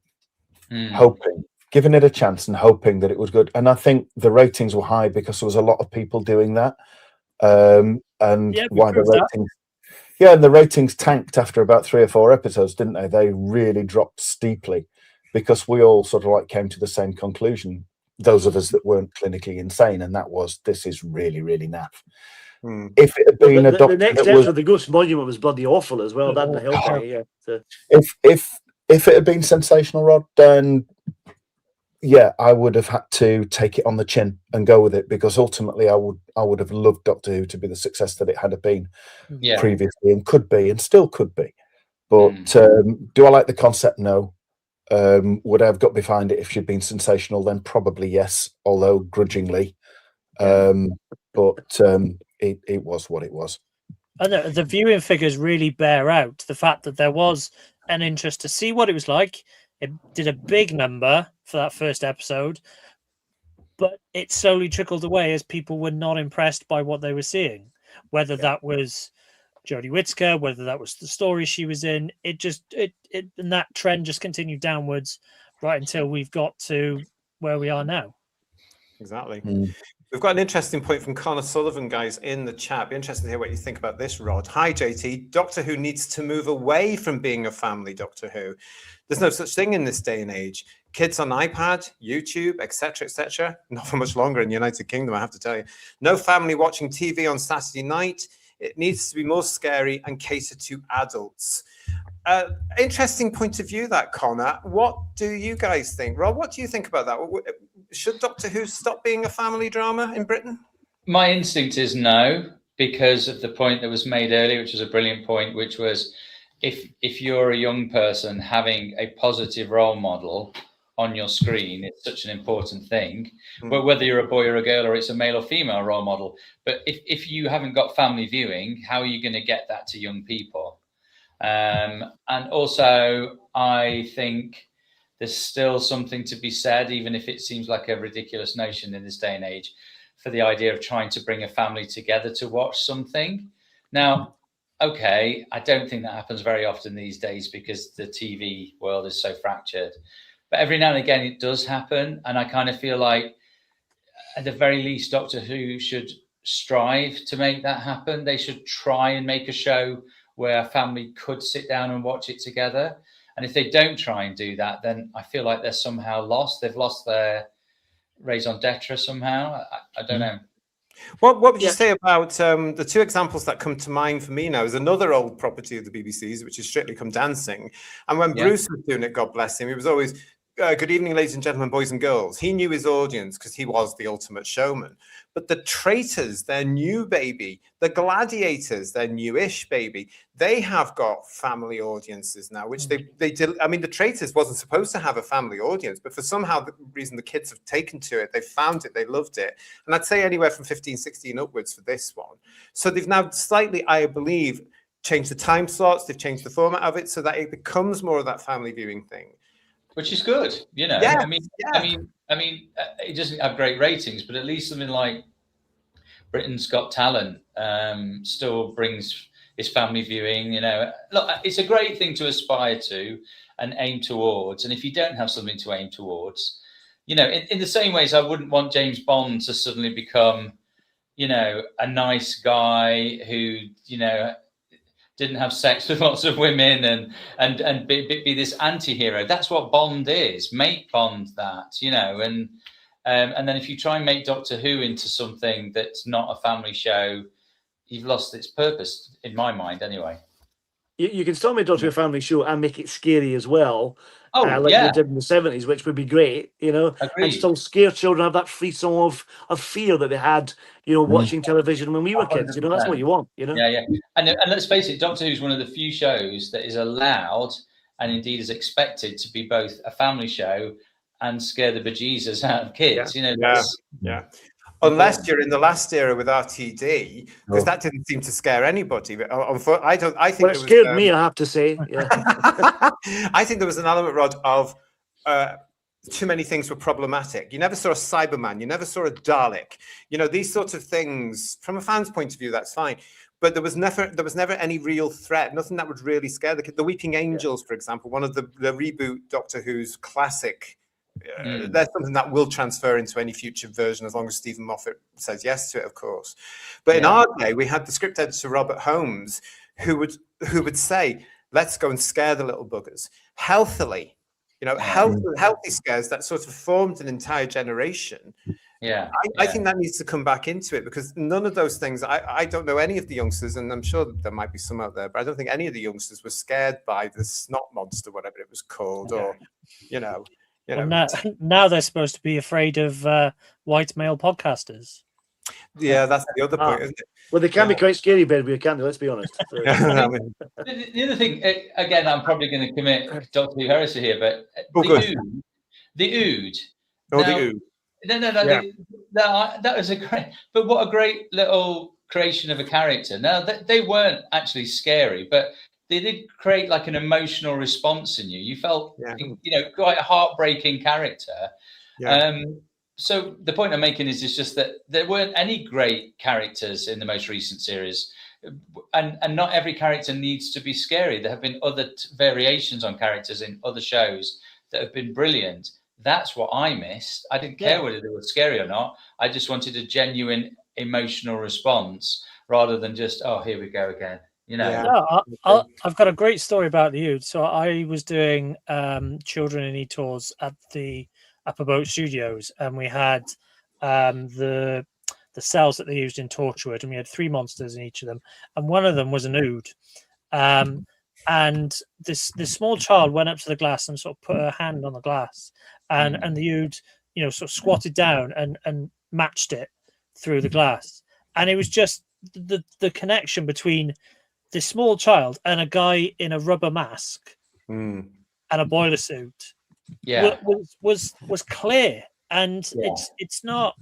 giving it a chance and hoping that it was good. And I think the ratings were high because there was a lot of people doing that. And why the ratings... Yeah, and the ratings tanked after about 3 or 4 episodes, didn't they? They really dropped steeply because we all sort of like came to the same conclusion, those of us that weren't clinically insane, and that was, this is really, really naff. If it had been the next episode of the Ghost Monument was bloody awful as well. That didn't help me. If it had been sensational, Rod, then yeah, I would have had to take it on the chin and go with it, because ultimately I would have loved Doctor Who to be the success that it had been previously and could be and still could be. But do I like the concept? No. Would I have got behind it if she'd been sensational? Then probably yes, although grudgingly. But it was what it was. And the viewing figures really bear out the fact that there was an interest to see what it was like. It did a big number for that first episode, but it slowly trickled away as people were not impressed by what they were seeing. Whether that was Jodie Whittaker, whether that was the story she was in, and that trend just continued downwards right until we've got to where we are now. Exactly. We've got an interesting point from Connor Sullivan, guys, in the chat. Be interested to hear what you think about this, Rod. Hi, JT. Doctor Who needs to move away from being a family Doctor Who. There's no such thing in this day and age. Kids on iPad, YouTube, etc., etc. Not for much longer in the United Kingdom, I have to tell you. No family watching TV on Saturday night. It needs to be more scary and cater to adults. Interesting point of view, that, Connor. What do you guys think? Rod, what do you think about that? Should Doctor Who stop being a family drama in Britain? My instinct is no, because of the point that was made earlier, which was a brilliant point, which was if you're a young person, having a positive role model on your screen, it's such an important thing. But whether you're a boy or a girl, or it's a male or female role model, but if you haven't got family viewing, how are you going to get that to young people? And also, I think there's still something to be said, even if it seems like a ridiculous notion in this day and age, for the idea of trying to bring a family together to watch something. Now, okay, I don't think that happens very often these days because the TV world is so fractured. But every now and again, it does happen. And I kind of feel like, at the very least, Doctor Who should strive to make that happen. They should try and make a show where a family could sit down and watch it together. And if they don't try and do that, then I feel like they're somehow lost. They've lost their raison d'etre somehow. I don't know. What would you say about the two examples that come to mind for me now is another old property of the BBC's, which is Strictly Come Dancing. And when Bruce was doing it, God bless him, he was always, good evening, ladies and gentlemen, boys and girls. He knew his audience because he was the ultimate showman. But the Traitors, their new baby, the Gladiators, their newish baby, they have got family audiences now, which they did. I mean, the Traitors wasn't supposed to have a family audience, but for somehow the reason the kids have taken to it, they found it, they loved it. And I'd say anywhere from 15, 16 upwards for this one. So they've now slightly, I believe, changed the time slots, they've changed the format of it so that it becomes more of that family viewing thing. Which is good, you know. Yeah, I mean, it doesn't have great ratings, but at least something like Britain's Got Talent still brings its family viewing. You know, look, it's a great thing to aspire to and aim towards. And if you don't have something to aim towards, you know, in the same ways, I wouldn't want James Bond to suddenly become, you know, a nice guy who, you know, didn't have sex with lots of women and be this anti-hero. That's what Bond is. Make Bond that, you know, and then if you try and make Doctor Who into something that's not a family show, you've lost its purpose, in my mind, anyway. You can still make Doctor Who a family show and make it scary as well. Like they did in the 70s, which would be great, you know, and still scare children, have that frisson of fear that they had, you know, watching television when we were kids. You know, that's what you want, you know. Yeah. And let's face it, Doctor Who is one of the few shows that is allowed and indeed is expected to be both a family show and scare the bejesus out of kids. You know, unless you're in the last era with RTD, because that didn't seem to scare anybody. I think it scared me, I have to say. Yeah. I think there was an element, Rod, of too many things were problematic. You never saw a Cyberman, you never saw a Dalek. You know, these sorts of things, from a fan's point of view, that's fine. But there was never any real threat, nothing that would really scare the kid. The Weeping Angels, for example, one of the reboot Doctor Who's classic. There's something that will transfer into any future version as long as Stephen Moffat says yes to it, of course. But in our day, we had the script editor Robert Holmes, who would say, "Let's go and scare the little buggers healthily." You know, healthy scares that sort of formed an entire generation. I think that needs to come back into it because none of those things. I don't know any of the youngsters, and I'm sure there might be some out there, but I don't think any of the youngsters were scared by the snot monster, whatever it was called, or you know. Well, now they're supposed to be afraid of white male podcasters. Yeah, that's the other point, isn't it? Well, they can be quite scary, baby, can't they? Let's be honest. The other thing, again, I'm probably going to commit Doctor Who heresy here, but the Ood. That was a great. But what a great little creation of a character. Now they weren't actually scary, but they did create like an emotional response in you. You felt, you know, quite a heartbreaking character. So the point I'm making is just that there weren't any great characters in the most recent series. And not every character needs to be scary. There have been other variations on characters in other shows that have been brilliant. That's what I missed. I didn't care whether they were scary or not. I just wanted a genuine emotional response rather than just, oh, here we go again. You know, I've got a great story about the Ood. So I was doing Children in E-Tours at the Upper Boat Studios, and we had the cells that they used in Torchwood, and we had 3 monsters in each of them, and one of them was an Ood. And this small child went up to the glass and sort of put her hand on the glass, and the Ood, you know, sort of squatted down and matched it through the glass, and it was just the connection between this small child and a guy in a rubber mask and a boiler suit was clear. And it's not,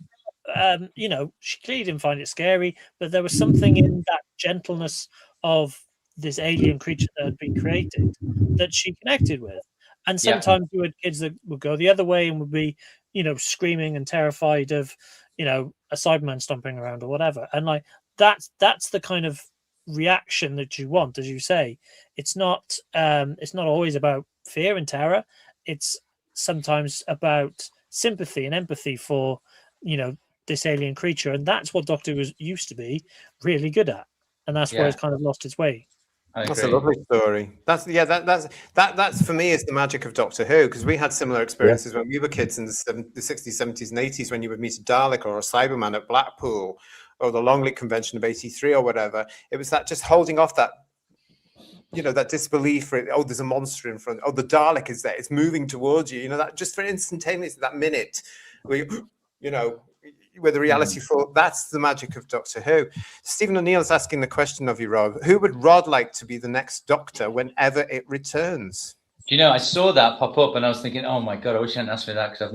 you know, she clearly didn't find it scary, but there was something in that gentleness of this alien creature that had been created that she connected with. And sometimes you had kids that would go the other way and would be, you know, screaming and terrified of, you know, a Cyberman stomping around or whatever. And like that's the kind of reaction that you want, as you say. It's not always about fear and terror. It's sometimes about sympathy and empathy for, you know, this alien creature, and that's what Doctor Who used to be really good at, and that's where it's kind of lost its way. That's a lovely story. That's for me is the magic of Doctor Who, because we had similar experiences when we were kids in the 60s, 70s, and 80s, when you would meet a Dalek or a Cyberman at Blackpool or the Longleat Convention of '83 or whatever. It was that just holding off that, that disbelief for it. Oh, there's a monster in front. Oh, the Dalek is there. It's moving towards you. That just for instantaneously, that minute, where where the reality falls. That's the magic of Doctor Who. Stephen O'Neill is asking the question of you, Rod. Who would Rod like to be the next Doctor whenever it returns? I saw that pop up and I was thinking, oh my God, I wish you hadn't asked me that, because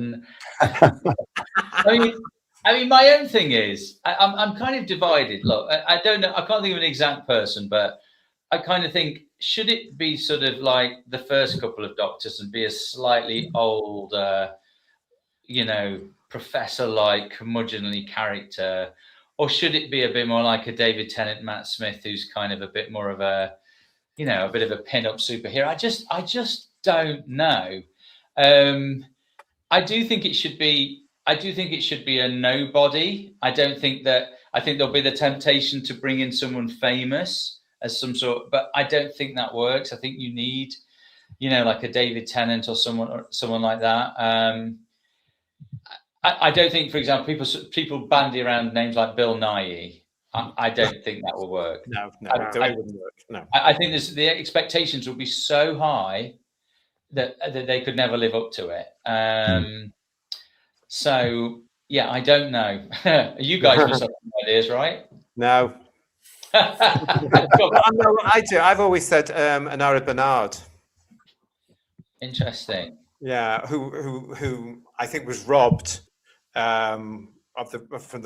I mean, my own thing is, I'm kind of divided. Look, I don't know. I can't think of an exact person, but I kind of think, should it be sort of like the first couple of Doctors and be a slightly older, professor-like, curmudgeonly character, or should it be a bit more like a David Tennant, Matt Smith, who's kind of a bit more of a, a bit of a pin-up superhero? I just don't know. I do think it should be a nobody. I think there'll be the temptation to bring in someone famous as some sort, but I don't think that works. I think you need, like a David Tennant or someone like that. I don't think, for example, people bandy around names like Bill Nighy. I don't think that will work. No, it wouldn't work. No, I think the expectations will be so high that they could never live up to it. So yeah, I don't know. You guys must have some ideas, right? No. I do. I've always said Anara Bernard. Interesting. Yeah, who I think was robbed from the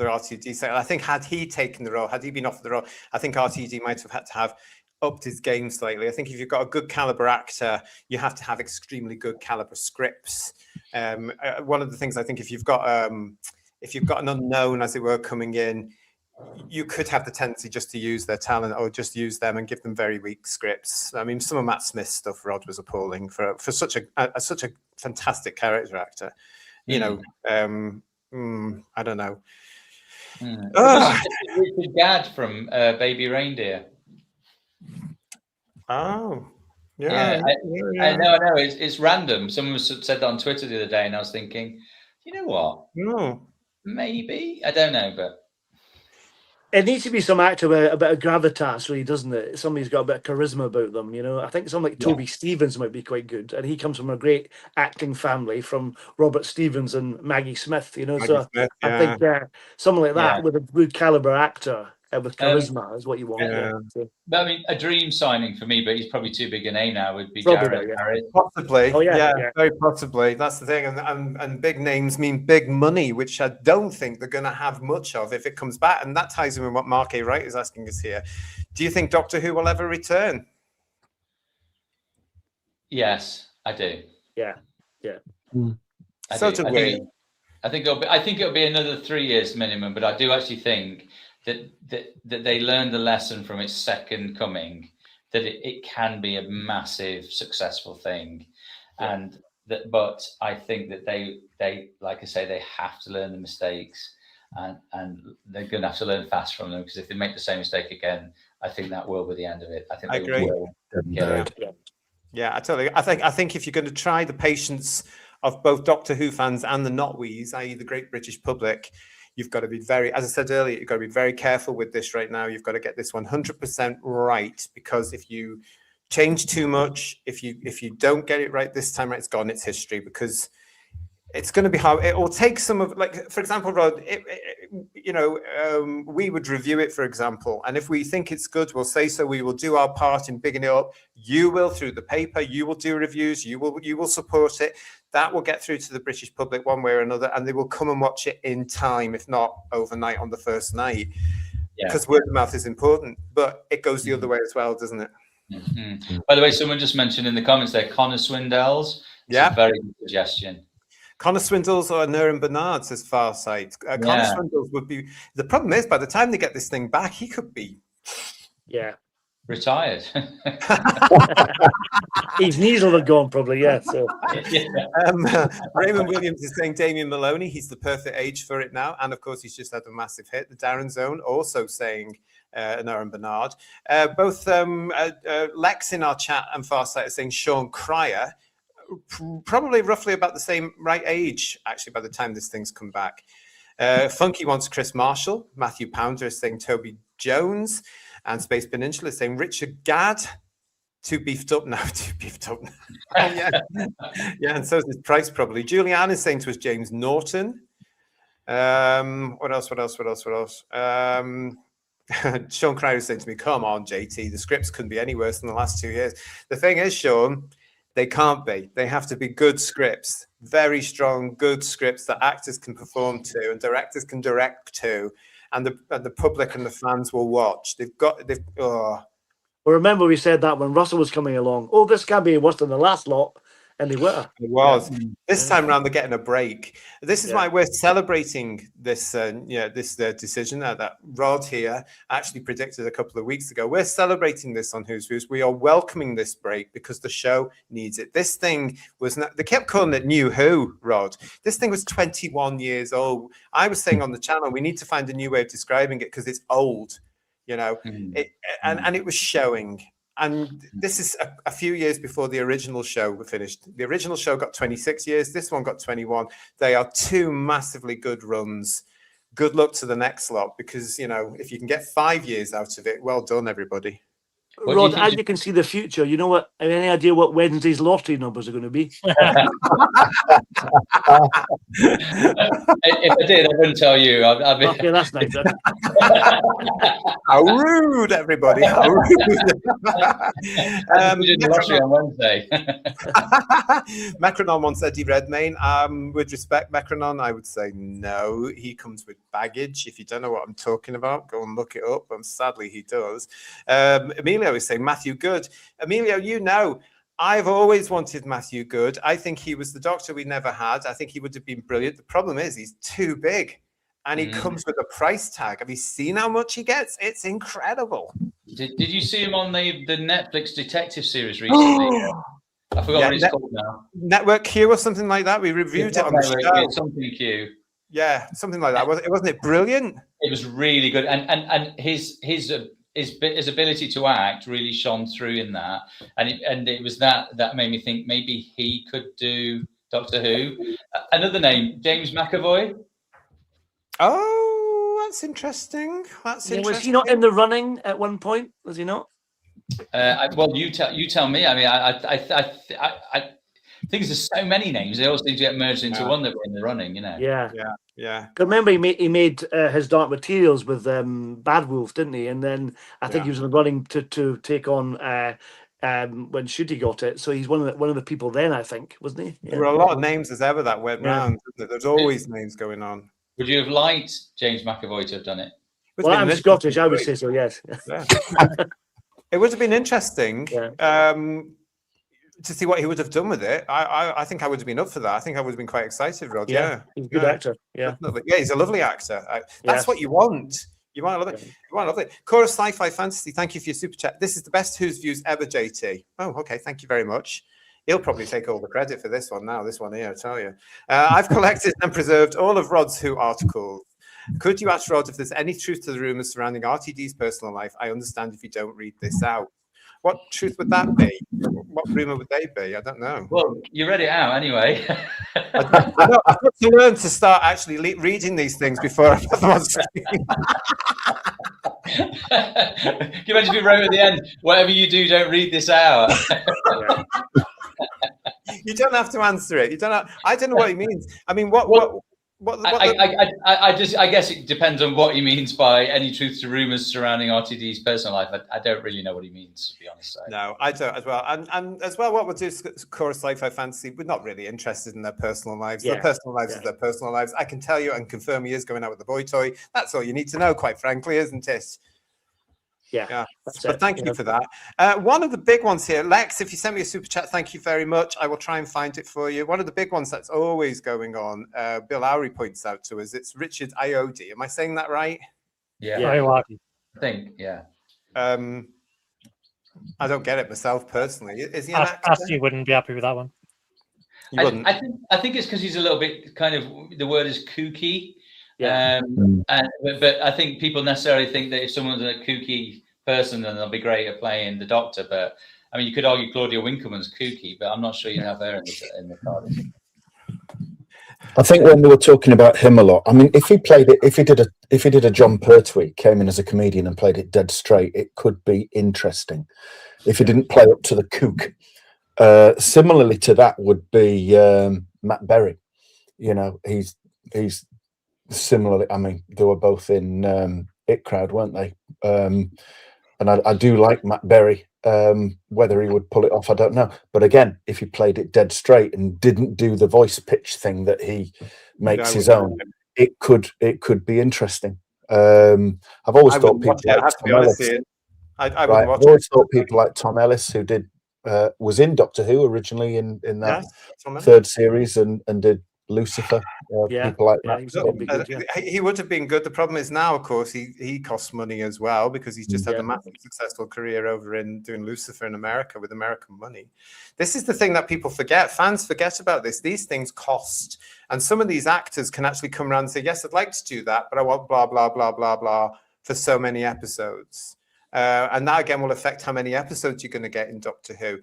RTD side. I think had he taken the role, had he been offered the role, I think RTD might have had to have upped his game slightly. I think if you've got a good caliber actor, you have to have extremely good caliber scripts. One of the things I think, if you've got an unknown, as it were, coming in, you could have the tendency just to use their talent or just use them and give them very weak scripts. I mean, some of Matt Smith's stuff, Rod, was appalling for such a fantastic character actor. I don't know. Richard Gadd from Baby Reindeer. Oh, yeah. I know. It's random. Someone said that on Twitter the other day, and I was thinking, you know what? No, maybe, I don't know, but it needs to be some actor with a bit of gravitas, really, doesn't it? Somebody's got a bit of charisma about them, I think someone like Toby Stevens might be quite good, and he comes from a great acting family from Robert Stevens and Maggie Smith, so Smith, I think someone like that with a good caliber actor with charisma is what you want. But I mean, a dream signing for me, but he's probably too big a name now, would be Jared Harris. Possibly. Very possibly. That's the thing. And big names mean big money, which I don't think they're going to have much of if it comes back. And that ties in with what Mark A. Wright is asking us here. Do you think Doctor Who will ever return? Yes, I do. Yeah. So do we. I think it'll be another 3 years minimum, but I do actually think that they learned the lesson from its second coming, that it can be a massive successful thing, but I think that they like I say, they have to learn the mistakes, and they're going to have to learn fast from them, because if they make the same mistake again, I think that will be the end of it. I think I agree. Yeah, I totally. I think if you're going to try the patience of both Doctor Who fans and the not-wees, i.e. the great British public, you've got to be as I said earlier, you've got to be very careful with this right now. You've got to get this 100% right, because if you change too much, if you don't get it right this time, it's gone. It's history, because it's going to be hard. It will take some of, like, for example, Rod, we would review it, for example, and if we think it's good, we'll say so. We will do our part in bigging it up. You will, through the paper, you will do reviews. You will support it. That will get through to the British public one way or another, and they will come and watch it in time, if not overnight on the first night, because word of mouth is important. But it goes the other way as well, doesn't it? Mm-hmm. By the way, someone just mentioned in the comments there, Connor Swindells. It's a very good suggestion. Connor Swindells or Aneurin Bernard, says Farsight. Connor Swindells would be. The problem is, by the time they get this thing back, he could be. Yeah. Retired. His knees will have gone probably, yeah. So. Raymond Williams is saying Damien Maloney, he's the perfect age for it now. And of course, he's just had a massive hit. The Darren Zone also saying Aaron Bernard. Both Lex in our chat and Farsight are saying Sean Cryer, probably roughly about the same right age, actually, by the time this thing's come back. Funky wants Chris Marshall. Matthew Pounder is saying Toby Jones. And Space Peninsula is saying Richard Gadd. Too beefed up now. Yeah, and so is his price probably. Julianne is saying to us James Norton. What else? Sean Cryer is saying to me, come on, JT, the scripts couldn't be any worse than the last 2 years. The thing is, Sean, they can't be. They have to be good scripts, very strong, good scripts that actors can perform to and directors can direct to, and the public and the fans will watch. Well, remember we said that when Russell was coming along. Oh, this can't be worse than the last lot, and they were. It was. This time around, they're getting a break. This is why we're celebrating this. This decision that Rod here actually predicted a couple of weeks ago. We're celebrating this on Who's Who's. We are welcoming this break because the show needs it. This thing was not. They kept calling it New Who, Rod. This thing was 21 years old. I was saying on the channel, we need to find a new way of describing it because it's old. And it was showing. And this is a few years before the original show finished. The original show got 26 years. This one got 21. They are two massively good runs. Good luck to the next lot because, if you can get 5 years out of it, well done, everybody. Rod, as you can see the future, you know what? Any idea what Wednesday's lottery numbers are going to be? If I did, I wouldn't tell you. I'd be... Okay, that's nice. How rude, everybody! How rude. The lottery on Wednesday. Macronon wants Eddie Redmayne. With respect, Macronon, I would say no. He comes with baggage. If you don't know what I'm talking about, go and look it up. And sadly, he does. Emilio is saying Matthew Good. Emilio, I've always wanted Matthew Good. I think he was the Doctor we never had. I think he would have been brilliant. The problem is he's too big and he comes with a price tag. Have you seen how much he gets? It's incredible. Did you see him on the Netflix detective series recently? I forgot what it's called now. Network Q or something like that. We reviewed it on the show. Something Q. Yeah, something like that. Wasn't it brilliant? It was really good. And his ability to act really shone through in that, and it was that made me think maybe he could do Doctor Who. Another name, James McAvoy. Oh, that's interesting. Was he not in the running at one point? Was he not? Well, you tell me. I mean, I think there's so many names. They all seem to get merged into one that were in the running. Yeah. Yeah. Remember, he made his Dark Materials with Bad Wolf, didn't he? And then I think he was in the running to take on when Shooty got it. So he's one of the people then, I think, wasn't he? Yeah. There were a lot of names as ever that went round. There's always names going on. Would you have liked James McAvoy to have done it? Well, I'm Scottish. I would say so. Yes. Yeah. It would have been interesting. To see what he would have done with it. I think I would have been up for that. I think I would have been quite excited, Rod. Yeah. He's a good actor. Yeah. Definitely. Yeah, he's a lovely actor. That's what you want. You want to love it. You want to love it. Chorus Sci-Fi Fantasy, thank you for your super chat. This is the best Who's Views ever, JT. Oh, okay. Thank you very much. He'll probably take all the credit for this one now. This one here, I tell you. I've collected and preserved all of Rod's Who articles. Could you ask Rod if there's any truth to the rumors surrounding RTD's personal life? I understand if you don't read this out. What truth would that be? What rumor would they be? I don't know. Well, you read it out anyway. I've got to learn to start actually reading these things before I put them on screen. Can you imagine if we wrote at the end, whatever you do, don't read this out. You don't have to answer it. You don't have, I don't know what he means. I mean, I guess it depends on what he means by any truth to rumors surrounding RTD's personal life. I don't really know what he means, to be honest. So. No, I don't as well. And as well, what we'll do is Chorus Sci-Fi Fantasy. We're not really interested in their personal lives. Their personal lives is their personal lives. I can tell you and confirm he is going out with the boy toy. That's all you need to know, quite frankly, isn't it? Yeah. But thank you for that. One of the big ones here, Lex, if you send me a super chat, thank you very much. I will try and find it for you. One of the big ones that's always going on, Bill Lowry points out to us, it's Richard Iodi. Am I saying that right? Yeah. I think, yeah. I don't get it myself personally. Is he an actor? You wouldn't be happy with that one. I think it's because he's a little bit kind of, the word is kooky. Yeah. But I think people necessarily think that if someone's a kooky person, then they'll be great at playing the Doctor. But I mean, you could argue Claudia Winkleman's kooky, but I'm not sure you'd have her in the card. I think when they were talking about him a lot, I mean, if he did a John Pertwee, came in as a comedian and played it dead straight, it could be interesting. If he didn't play up to the kook. Similarly to that would be Matt Berry. You know, he's similarly. I mean, they were both in It Crowd, weren't they? And I do like Matt Berry. Whether he would pull it off, I don't know. But again, if he played it dead straight and didn't do the voice pitch thing that he makes his own, it could be interesting. I've always thought people like Tom Ellis. I've always thought people like Tom Ellis, who did was in Doctor Who originally in that third series and did Lucifer. People like that. He would have been good. The problem is now, of course, he costs money as well because he's just had a massive successful career over in doing Lucifer in America with American money. This is the thing that people forget. Fans forget about this. These things cost. And some of these actors can actually come around and say, yes, I'd like to do that, but I want blah, blah, blah, blah, blah for so many episodes. And that, again, will affect how many episodes you're going to get in Doctor Who.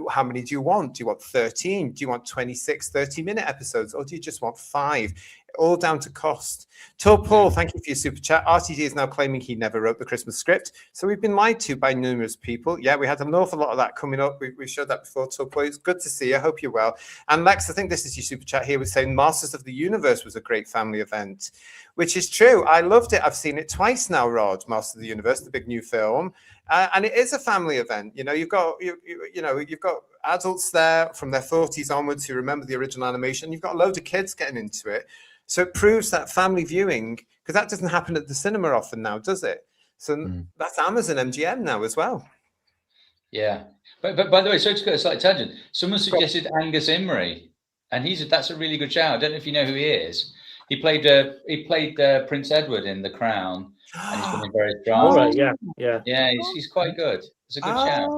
How many do you want? Do you want 13? Do you want 26 30-minute episodes? Or do you just want 5? All down to cost. Till Paul, thank you for your super chat. RTD is now claiming he never wrote the Christmas script. So we've been lied to by numerous people. Yeah, we had an awful lot of that coming up. We showed that before. Till Paul, it's good to see you. I hope you're well. And Lex, I think this is your super chat here, was saying Masters of the Universe was a great family event, which is true. I loved it. I've seen it twice now, Rod, Masters of the Universe, the big new film. And it is a family event. You know, you've got adults there from their 40s onwards who remember the original animation. You've got a load of kids getting into it. So it proves that family viewing, because that doesn't happen at the cinema often now, does it? So that's Amazon MGM now as well. Yeah. But by the way, sorry to go a slight tangent. Someone suggested Angus Imrie, and that's a really good shout. I don't know if you know who he is. He played Prince Edward in The Crown, and he's been in various dramas. Yeah, he's quite good. It's a good shout.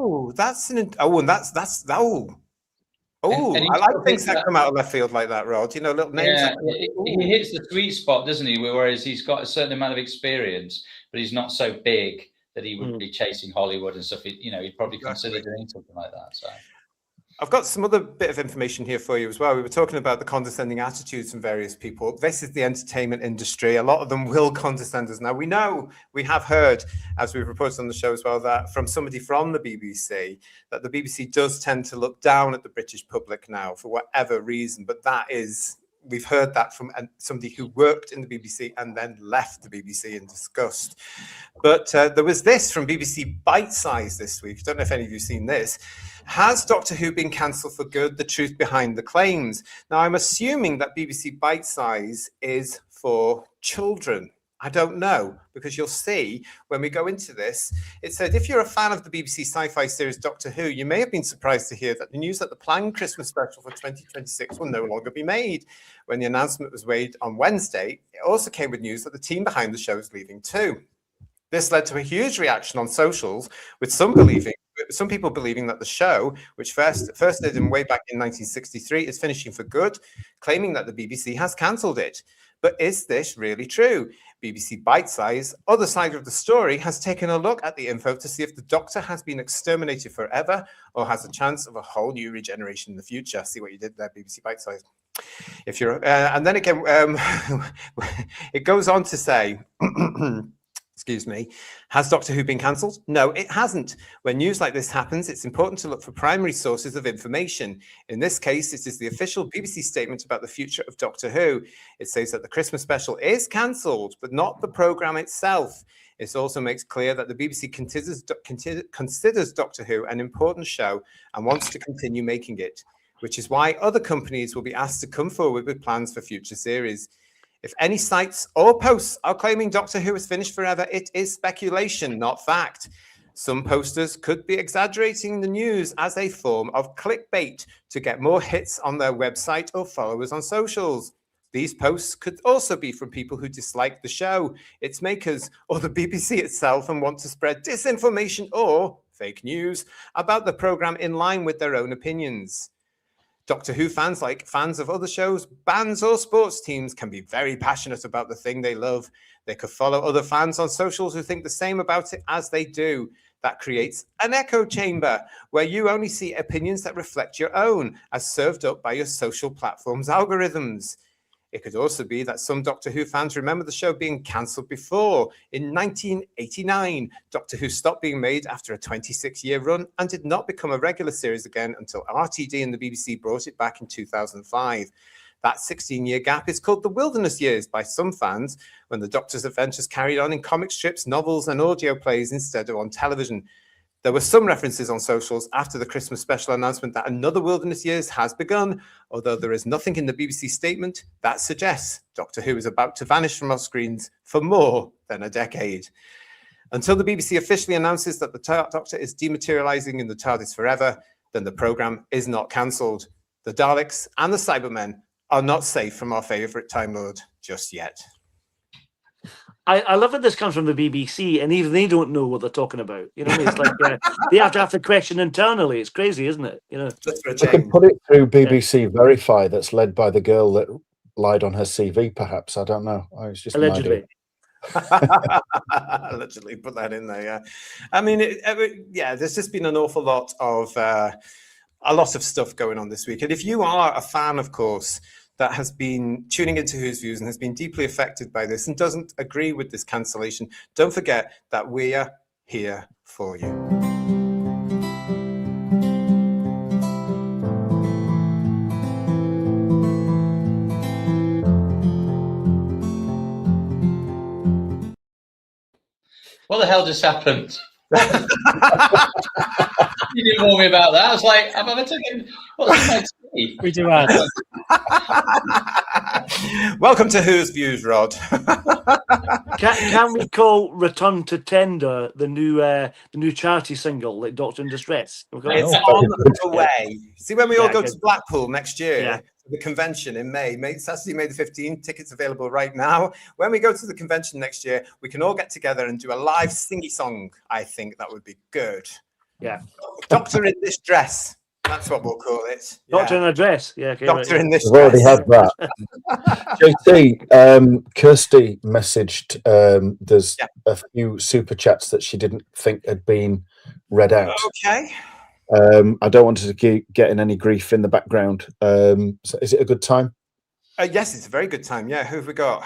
I like things that come out of left field like that, Rod. You know, little names. Yeah, he hits the sweet spot, doesn't he? Whereas he's got a certain amount of experience, but he's not so big that he would be chasing Hollywood and stuff. He'd probably consider doing something like that. So I've got some other bit of information here for you as well. We were talking about the condescending attitudes from various people. This is the entertainment industry. A lot of them will condescend us now. We have heard, as we've reported on the show as well, that from somebody from the BBC, that the BBC does tend to look down at the British public now for whatever reason. But we've heard that from somebody who worked in the BBC and then left the BBC in disgust. But there was this from BBC Bite Size this week. I don't know if any of you have seen this. Has Doctor Who been cancelled for good? The truth behind the claims. Now, I'm assuming that BBC Bite Size is for children. I don't know, because you'll see when we go into this, it said, if you're a fan of the BBC sci-fi series Doctor Who, you may have been surprised to hear that the news that the planned Christmas special for 2026 will no longer be made. When the announcement was made on Wednesday, it also came with news that the team behind the show is leaving too. This led to a huge reaction on socials, with some people believing that the show, which first did in way back in 1963, is finishing for good, claiming that the BBC has cancelled it. But is this really true? BBC Bite Size, other side of the story, has taken a look at the info to see if the Doctor has been exterminated forever or has a chance of a whole new regeneration in the future. See what you did there, BBC Bite Size. If you're, and then again, it goes on to say. Excuse me, has Doctor Who been cancelled? No, it hasn't. When news like this happens, it's important to look for primary sources of information. In this case, it is the official BBC statement about the future of Doctor Who. It says that the Christmas special is cancelled, but not the programme itself. It also makes clear that the BBC considers Doctor Who an important show and wants to continue making it, which is why other companies will be asked to come forward with plans for future series. If any sites or posts are claiming Doctor Who is finished forever, it is speculation, not fact. Some posters could be exaggerating the news as a form of clickbait to get more hits on their website or followers on socials. These posts could also be from people who dislike the show, its makers, or the BBC itself and want to spread disinformation or fake news about the programme in line with their own opinions. Doctor Who fans, like fans of other shows, bands or sports teams, can be very passionate about the thing they love. They could follow other fans on socials who think the same about it as they do. That creates an echo chamber where you only see opinions that reflect your own, as served up by your social platform's algorithms. It could also be that some Doctor Who fans remember the show being cancelled before. In 1989, Doctor Who stopped being made after a 26-year run and did not become a regular series again until RTD and the BBC brought it back in 2005. That 16-year gap is called the Wilderness Years by some fans, when the Doctor's adventures carried on in comic strips, novels and audio plays instead of on television. There were some references on socials after the Christmas special announcement that another Wilderness Years has begun, although there is nothing in the BBC statement that suggests Doctor Who is about to vanish from our screens for more than a decade. Until the BBC officially announces that the Doctor is dematerialising in the TARDIS forever, then the programme is not cancelled. The Daleks and the Cybermen are not safe from our favourite Time Lord just yet. I love that this comes from the BBC, and even they don't know what they're talking about. You know, what I mean? It's like they have to ask the question internally. It's crazy, isn't it? You know, just for a change. I could put it through BBC Verify, that's led by the girl that lied on her CV. Perhaps, I don't know. It's just allegedly. Allegedly, put that in there. Yeah, I mean, there's just been an awful lot of stuff going on this week, and if you are a fan, of course, that has been tuning into Who's Views and has been deeply affected by this and doesn't agree with this cancellation, don't forget that we're here for you. What the hell just happened? You didn't warn me about that. I was like, I'm taking what's my tea? We do add. Welcome to Who's Views, Rod. Can we call "Return to Tender" the new charity single, like "Doctor in Distress"? It's on the way. See, when we all go to Blackpool next year, the convention in May, Saturday, May the 15th, tickets available right now. When we go to the convention next year, we can all get together and do a live singy song. I think that would be good. Yeah. Doctor in this dress. That's what we'll call it. Doctor in a dress. Yeah. Okay, Doctor in this We've dress. already had that. JT, Kirsty messaged there's a few super chats that she didn't think had been read out. Okay. I don't want to keep getting any grief in the background. So is it a good time? Yes, it's a very good time. Yeah, who have we got?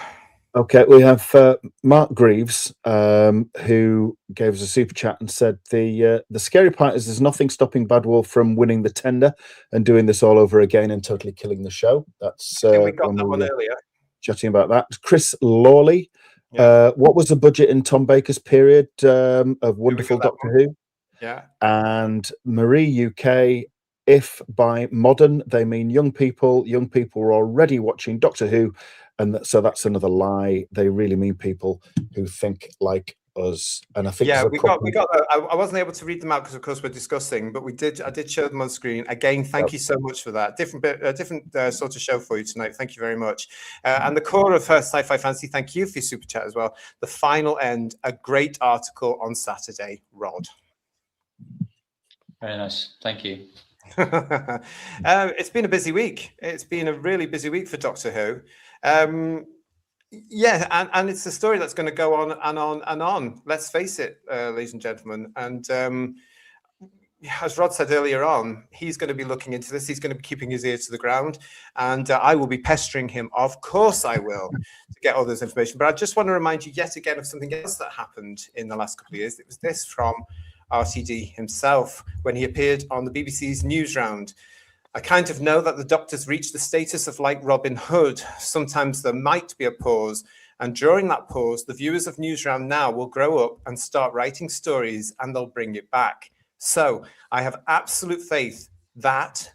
Okay, we have Mark Greaves, who gave us a super chat and said the scary part is there's nothing stopping Bad Wolf from winning the tender and doing this all over again and totally killing the show. That's we got that one earlier. Chatting about that. Chris Lawley, what was the budget in Tom Baker's period of Wonderful Doctor Who? Yeah. And Marie UK, if by modern they mean young people were already watching Doctor Who, and so that's another lie. They really mean people who think like us. And I think we got. I wasn't able to read them out because, of course, we're discussing, but I did show them on screen again. Thank you so much for that. Different sort of show for you tonight. Thank you very much. And the core of her Sci-Fi Fancy. Thank you for your super chat as well. The final end. A great article on Saturday, Rod. Very nice. Thank you. It's been a busy week. It's been a really busy week for Doctor Who. And it's a story that's going to go on and on and on. Let's face it, ladies and gentlemen. And as Rod said earlier on, he's going to be looking into this. He's going to be keeping his ear to the ground. And I will be pestering him. Of course I will, to get all this information. But I just want to remind you yet again of something else that happened in the last couple of years. It was this from RTD himself when he appeared on the BBC's News Round. I kind of know that the Doctor's reached the status of like Robin Hood. Sometimes there might be a pause, and during that pause, the viewers of Newsround now will grow up and start writing stories, and they'll bring it back. So I have absolute faith that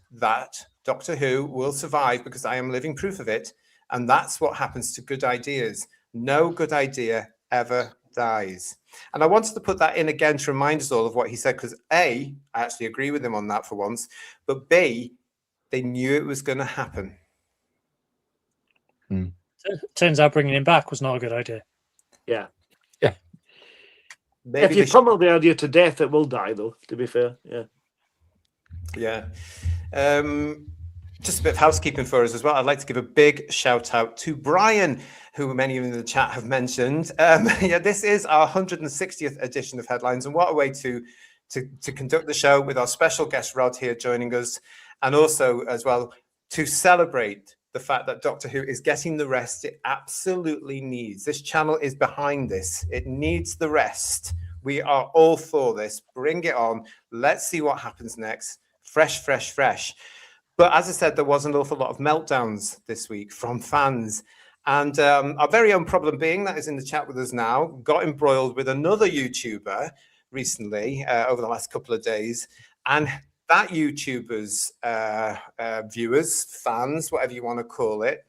Doctor Who will survive because I am living proof of it, and that's what happens to good ideas. No good idea ever dies. And I wanted to put that in again to remind us all of what he said, because A, I actually agree with him on that for once, but B, they knew it was going to happen. Turns out bringing him back was not a good idea. Yeah. Maybe if you pummel the idea to death, it will die, though, to be fair. Yeah. Just a bit of housekeeping for us as well. I'd like to give a big shout out to Brian, who many of you in the chat have mentioned. Yeah, this is our 160th edition of Headlines, and what a way to conduct the show with our special guest Rod here joining us, and also as well to celebrate the fact that Doctor Who is getting the rest it absolutely needs. This channel is behind this. It needs the rest. We are all for this. Bring it on. Let's see what happens next. Fresh, fresh, fresh. But as I said, there was an awful lot of meltdowns this week from fans. And our very own Problem Being, that is in the chat with us now, got embroiled with another YouTuber recently, over the last couple of days. And that YouTuber's viewers, fans, whatever you want to call it,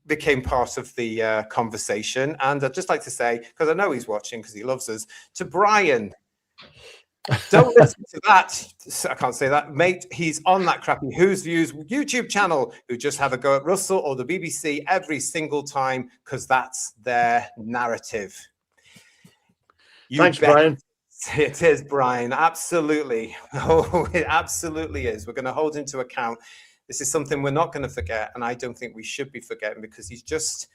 became part of the conversation. And I'd just like to say, because I know he's watching because he loves us, to Brian, don't listen to that. I can't say that, mate. He's on that crappy Who's Views YouTube channel who just have a go at Russell or the BBC every single time because that's their narrative. Thanks, Brian. It is, Brian. Absolutely. Oh, it absolutely is. We're going to hold him to account. This is something we're not going to forget, and I don't think we should be forgetting because he's just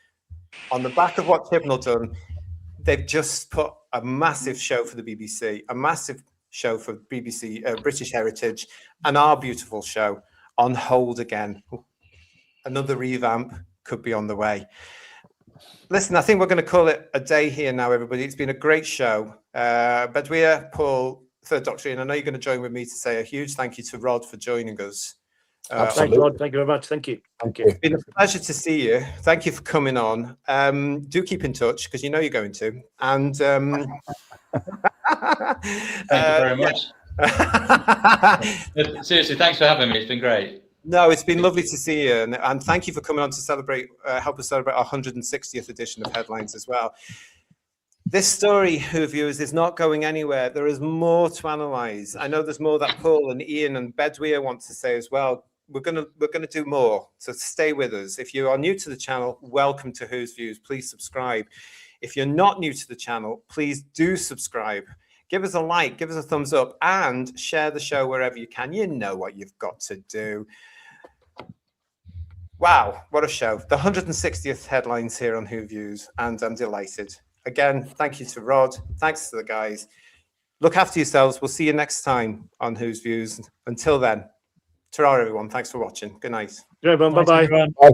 on the back of what Chibnall done. They've just put a massive show for the BBC, a massive show for BBC British Heritage, and our beautiful show on hold again. Another revamp could be on the way. Listen, I think we're going to call it a day here now, everybody. It's been a great show. Bedwyr, Paul, Third Doctor, and I know you're going to join with me to say a huge thank you to Rod for joining us. Thanks, Rod. Thank you very much. Thank you. Thank you. It's been a pleasure to see you. Thank you for coming on. Do keep in touch because you know you're going to. And thank you very much. Seriously, thanks for having me. It's been great. No, it's been lovely to see you, and thank you for coming on to celebrate, help us celebrate our 160th edition of Headlines as well. This story, Who Viewers, is not going anywhere. There is more to analyse. I know there's more that Paul and Ian and Bedwyr want to say as well. We're gonna do more, so stay with us. If you are new to the channel, welcome to Who's Views. Please subscribe. If you're not new to the channel, please do subscribe. Give us a like, give us a thumbs up, and share the show wherever you can. You know what you've got to do. Wow, what a show. The 160th Headlines here on Who Views, and I'm delighted. Again, thank you to Rod. thanks to the guys. Look after yourselves. We'll see you next time on Who's Views. Until then, ta-ra everyone. Thanks for watching. Good night. Bye-bye. Bye.